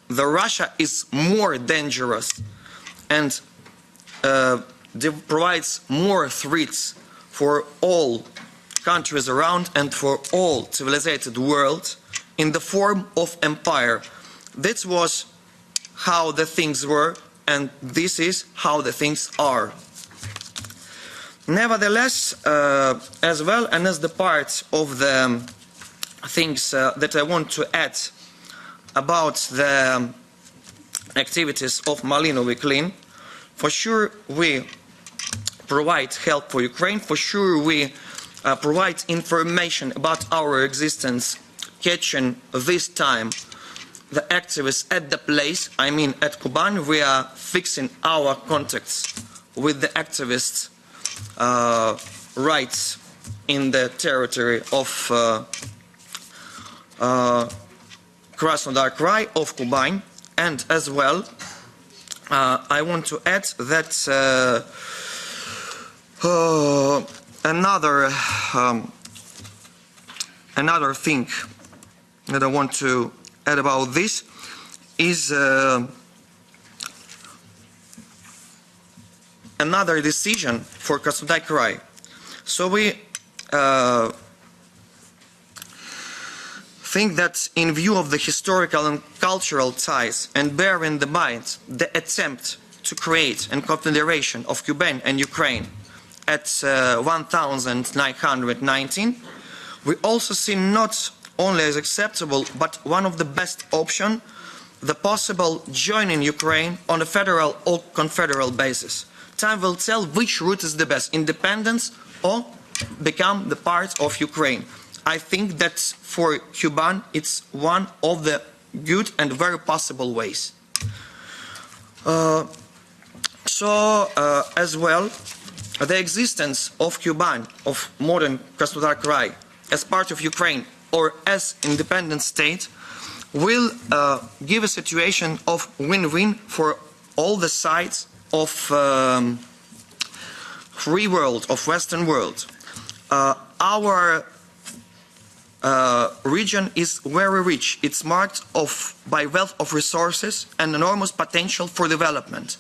the Russia is more dangerous and provides more threats for all countries around and for all civilized world in the form of empire. This was how the things were, and this is how the things are. Nevertheless, as well, and as the part of the things that I want to add about the activities of Malinovy Clean, for sure we provide help for Ukraine, for sure we provide information about our existence, catching this time the activists at the place, I mean at Kuban. We are fixing our contacts with the activists' rights in the territory of Krasnodar Krai, of Kuban, and as well I want to add that another thing that I want to add about this is another decision for Krasnodar Krai. So we think that in view of the historical and cultural ties, and bearing in mind the attempt to create a confederation of Kuban and Ukraine at 1919, we also see not only as acceptable but one of the best options, the possible joining Ukraine on a federal or confederal basis. Time will tell which route is the best, independence or become the part of Ukraine. I think that for Kuban it's one of the good and very possible ways. As well, the existence of Kuban, of modern Krasnodar Krai, as part of Ukraine or as independent state, will give a situation of win-win for all the sides of free world, of Western world. Our region is very rich. It's marked by wealth of resources and enormous potential for development.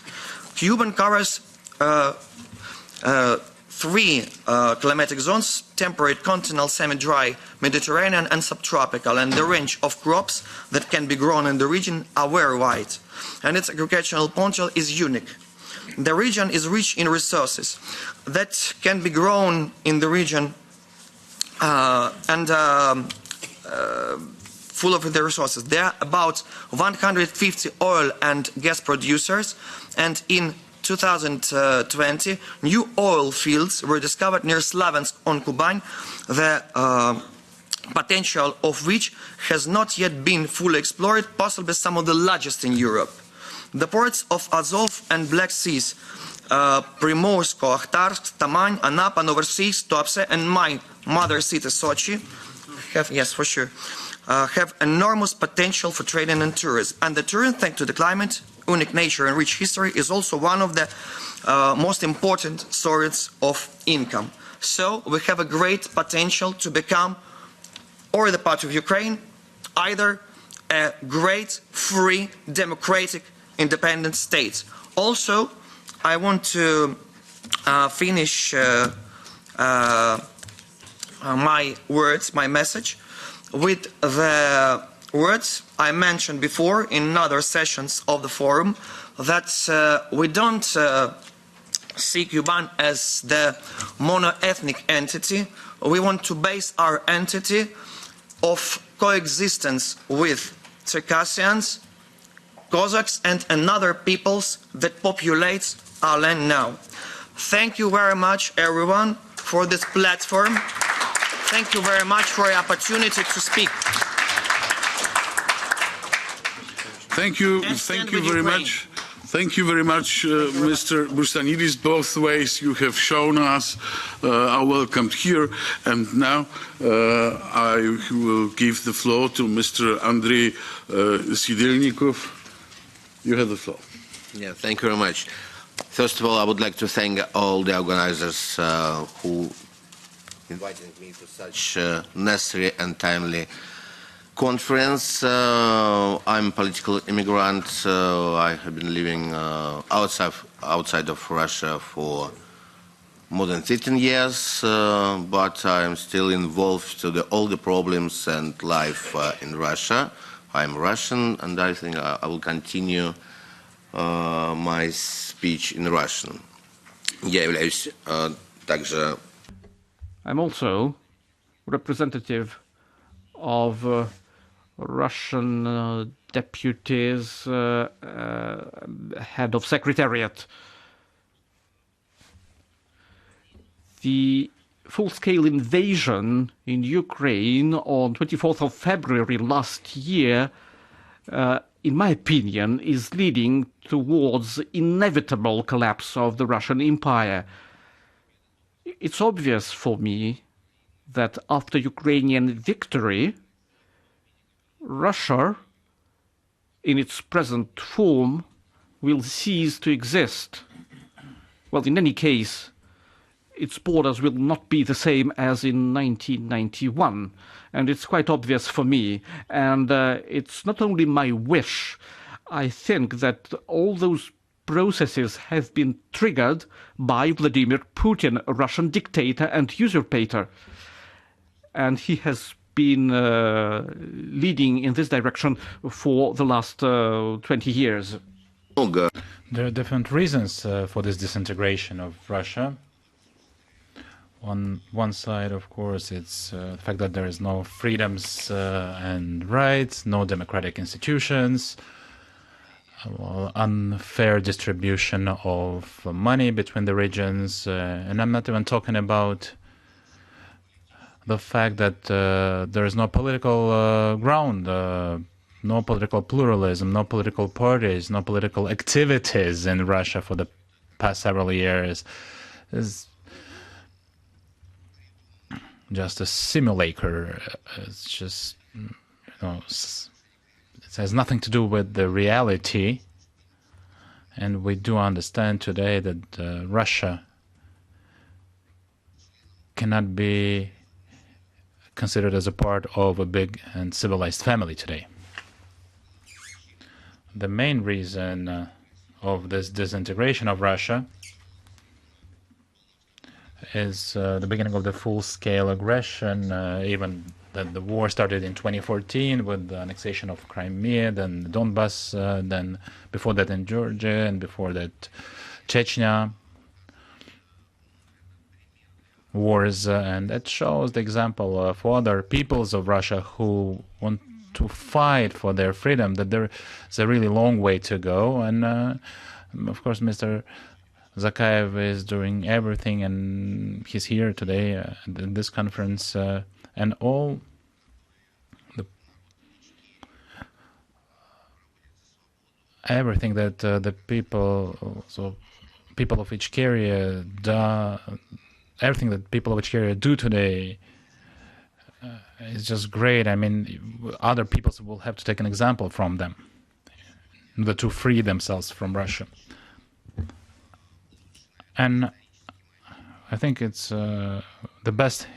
Kuban covers three climatic zones: temperate, continental, semi-dry, Mediterranean and subtropical, and the range of crops that can be grown in the region are very wide, and its agricultural potential is unique. The region is rich in resources that can be grown in the region full of the resources. There are about 150 oil and gas producers, and in 2020, new oil fields were discovered near Slaviansk on Kuban, the potential of which has not yet been fully explored, possibly some of the largest in Europe. The ports of Azov and Black Seas, Primorsko, Akhtarsk, Tamань, Anapa, Novorossiysk, Tuapse, and my mother city, Sochi, have enormous potential for trading and tourism. And the tourism, thanks to the climate, unique nature and rich history, is also one of the most important sources of income. So we have a great potential to become, or the part of Ukraine, either a great, free, democratic, independent state. Also, I want to finish my words, my message, with the words I mentioned before in other sessions of the forum, that we don't see Kuban as the mono-ethnic entity. We want to base our entity of coexistence with Circassians, Cossacks and another peoples that populate our land now. Thank you very much, everyone, for this platform. Thank you very much for the opportunity to speak. Thank you very much. Thank you very much, Mr. Bursanidis. Both ways you have shown us are welcomed here. And now I will give the floor to Mr. Andrei Sidilnikov. You have the floor. Yeah, thank you very much. First of all, I would like to thank all the organizers who invited me to such necessary and timely conference. I'm a political immigrant. I have been living outside of Russia for more than 15 years, but I'm still involved to all the problems and life in Russia. I'm Russian, and I think I will continue my speech in Russian. Я являюсь также. I'm also representative of Russian deputies, head of secretariat. The full-scale invasion in Ukraine on 24th of February last year, in my opinion, is leading towards inevitable collapse of the Russian Empire. It's obvious for me that after Ukrainian victory, Russia, in its present form, will cease to exist. Well, in any case, its borders will not be the same as in 1991, and it's quite obvious for me. And it's not only my wish. I think that all those processes have been triggered by Vladimir Putin, a Russian dictator and usurpator. And he has been leading in this direction for the last 20 years. There are different reasons for this disintegration of Russia. On one side, of course, it's the fact that there is no freedoms and rights, no democratic institutions, unfair distribution of money between the regions, and I'm not even talking about the fact that there is no political ground, no political pluralism, no political parties, no political activities in Russia for the past several years. It's just a simulacre. It's just, it has nothing to do with the reality. And we do understand today that Russia cannot be considered as a part of a big and civilized family today. The main reason of this disintegration of Russia is the beginning of the full-scale aggression, even that the war started in 2014 with the annexation of Crimea, then Donbass, then before that in Georgia, and before that Chechnya wars, and that shows the example for other peoples of Russia who want to fight for their freedom, that there is a really long way to go. And of course Mr. Zakayev is doing everything, and he's here today at this conference, and all everything that the people of Ichkeria everything that people of Ichkeria do today is just great. I mean, other peoples will have to take an example from them in order to free themselves from Russia. And I think it's the best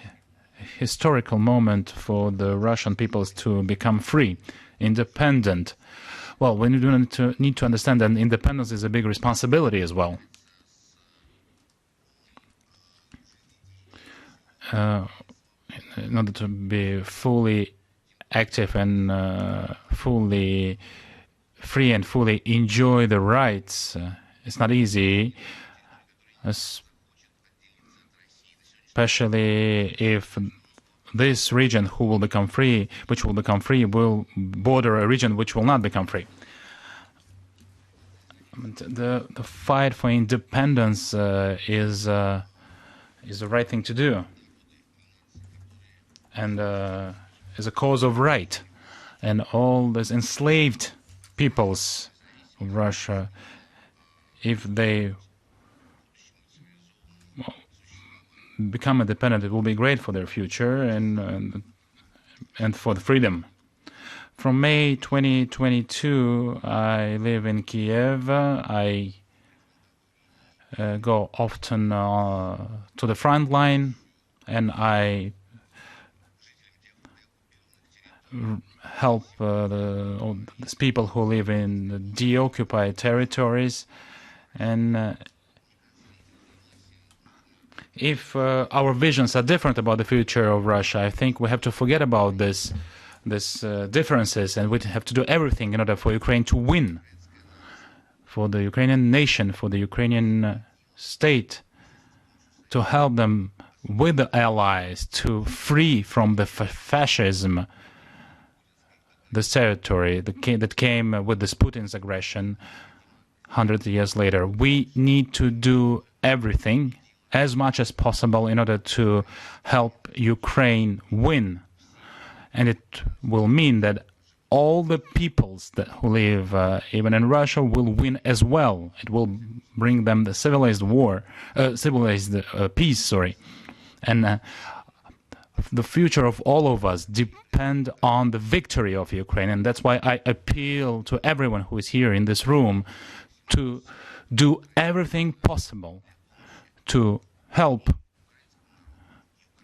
historical moment for the Russian peoples to become free, independent. Well, we need to understand that independence is a big responsibility as well. In order to be fully active and fully free and fully enjoy the rights, it's not easy, especially if this region which will become free, will border a region which will not become free. The fight for independence is the right thing to do, and is a cause of right. And all these enslaved peoples of Russia, if they become independent, it will be great for their future and for the freedom. From May 2022, I live in Kiev. I go often to the front line, and I help all these people who live in the deoccupied territories. And if our visions are different about the future of Russia, I think we have to forget about these differences, and we have to do everything in order for Ukraine to win, for the Ukrainian nation, for the Ukrainian state, to help them with the allies to free from the fascism, this territory that came with this Putin's aggression 100 years later. We need to do everything as much as possible in order to help Ukraine win. And it will mean that all the peoples who live even in Russia will win as well. It will bring them the civilized peace, and the future of all of us depend on the victory of Ukraine. And that's why I appeal to everyone who is here in this room to do everything possible to help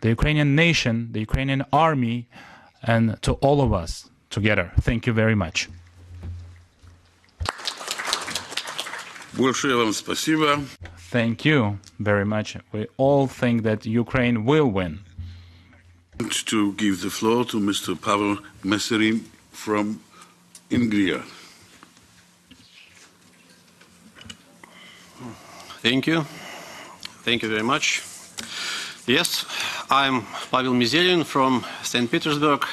the Ukrainian nation, the Ukrainian army, and to all of us together. Thank you very much. Thank you very much. We all think that Ukraine will win. To give the floor to Mr. Pavel Meserin from Hungary. Thank you. Thank you very much. Yes, I'm Pavel Meserin from St. Petersburg.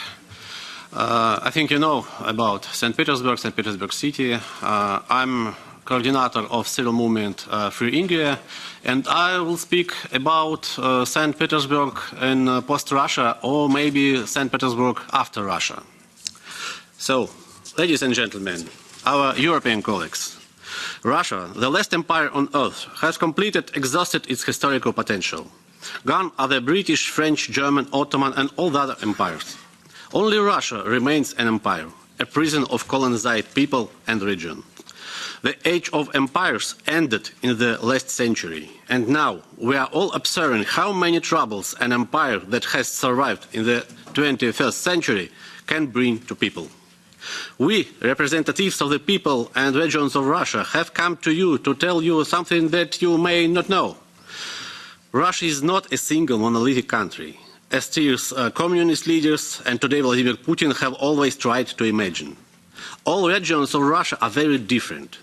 I think you know about St. Petersburg City. I'm coordinator of civil movement Free India, and I will speak about St. Petersburg in post-Russia, or maybe St. Petersburg after Russia. So, ladies and gentlemen, our European colleagues, Russia, the last empire on earth, has exhausted its historical potential. Gone are the British, French, German, Ottoman, and all the other empires. Only Russia remains an empire, a prison of colonized people and region. The age of empires ended in the last century, and now we are all observing how many troubles an empire that has survived in the 21st century can bring to people. We, representatives of the people and regions of Russia, have come to you to tell you something that you may not know. Russia is not a single monolithic country, as its communist leaders and today Vladimir Putin have always tried to imagine. All regions of Russia are very different.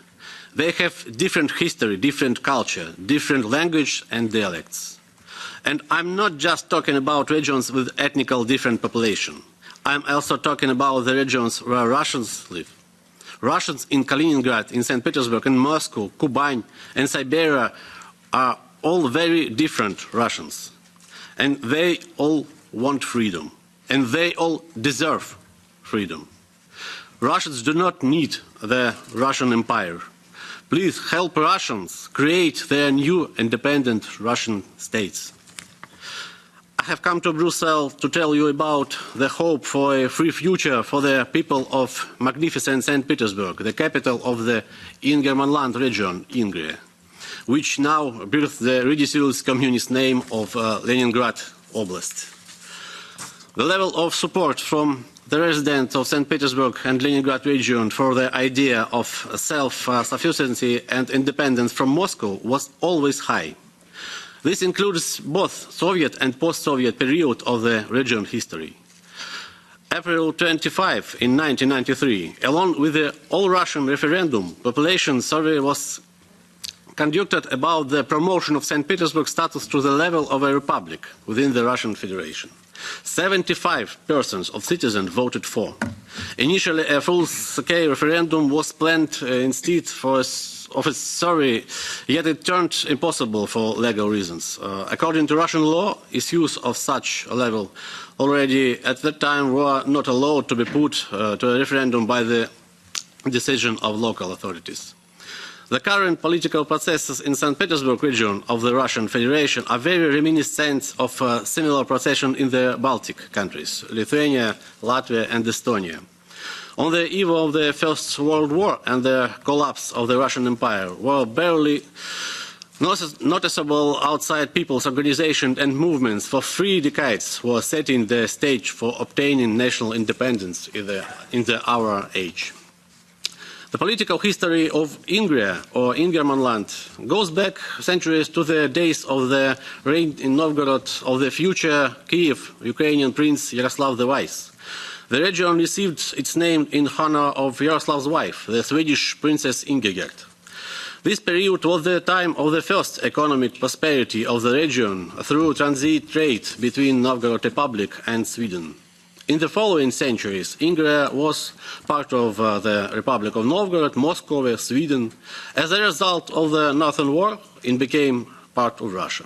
They have different history, different culture, different language and dialects. And I'm not just talking about regions with ethnically different population. I'm also talking about the regions where Russians live. Russians in Kaliningrad, in St. Petersburg, in Moscow, Kuban, and Siberia are all very different Russians. And they all want freedom. And they all deserve freedom. Russians do not need the Russian Empire. Please help Russians create their new independent Russian states. I have come to Brussels to tell you about the hope for a free future for the people of magnificent St. Petersburg, the capital of the Ingermanland region, Ingria, which now bears the ridiculous communist name of Leningrad Oblast. The level of support from the residents of St. Petersburg and Leningrad region for the idea of self-sufficiency and independence from Moscow was always high. This includes both Soviet and post-Soviet period of the region history. April 25 in 1993, along with the all-Russian referendum, population survey was conducted about the promotion of St. Petersburg status to the level of a republic within the Russian Federation. 75% of citizens voted for. Initially, a full-scale referendum was planned instead of a survey, yet it turned impossible for legal reasons. According to Russian law, issues of such a level already at that time were not allowed to be put to a referendum by the decision of local authorities. The current political processes in St. Petersburg region of the Russian Federation are very reminiscent of a similar procession in the Baltic countries, Lithuania, Latvia and Estonia. On the eve of the First World War and the collapse of the Russian Empire were barely noticeable outside people's organizations and movements for 3 decades were setting the stage for obtaining national independence in our age. The political history of Ingria, or Ingermanland, goes back centuries to the days of the reign in Novgorod of the future Kiev Ukrainian Prince Yaroslav the Wise. The region received its name in honor of Yaroslav's wife, the Swedish Princess Ingegerd. This period was the time of the first economic prosperity of the region through transit trade between Novgorod Republic and Sweden. In the following centuries, Ingria was part of the Republic of Novgorod, Muscovy, Sweden. As a result of the Northern War, it became part of Russia.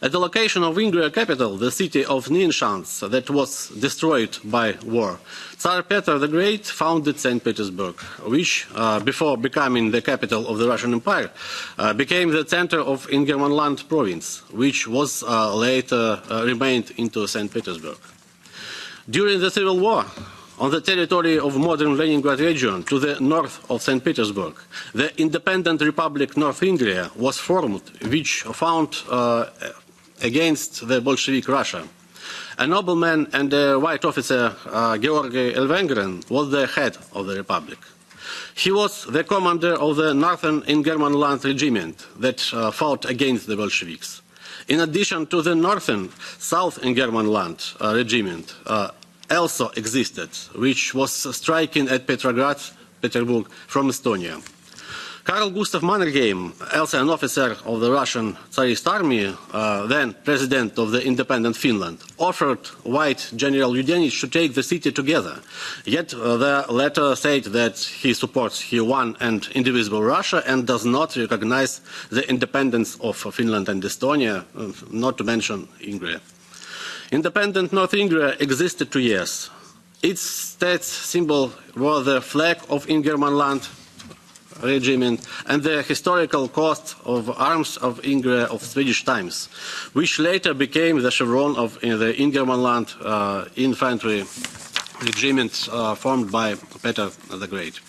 At the location of Ingria capital, the city of Nyenshans, that was destroyed by war, Tsar Peter the Great founded St. Petersburg, which, before becoming the capital of the Russian Empire, became the center of Ingermanland province, which was later remained into St. Petersburg. During the Civil War, on the territory of modern Leningrad region to the north of St. Petersburg, the independent Republic North Ingria was formed, which fought against the Bolshevik Russia. A nobleman and a white officer, Georgy Elvengren, was the head of the Republic. He was the commander of the Northern Ingermanland regiment that fought against the Bolsheviks. In addition to the Northern South Ingermanland regiment, also existed, which was striking at Petrograd, from Estonia. Karl Gustav Mannerheim, also an officer of the Russian Tsarist army, then president of the independent Finland, offered White General Yudenich to take the city together. Yet the latter said that he supports one and indivisible Russia and does not recognize the independence of Finland and Estonia, not to mention Ingria. Independent North Ingria existed 2 years. Its state symbol was the flag of Ingermanland regiment and the historical coat of arms of Ingria of Swedish times, which later became the chevron of the Ingermanland infantry regiment formed by Peter the Great.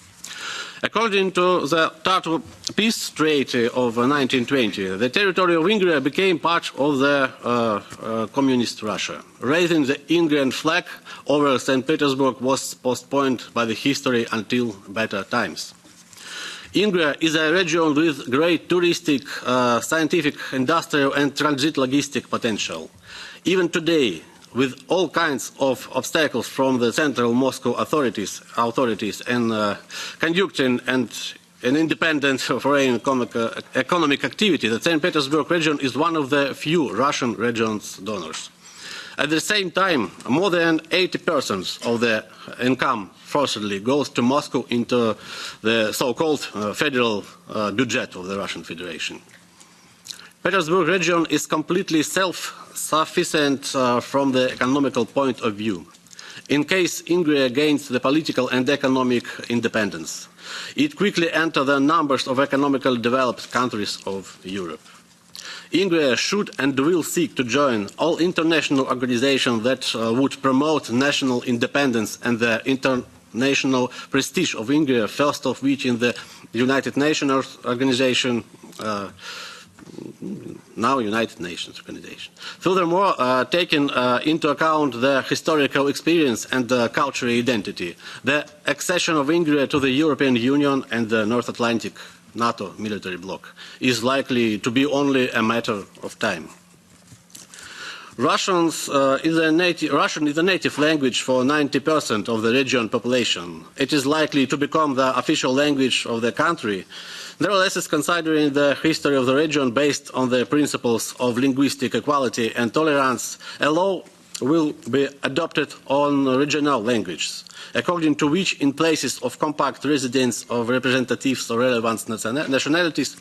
According to the Tartu Peace Treaty of 1920, the territory of Ingria became part of the communist Russia. Raising the Ingrian flag over St. Petersburg was postponed by the history until better times. Ingria is a region with great touristic, scientific, industrial and transit logistic potential. Even today, with all kinds of obstacles from the central Moscow authorities and conducting an independent foreign economic activity, the St. Petersburg region is one of the few Russian regions donors. At the same time, more than 80% of the income forcibly goes to Moscow into the so-called federal budget of the Russian Federation. Petersburg region is completely self-sufficient from the economical point of view. In case Ingria gains the political and economic independence, it quickly enters the numbers of economically developed countries of Europe. Ingria should and will seek to join all international organizations that would promote national independence and the international prestige of Ingria, first of which in the United Nations Organization, now United Nations Organization. Furthermore, taking into account the historical experience and the cultural identity, the accession of Ingria to the European Union and the North Atlantic NATO military bloc is likely to be only a matter of time. Russian is a native language for 90% of the region population. It is likely to become the official language of the country. Nevertheless, considering the history of the region based on the principles of linguistic equality and tolerance, a law will be adopted on regional languages, according to which in places of compact residence of representatives of relevant nationalities,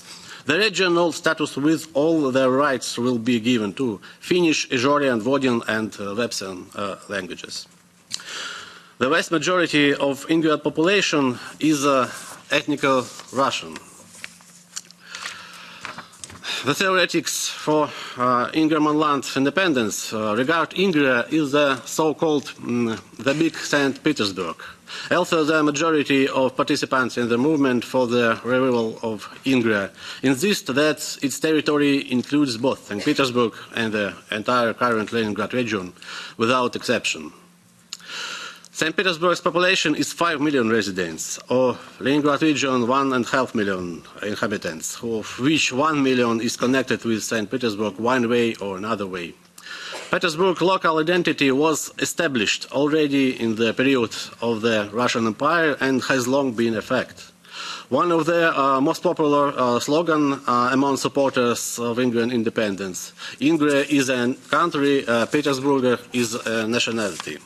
the regional status with all their rights will be given to Finnish, Ijorian, Vodian and Lepsian languages. The vast majority of Ingrian population is ethnical Russian. The theoretics for Ingerman land independence regard Ingria is the so-called the Big St. Petersburg. Also, the majority of participants in the movement for the revival of Ingria insist that its territory includes both St. Petersburg and the entire current Leningrad region, without exception. St. Petersburg's population is 5 million residents, of Leningrad region 1.5 million inhabitants, of which 1 million is connected with St. Petersburg one way or another way. Petersburg local identity was established already in the period of the Russian Empire and has long been a fact. One of the most popular slogans among supporters of Ingrian independence: Ingria is a country, Petersburg is a nationality.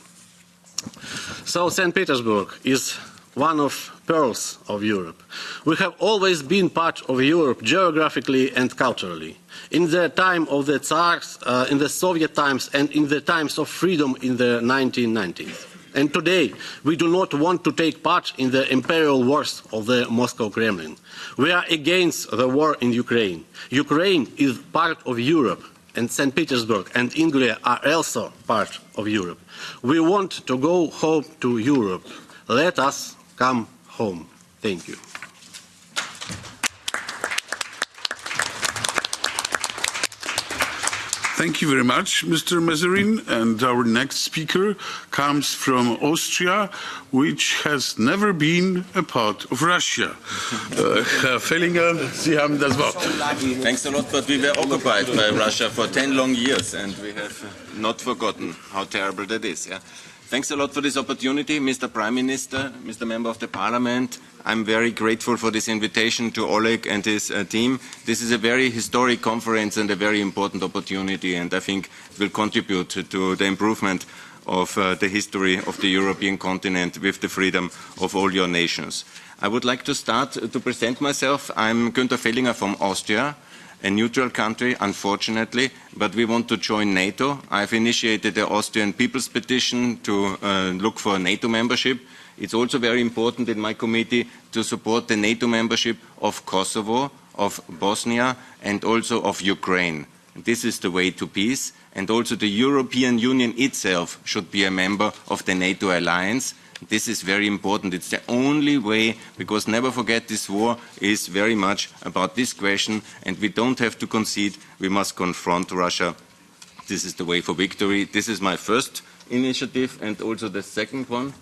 So St. Petersburg is one of pearls of Europe. We have always been part of Europe geographically and culturally. In the time of the Tsars, in the Soviet times and in the times of freedom in the 1990s. And today, we do not want to take part in the imperial wars of the Moscow Kremlin. We are against the war in Ukraine. Ukraine is part of Europe, and St. Petersburg and Ingria are also part of Europe. We want to go home to Europe. Let us come home. Thank you. Thank you very much, Mr. Mazerin. And our next speaker comes from Austria, which has never been a part of Russia. Herr Fellinger, Sie haben das Wort. Thanks a lot, but we were occupied by Russia for 10 long years, and we have not forgotten how terrible that is. Yeah? Thanks a lot for this opportunity, Mr. Prime Minister, Mr. Member of the Parliament. I'm very grateful for this invitation to Oleg and his team. This is a very historic conference and a very important opportunity, and I think it will contribute to the improvement of the history of the European continent with the freedom of all your nations. I would like to start to present myself. I'm Günther Fellinger from Austria, a neutral country, unfortunately, but we want to join NATO. I've initiated the Austrian People's Petition to look for NATO membership. It's also very important in my committee to support the NATO membership of Kosovo, of Bosnia, and also of Ukraine. This is the way to peace, and also the European Union itself should be a member of the NATO alliance. This is very important. It's the only way, because never forget, this war is very much about this question, and we don't have to concede. We must confront Russia. This is the way for victory. This is my first initiative, and also the second one.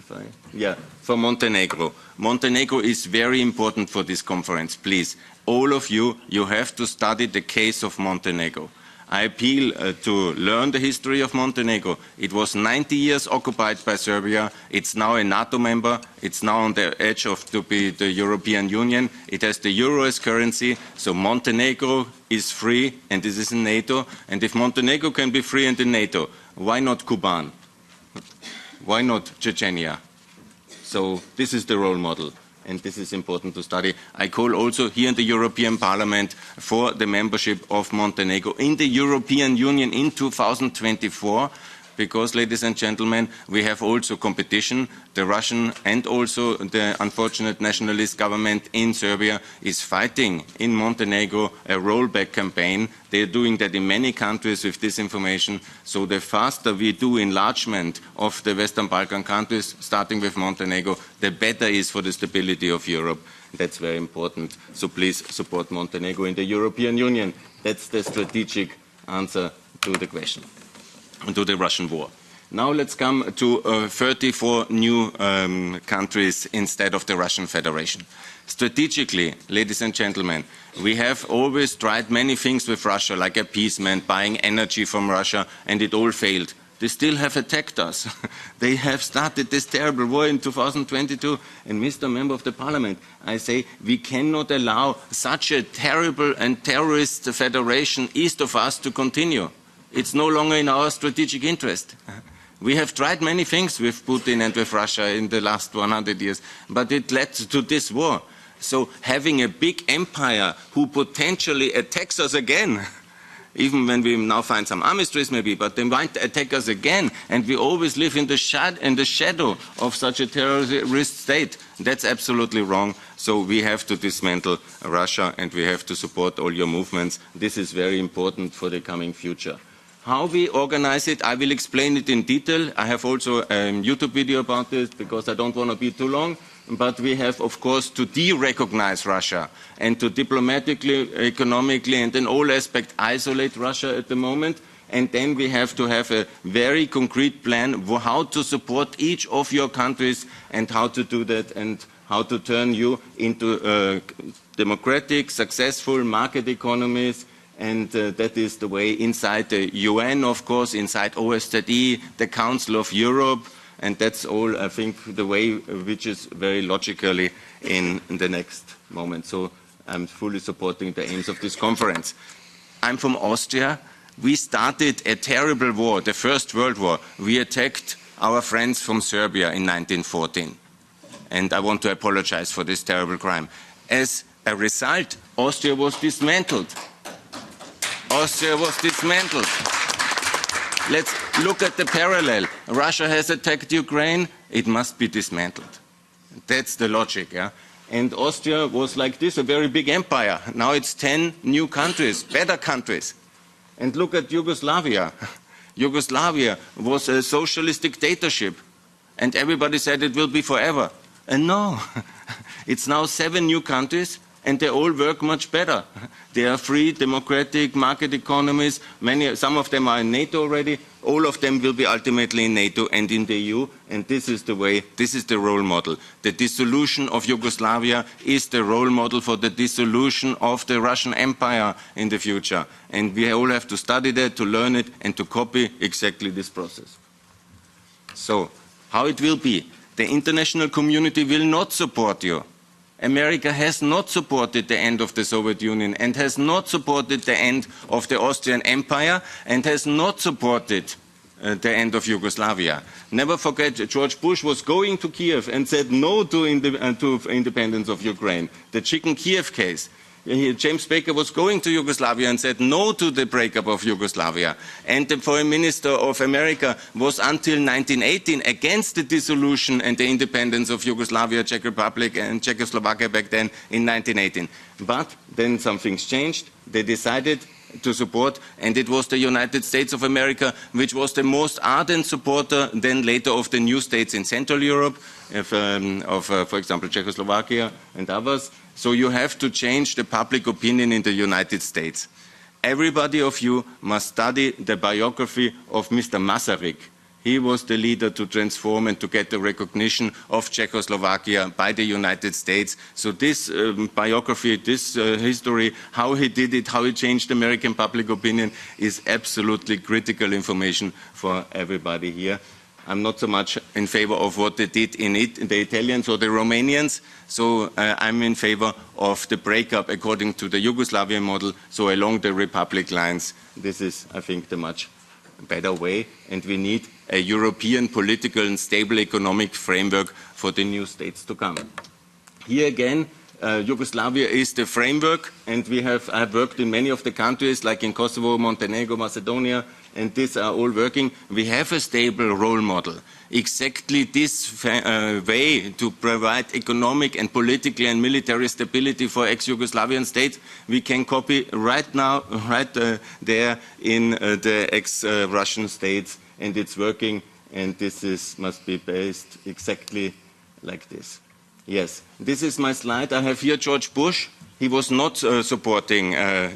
for Montenegro. Montenegro is very important for this conference. Please, all of you, you have to study the case of Montenegro. I appeal to learn the history of Montenegro. It was 90 years occupied by Serbia. It's now a NATO member. It's now on the edge of to be the European Union. It has the euro as currency. So Montenegro is free, and this is in NATO. And if Montenegro can be free and in NATO, why not Kuban? Why not Chechnya? So this is the role model. And this is important to study. I call also here in the European Parliament for the membership of Montenegro in the European Union in 2024, because, ladies and gentlemen, we have also competition. The Russian and also the unfortunate nationalist government in Serbia is fighting in Montenegro a rollback campaign. They are doing that in many countries with disinformation. So the faster we do enlargement of the Western Balkan countries, starting with Montenegro, the better it is for the stability of Europe. That's very important. So please support Montenegro in the European Union. That's the strategic answer to the question, to the Russian war. Now let's come to 34 new countries instead of the Russian Federation. Strategically, ladies and gentlemen, we have always tried many things with Russia, like appeasement, buying energy from Russia, and it all failed. They still have attacked us. They have started this terrible war in 2022. And Mr. Member of the Parliament, I say we cannot allow such a terrible and terrorist federation east of us to continue. It's no longer in our strategic interest. We have tried many things with Putin and with Russia in the last 100 years, but it led to this war. So having a big empire who potentially attacks us again, even when we now find some armistice maybe, but they might attack us again, and we always live in the shadow of such a terrorist state. That's absolutely wrong. So we have to dismantle Russia, and we have to support all your movements. This is very important for the coming future. How we organize it, I will explain it in detail. I have also a YouTube video about this because I don't want to be too long. But we have, of course, to de-recognize Russia and to diplomatically, economically, and in all aspects isolate Russia at the moment. And then we have to have a very concrete plan for how to support each of your countries and how to do that and how to turn you into democratic, successful market economies. And that is the way inside the UN, of course, inside OSCE, the Council of Europe, and that's all, I think, the way which is very logically in the next moment. So I'm fully supporting the aims of this conference. I'm from Austria. We started a terrible war, the First World War. We attacked our friends from Serbia in 1914. And I want to apologize for this terrible crime. As a result, Austria was dismantled. Austria was dismantled. Let's look at the parallel. Russia has attacked Ukraine, it must be dismantled. That's the logic, yeah? And Austria was like this, a very big empire. Now it's 10 new countries, better countries. And look at Yugoslavia. Yugoslavia was a socialist dictatorship. And everybody said it will be forever. And no, it's now 7 new countries. And they all work much better. They are free, democratic, market economies. Some of them are in NATO already. All of them will be ultimately in NATO and in the EU. And this is the way, this is the role model. The dissolution of Yugoslavia is the role model for the dissolution of the Russian Empire in the future. And we all have to study that, to learn it, and to copy exactly this process. So, how it will be? The international community will not support you. America has not supported the end of the Soviet Union and has not supported the end of the Austrian Empire and has not supported the end of Yugoslavia. Never forget, George Bush was going to Kiev and said no to independence of Ukraine. The Chicken Kiev case. James Baker was going to Yugoslavia and said no to the breakup of Yugoslavia. And the Foreign Minister of America was until 1918 against the dissolution and the independence of Yugoslavia, Czech Republic and Czechoslovakia back then in 1918. But then some things changed. They decided to support, and it was the United States of America which was the most ardent supporter then later of the new states in Central Europe, for example, Czechoslovakia and others. So you have to change the public opinion in the United States. Everybody of you must study the biography of Mr. Masaryk. He was the leader to transform and to get the recognition of Czechoslovakia by the United States. So this biography, this history, how he did it, how he changed American public opinion is absolutely critical information for everybody here. I'm not so much in favor of what they did in the Italians or the Romanians, so I'm in favor of the breakup according to the Yugoslavian model, so along the republic lines. This is, I think, the much better way, and we need a European political and stable economic framework for the new states to come. Here again, Yugoslavia is the framework, and I've worked in many of the countries, like in Kosovo, Montenegro, Macedonia, and these are all working. We have a stable role model. Exactly this way to provide economic and political and military stability for ex-Yugoslavian states, we can copy right now, right there in the ex-Russian states, and it's working, and this must be based exactly like this. Yes, this is my slide. I have here George Bush. He was not supporting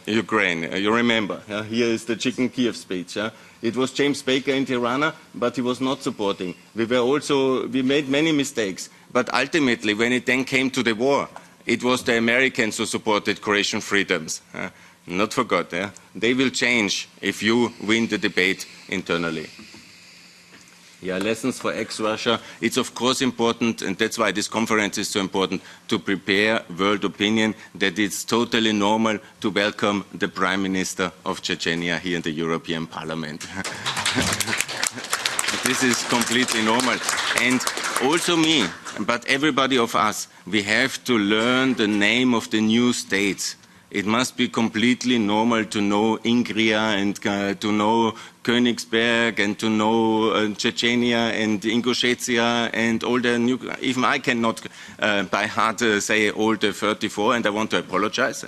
Ukraine, you remember. Here is the Chicken Kiev speech. It was James Baker in Tirana, but he was not supporting. We made many mistakes, but ultimately, when it then came to the war, it was the Americans who supported Croatian freedoms. Not forgot, they will change if you win the debate internally. Yeah, lessons for ex-Russia. It's of course important, and that's why this conference is so important, to prepare world opinion that it's totally normal to welcome the Prime Minister of Chechnya here in the European Parliament. This is completely normal. And also me, but everybody of us, we have to learn the name of the new states. It must be completely normal to know Ingria and to know Königsberg and to know Chechnya and Ingushetia and all the new... Even I cannot by heart say all the 34, and I want to apologize,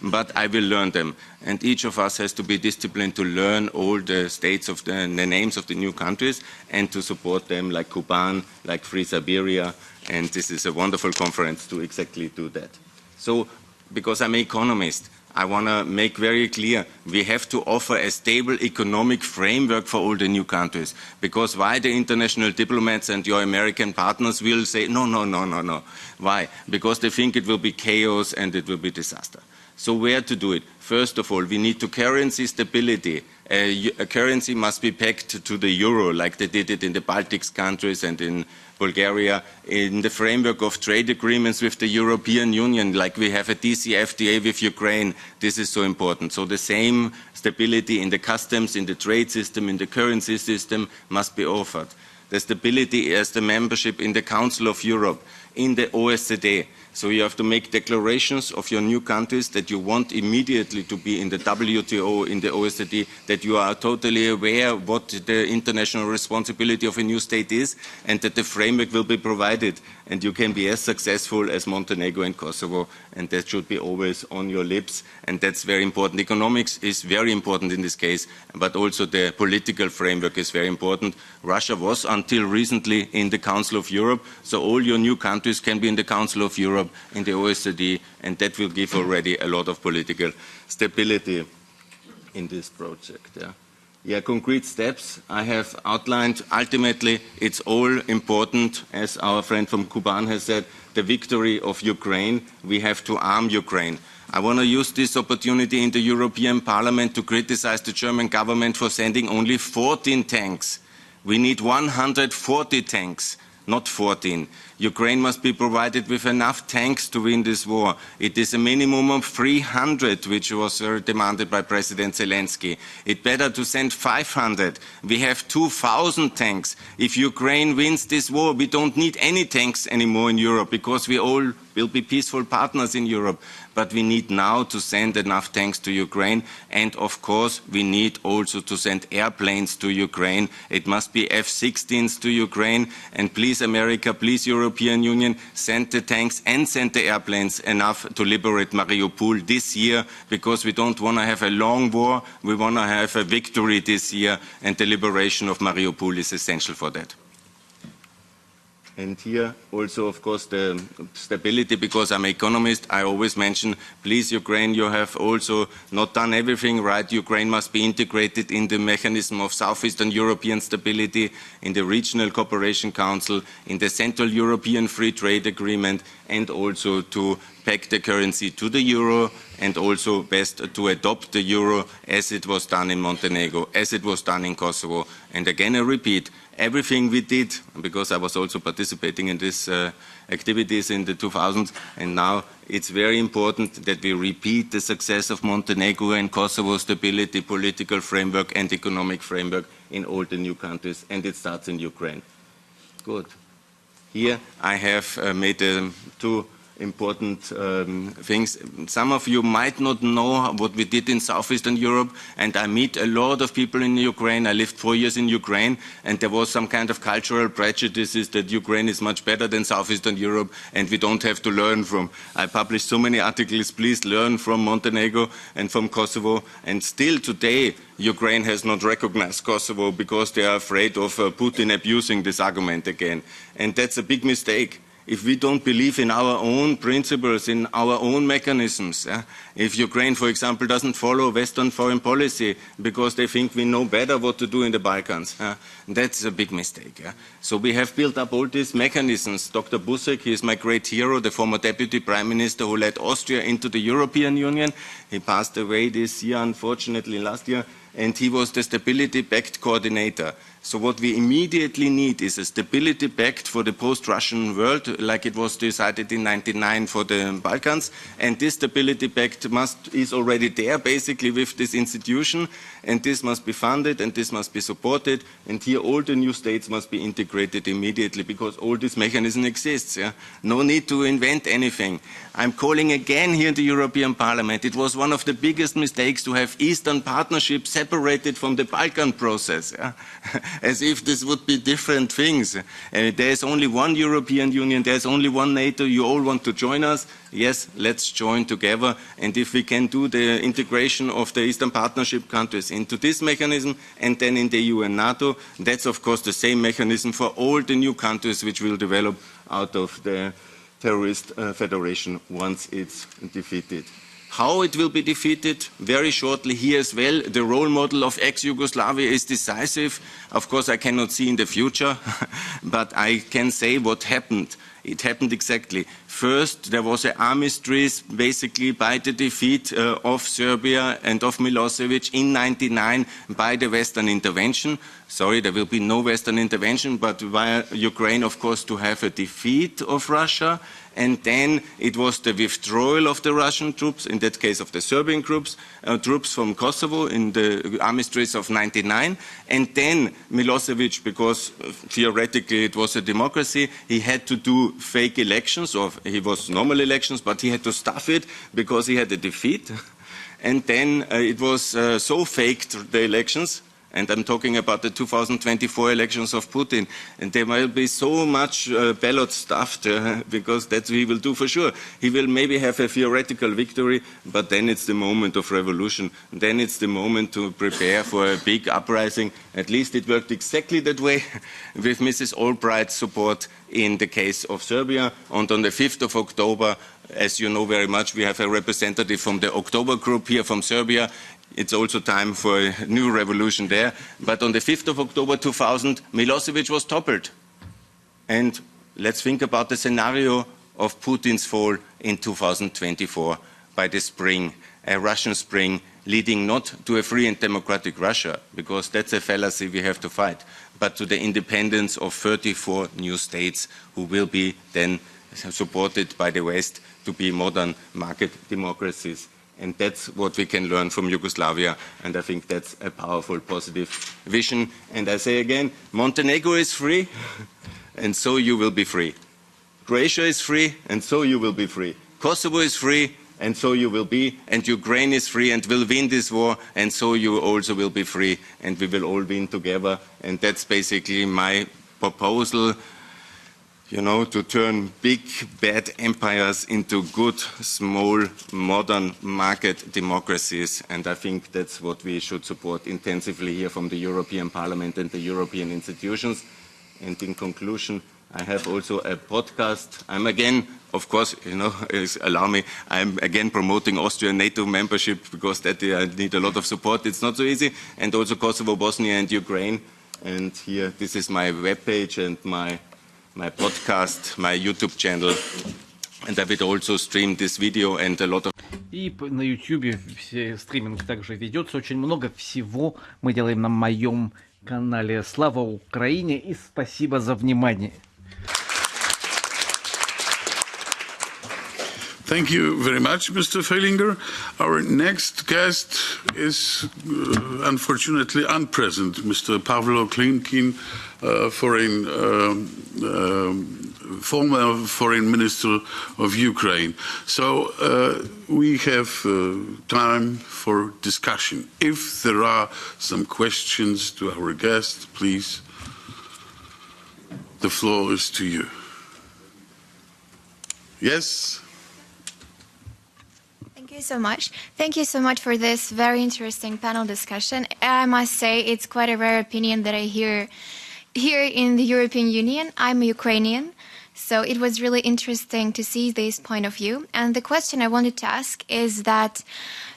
but I will learn them. And each of us has to be disciplined to learn all the states of the names of the new countries and to support them, like Kuban, like Free Siberia, and this is a wonderful conference to exactly do that. So, because I'm an economist, I want to make very clear we have to offer a stable economic framework for all the new countries. Because why the international diplomats and your American partners will say, no, no, no, no, no. Why? Because they think it will be chaos and it will be disaster. So where to do it? First of all, we need to currency stability. A currency must be pegged to the euro, like they did it in the Baltic countries and in Bulgaria, in the framework of trade agreements with the European Union, like we have a DCFTA with Ukraine. This is so important. So the same stability in the customs, in the trade system, in the currency system must be offered. The stability as the membership in the Council of Europe, in the OECD. So you have to make declarations of your new countries that you want immediately to be in the WTO, in the OECD, that you are totally aware what the international responsibility of a new state is, and that the framework will be provided, and you can be as successful as Montenegro and Kosovo, and that should be always on your lips, and that's very important. Economics is very important in this case, but also the political framework is very important. Russia was until recently in the Council of Europe, so all your new countries can be in the Council of Europe, in the OECD, and that will give already a lot of political stability in this project. Yeah, concrete steps I have outlined. Ultimately, it's all important, as our friend from Kuban has said, the victory of Ukraine. We have to arm Ukraine. I want to use this opportunity in the European Parliament to criticize the German government for sending only 14 tanks. We need 140 tanks, not 14. Ukraine must be provided with enough tanks to win this war. It is a minimum of 300, which was demanded by President Zelensky. It's better to send 500. We have 2,000 tanks. If Ukraine wins this war, we don't need any tanks anymore in Europe, because we all will be peaceful partners in Europe. But we need now to send enough tanks to Ukraine. And of course, we need also to send airplanes to Ukraine. It must be F-16s to Ukraine. And please, America, please, European Union, send the tanks and send the airplanes enough to liberate Mariupol this year, because we don't want to have a long war. We want to have a victory this year, and the liberation of Mariupol is essential for that. And here also, of course, the stability, because I'm an economist, I always mention, please, Ukraine, you have also not done everything right. Ukraine must be integrated in the mechanism of Southeastern European stability, in the Regional Cooperation Council, in the Central European Free Trade Agreement, and also to peg the currency to the euro, and also best to adopt the euro as it was done in Montenegro, as it was done in Kosovo. And again, I repeat, everything we did, because I was also participating in these activities in the 2000s, and now it's very important that we repeat the success of Montenegro and Kosovo stability, political framework and economic framework in all the new countries, and it starts in Ukraine. Good. Here I have made two important things. Some of you might not know what we did in Southeastern Europe, and I meet a lot of people in Ukraine. I lived 4 years in Ukraine, and there was some kind of cultural prejudices that Ukraine is much better than Southeastern Europe, and we don't have to learn from. I published so many articles, please learn from Montenegro and from Kosovo, and still today Ukraine has not recognized Kosovo because they are afraid of Putin abusing this argument again. And that's a big mistake. If we don't believe in our own principles, in our own mechanisms, if Ukraine, for example, doesn't follow Western foreign policy because they think we know better what to do in the Balkans, that's a big mistake. So we have built up all these mechanisms. Dr. Buzek, he is my great hero, the former deputy prime minister who led Austria into the European Union. He passed away this year, unfortunately, last year, and he was the Stability Pact coordinator. So what we immediately need is a stability pact for the post-Russian world, like it was decided in 1999 for the Balkans. And this stability pact is already there, basically, with this institution. And this must be funded and this must be supported. And here all the new states must be integrated immediately because all this mechanism exists. No need to invent anything. I'm calling again here in the European Parliament. It was one of the biggest mistakes to have Eastern Partnership separated from the Balkan process. As if this would be different things. There's only one European Union, there's only one NATO, you all want to join us? Yes, let's join together. And if we can do the integration of the Eastern Partnership countries into this mechanism and then in the EU and NATO, that's of course the same mechanism for all the new countries which will develop out of the terrorist federation once it's defeated. How it will be defeated, very shortly here as well. The role model of ex-Yugoslavia is decisive. Of course, I cannot see in the future, but I can say what happened. It happened exactly. First, there was an armistice basically by the defeat of Serbia and of Milosevic in 1999 by the Western intervention. Sorry, there will be no Western intervention, but via Ukraine, of course, to have a defeat of Russia. And then it was the withdrawal of the Russian troops, in that case of the Serbian troops from Kosovo in the armistice of 1999. And then Milosevic, because theoretically it was a democracy, he had to do fake elections, or he was normal elections, but he had to stuff it because he had a defeat. And then it was so faked, the elections, and I'm talking about the 2024 elections of Putin. And there will be so much ballot stuffed, because that's what he will do for sure. He will maybe have a theoretical victory, but then it's the moment of revolution. Then it's the moment to prepare for a big uprising. At least it worked exactly that way with Mrs. Albright's support in the case of Serbia. And on the 5th of October, as you know very much, we have a representative from the October group here from Serbia. It's also time for a new revolution there. But on the 5th of October 2000, Milosevic was toppled. And let's think about the scenario of Putin's fall in 2024 by the spring, a Russian spring leading not to a free and democratic Russia, because that's a fallacy we have to fight, but to the independence of 34 new states who will be then supported by the West to be modern market democracies. And that's what we can learn from Yugoslavia, and I think that's a powerful, positive vision. And I say again, Montenegro is free, and so you will be free. Croatia is free, and so you will be free. Kosovo is free, and so you will be. And Ukraine is free and will win this war, and so you also will be free, and we will all win together. And that's basically my proposal, you know, to turn big, bad empires into good, small, modern market democracies. And I think that's what we should support intensively here from the European Parliament and the European institutions. And in conclusion, I have also a podcast. I'm again, of course, allow me, I'm again promoting Austrian NATO membership because that I need a lot of support. It's not so easy. And also Kosovo, Bosnia and Ukraine. And here, this is my webpage and my podcast, my YouTube channel. And I will also stream this video and a lot of... И на YouTube стриминг также ведется. Очень много всего мы делаем на моем канале. Слава Украине и спасибо за внимание. Thank you very much, Mr. Feilinger. Our next guest is unfortunately unpresent, Mr. Pavlo Klimkin, former foreign minister of Ukraine. So we have time for discussion. If there are some questions to our guest, please, the floor is to you. Yes? Thank you so much. Thank you so much for this very interesting panel discussion. I must say it's quite a rare opinion that I hear here in the European Union. I'm Ukrainian, so it was really interesting to see this point of view. And the question I wanted to ask is that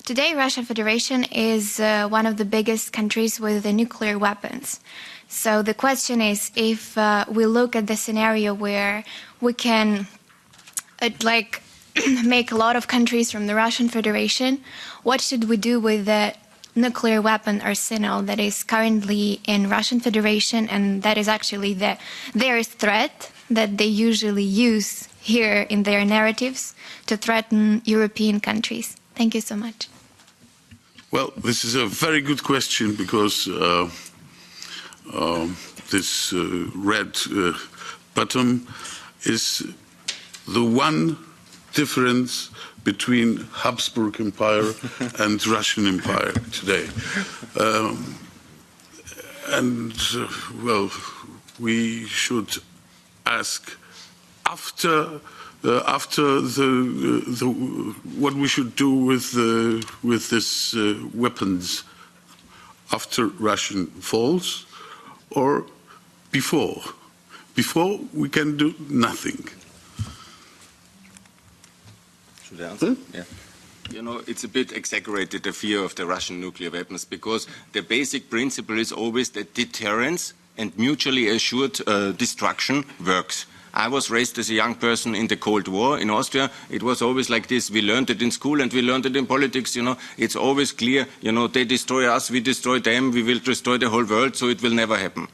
today Russian Federation is one of the biggest countries with the nuclear weapons. So the question is, if we look at the scenario where we can make a lot of countries from the Russian Federation, what should we do with the nuclear weapon arsenal that is currently in Russian Federation, and that is actually their threat that they usually use here in their narratives to threaten European countries? Thank you so much. Well, this is a very good question because this red button is the one difference between Habsburg Empire and Russian Empire today. Well, we should ask after what we should do with this weapons after Russian falls or before. Before we can do nothing. Should I answer? Yeah. You know, it's a bit exaggerated, the fear of the Russian nuclear weapons, because the basic principle is always that deterrence and mutually assured destruction works. I was raised as a young person in the Cold War in Austria. It was always like this. We learned it in school and we learned it in politics, you know. It's always clear, you know, they destroy us, we destroy them, we will destroy the whole world, so it will never happen.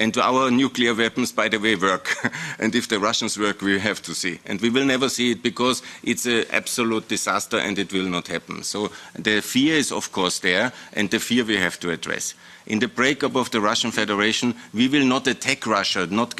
And our nuclear weapons, by the way, work. And if the Russians work, we have to see. And we will never see it because it's an absolute disaster and it will not happen. So the fear is, of course, there, and the fear we have to address. In the breakup of the Russian Federation, we will not attack Russia. Don't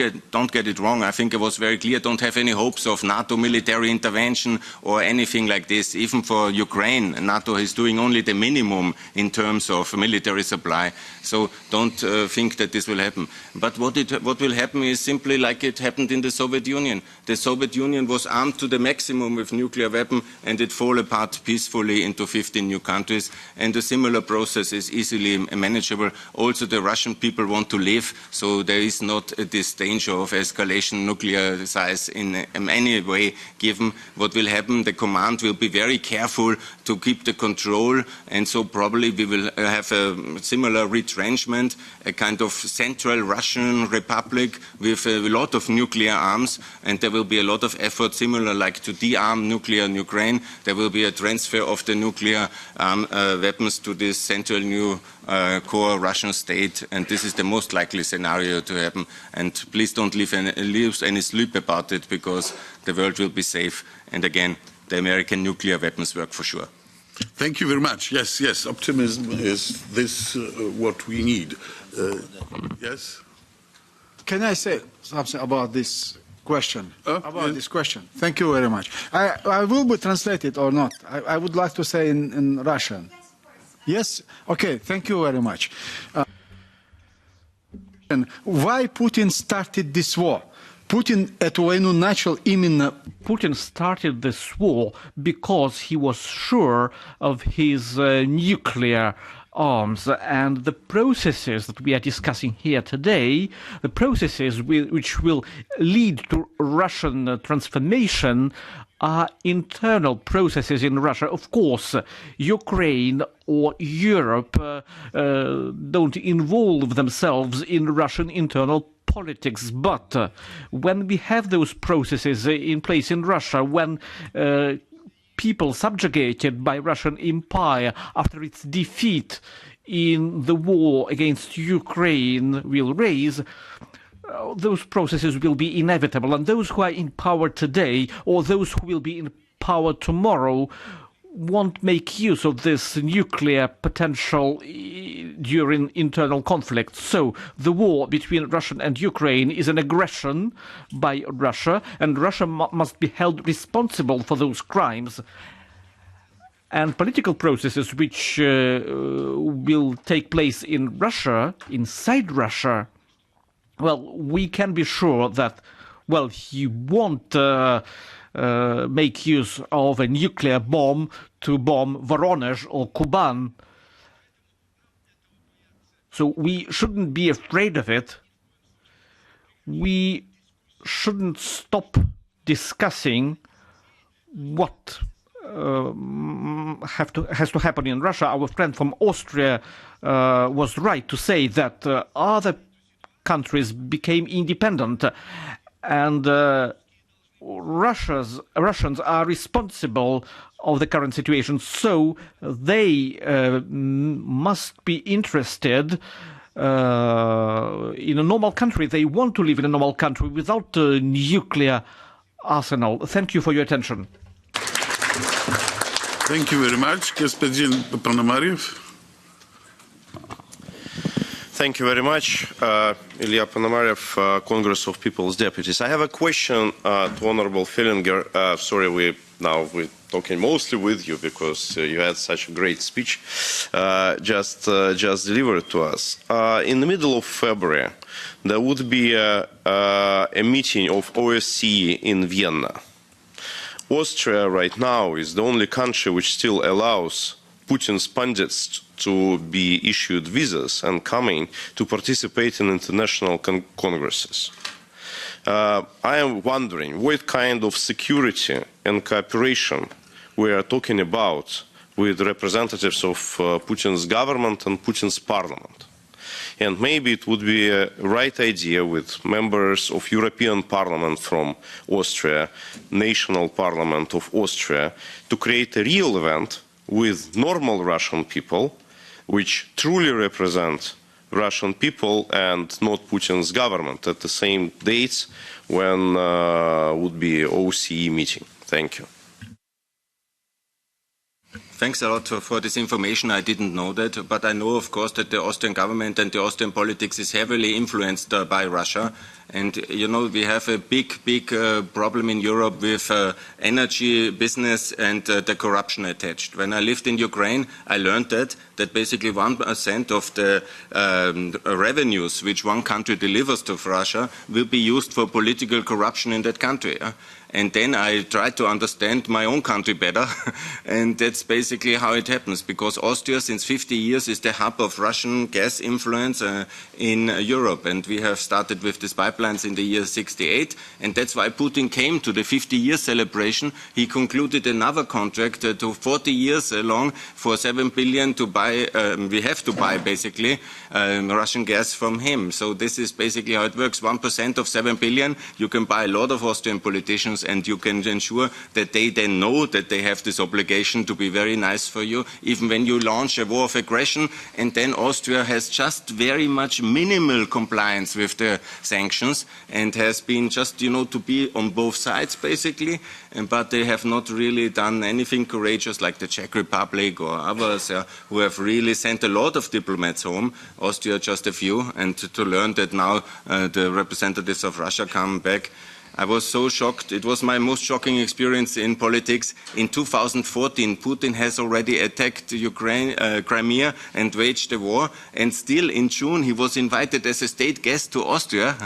get it wrong. I think it was very clear. Don't have any hopes of NATO military intervention or anything like this. Even for Ukraine, NATO is doing only the minimum in terms of military supply. So don't think that this will happen. But what will happen is simply like it happened in the Soviet Union. The Soviet Union was armed to the maximum with nuclear weapons, and it fell apart peacefully into 15 new countries. And a similar process is easily manageable. Also, the Russian people want to live, so there is not this danger of escalation, nuclear size in any way given. What will happen, the command will be very careful to keep the control, and so probably we will have a similar retrenchment, a kind of central Russian republic with a lot of nuclear arms, and there will be a lot of effort similar like to de-arm nuclear in Ukraine. There will be a transfer of the nuclear weapons to this central new core Russian state, and this is the most likely scenario to happen. And please don't lose any sleep about it, because the world will be safe. And again, the American nuclear weapons work for sure. Thank you very much. Yes, yes, optimism is this what we need. Yes? Can I say something about this question? This question. Thank you very much. I will be translated or not. I would like to say in Russian. Yes? Okay, thank you very much. Why Putin started this war? Putin started this war because he was sure of his nuclear arms, and the processes that we are discussing here today, the processes which will lead to Russian transformation, are internal processes in Russia. Of course, Ukraine or Europe don't involve themselves in Russian internal politics, but when we have those processes in place in Russia, when people subjugated by Russian Empire after its defeat in the war against Ukraine will raise, those processes will be inevitable, and those who are in power today or those who will be in power tomorrow won't make use of this nuclear potential during internal conflict. So the war between Russia and Ukraine is an aggression by Russia, and Russia must be held responsible for those crimes. And political processes which will take place in Russia, inside Russia, well, we can be sure that, well, he won't make use of a nuclear bomb to bomb Voronezh or Kuban. So we shouldn't be afraid of it. We shouldn't stop discussing what has to happen in Russia. Our friend from Austria was right to say that other countries became independent, and Russians are responsible of the current situation, so they must be interested in a normal country. They want to live in a normal country without a nuclear arsenal. Thank you for your attention. Thank you very much. Господин Ponomarev. Thank you very much. Ilya Ponomarev, Congress of People's Deputies. I have a question to Honorable Fillinger. Sorry, we're talking mostly with you because you had such a great speech just delivered to us. In the middle of February, there would be a meeting of OSCE in Vienna. Austria right now is the only country which still allows Putin's pundits to be issued visas and coming to participate in international congresses. I am wondering what kind of security and cooperation we are talking about with representatives of Putin's government and Putin's parliament. And maybe it would be a right idea with members of European Parliament from Austria, National Parliament of Austria, to create a real event with normal Russian people, which truly represent Russian people and not Putin's government at the same dates when would be OSCE meeting. Thank you. Thanks a lot for this information. I didn't know that, but I know, of course, that the Austrian government and the Austrian politics is heavily influenced by Russia. And, you know, we have a big problem in Europe with energy business and the corruption attached. When I lived in Ukraine, I learned that basically 1% of the revenues which one country delivers to Russia will be used for political corruption in that country. And then I tried to understand my own country better, and that's basically how it happens, because Austria since 50 years is the hub of Russian gas influence in Europe, and we have started with these pipelines in the year 68, and that's why Putin came to the 50-year celebration. He concluded another contract to 40 years long for 7 billion to buy, we have to buy basically Russian gas from him. So this is basically how it works. 1% of 7 billion, you can buy a lot of Austrian politicians, and you can ensure that they then know that they have this obligation to be very nice for you, even when you launch a war of aggression. And then Austria has just very much minimal compliance with the sanctions and has been just, you know, to be on both sides basically, but they have not really done anything courageous like the Czech Republic or others who have really sent a lot of diplomats home, Austria just a few, and to learn that now the representatives of Russia come back. I was so shocked. It was my most shocking experience in politics. In 2014, Putin has already attacked Ukraine, Crimea and waged a war. And still in June, he was invited as a state guest to Austria.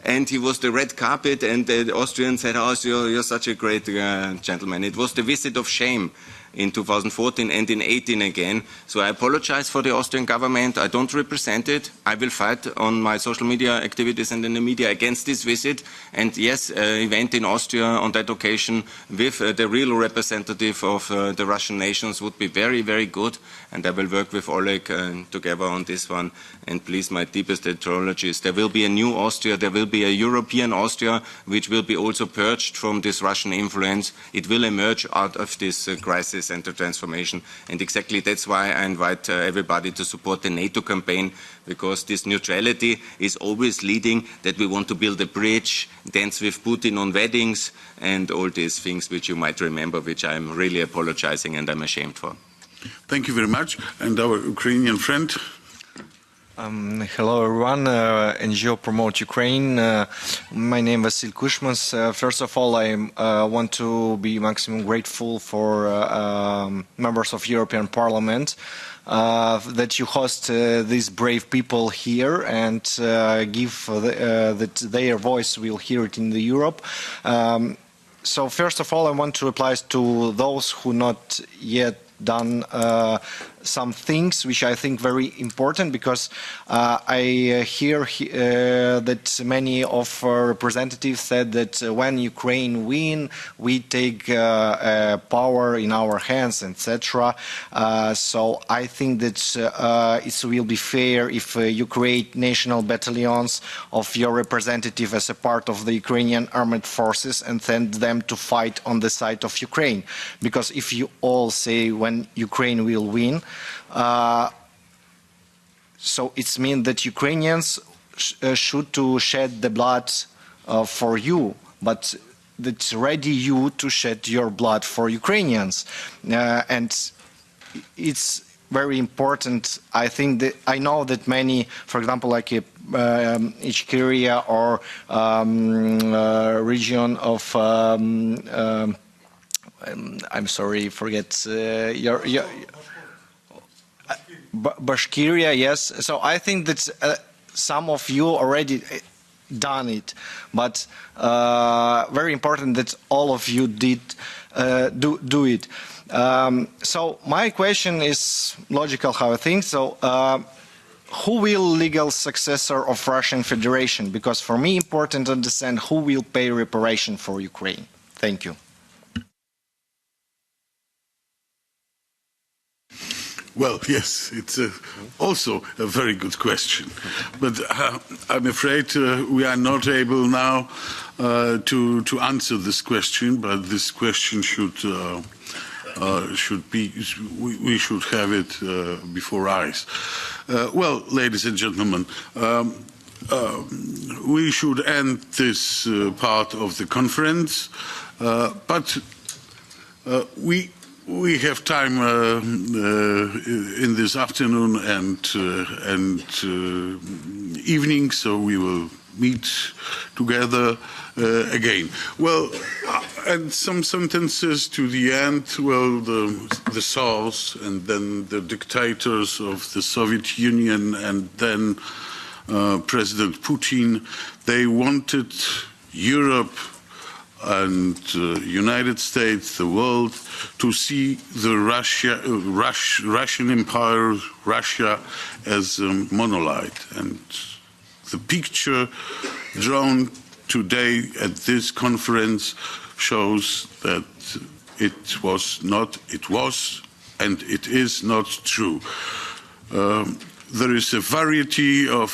And he was the red carpet, and the Austrians said, "Oh, you're such a great gentleman." It was the visit of shame in 2014 and in 2018 again. So I apologize for the Austrian government. I don't represent it. I will fight on my social media activities and in the media against this visit. And yes, an event in Austria on that occasion with the real representative of the Russian nations would be very, very good. And I will work with Oleg together on this one. And please, my deepest apologies. There will be a new Austria. There will be a European Austria, which will be also purged from this Russian influence. It will emerge out of this crisis and the transformation. And exactly that's why I invite everybody to support the NATO campaign, because this neutrality is always leading that we want to build a bridge, dance with Putin on weddings, and all these things which you might remember, which I'm really apologizing and I'm ashamed for. Thank you very much. And our Ukrainian friend? Hello everyone, NGO Promote Ukraine. My name is Vasil Kushmans. First of all, I want to be maximum grateful for members of European Parliament that you host these brave people here and give that their voice will hear it in the Europe. So first of all, I want to reply to those who not yet done some things which I think very important, because I hear that many of our representatives said that when Ukraine win, we take power in our hands, etc. So I think that it will be fair if you create national battalions of your representative as a part of the Ukrainian armed forces and send them to fight on the side of Ukraine. Because if you all say when Ukraine will win, so it means that Ukrainians should to shed the blood for you, but that's ready you to shed your blood for Ukrainians, and it's very important. I think that I know that many, for example, like Ichkeria or region of I'm sorry, forget your Bashkiria, yes. So I think that some of you already done it, but very important that all of you did do it. So my question is logical, how I think. So who will legal successor of Russian Federation? Because for me important to understand who will pay reparation for Ukraine. Thank you. Well, yes, it's also a very good question, but I'm afraid we are not able now to answer this question. But this question should be, we should have it before eyes. Well, ladies and gentlemen, we should end this part of the conference, but we have time in this afternoon and evening, so we will meet together again. Well, and some sentences to the end. Well, the Tsars and then the dictators of the Soviet Union and then President Putin, they wanted Europe and United States, the world, to see the Russian Empire, Russia, as a monolith. And the picture drawn today at this conference shows that it was not, it was, and it is not true. There is a variety of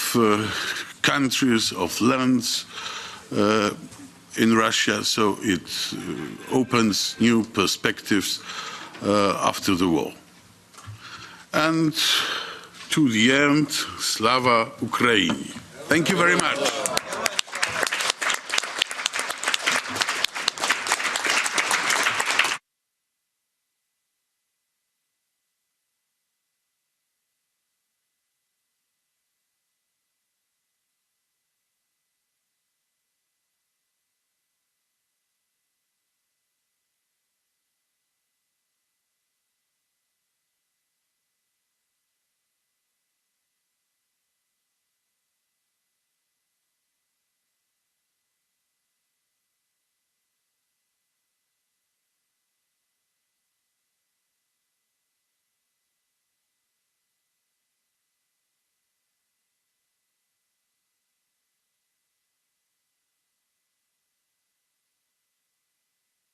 countries, of lands, in Russia, so it opens new perspectives after the war. And to the end, Slava Ukraini. Thank you very much.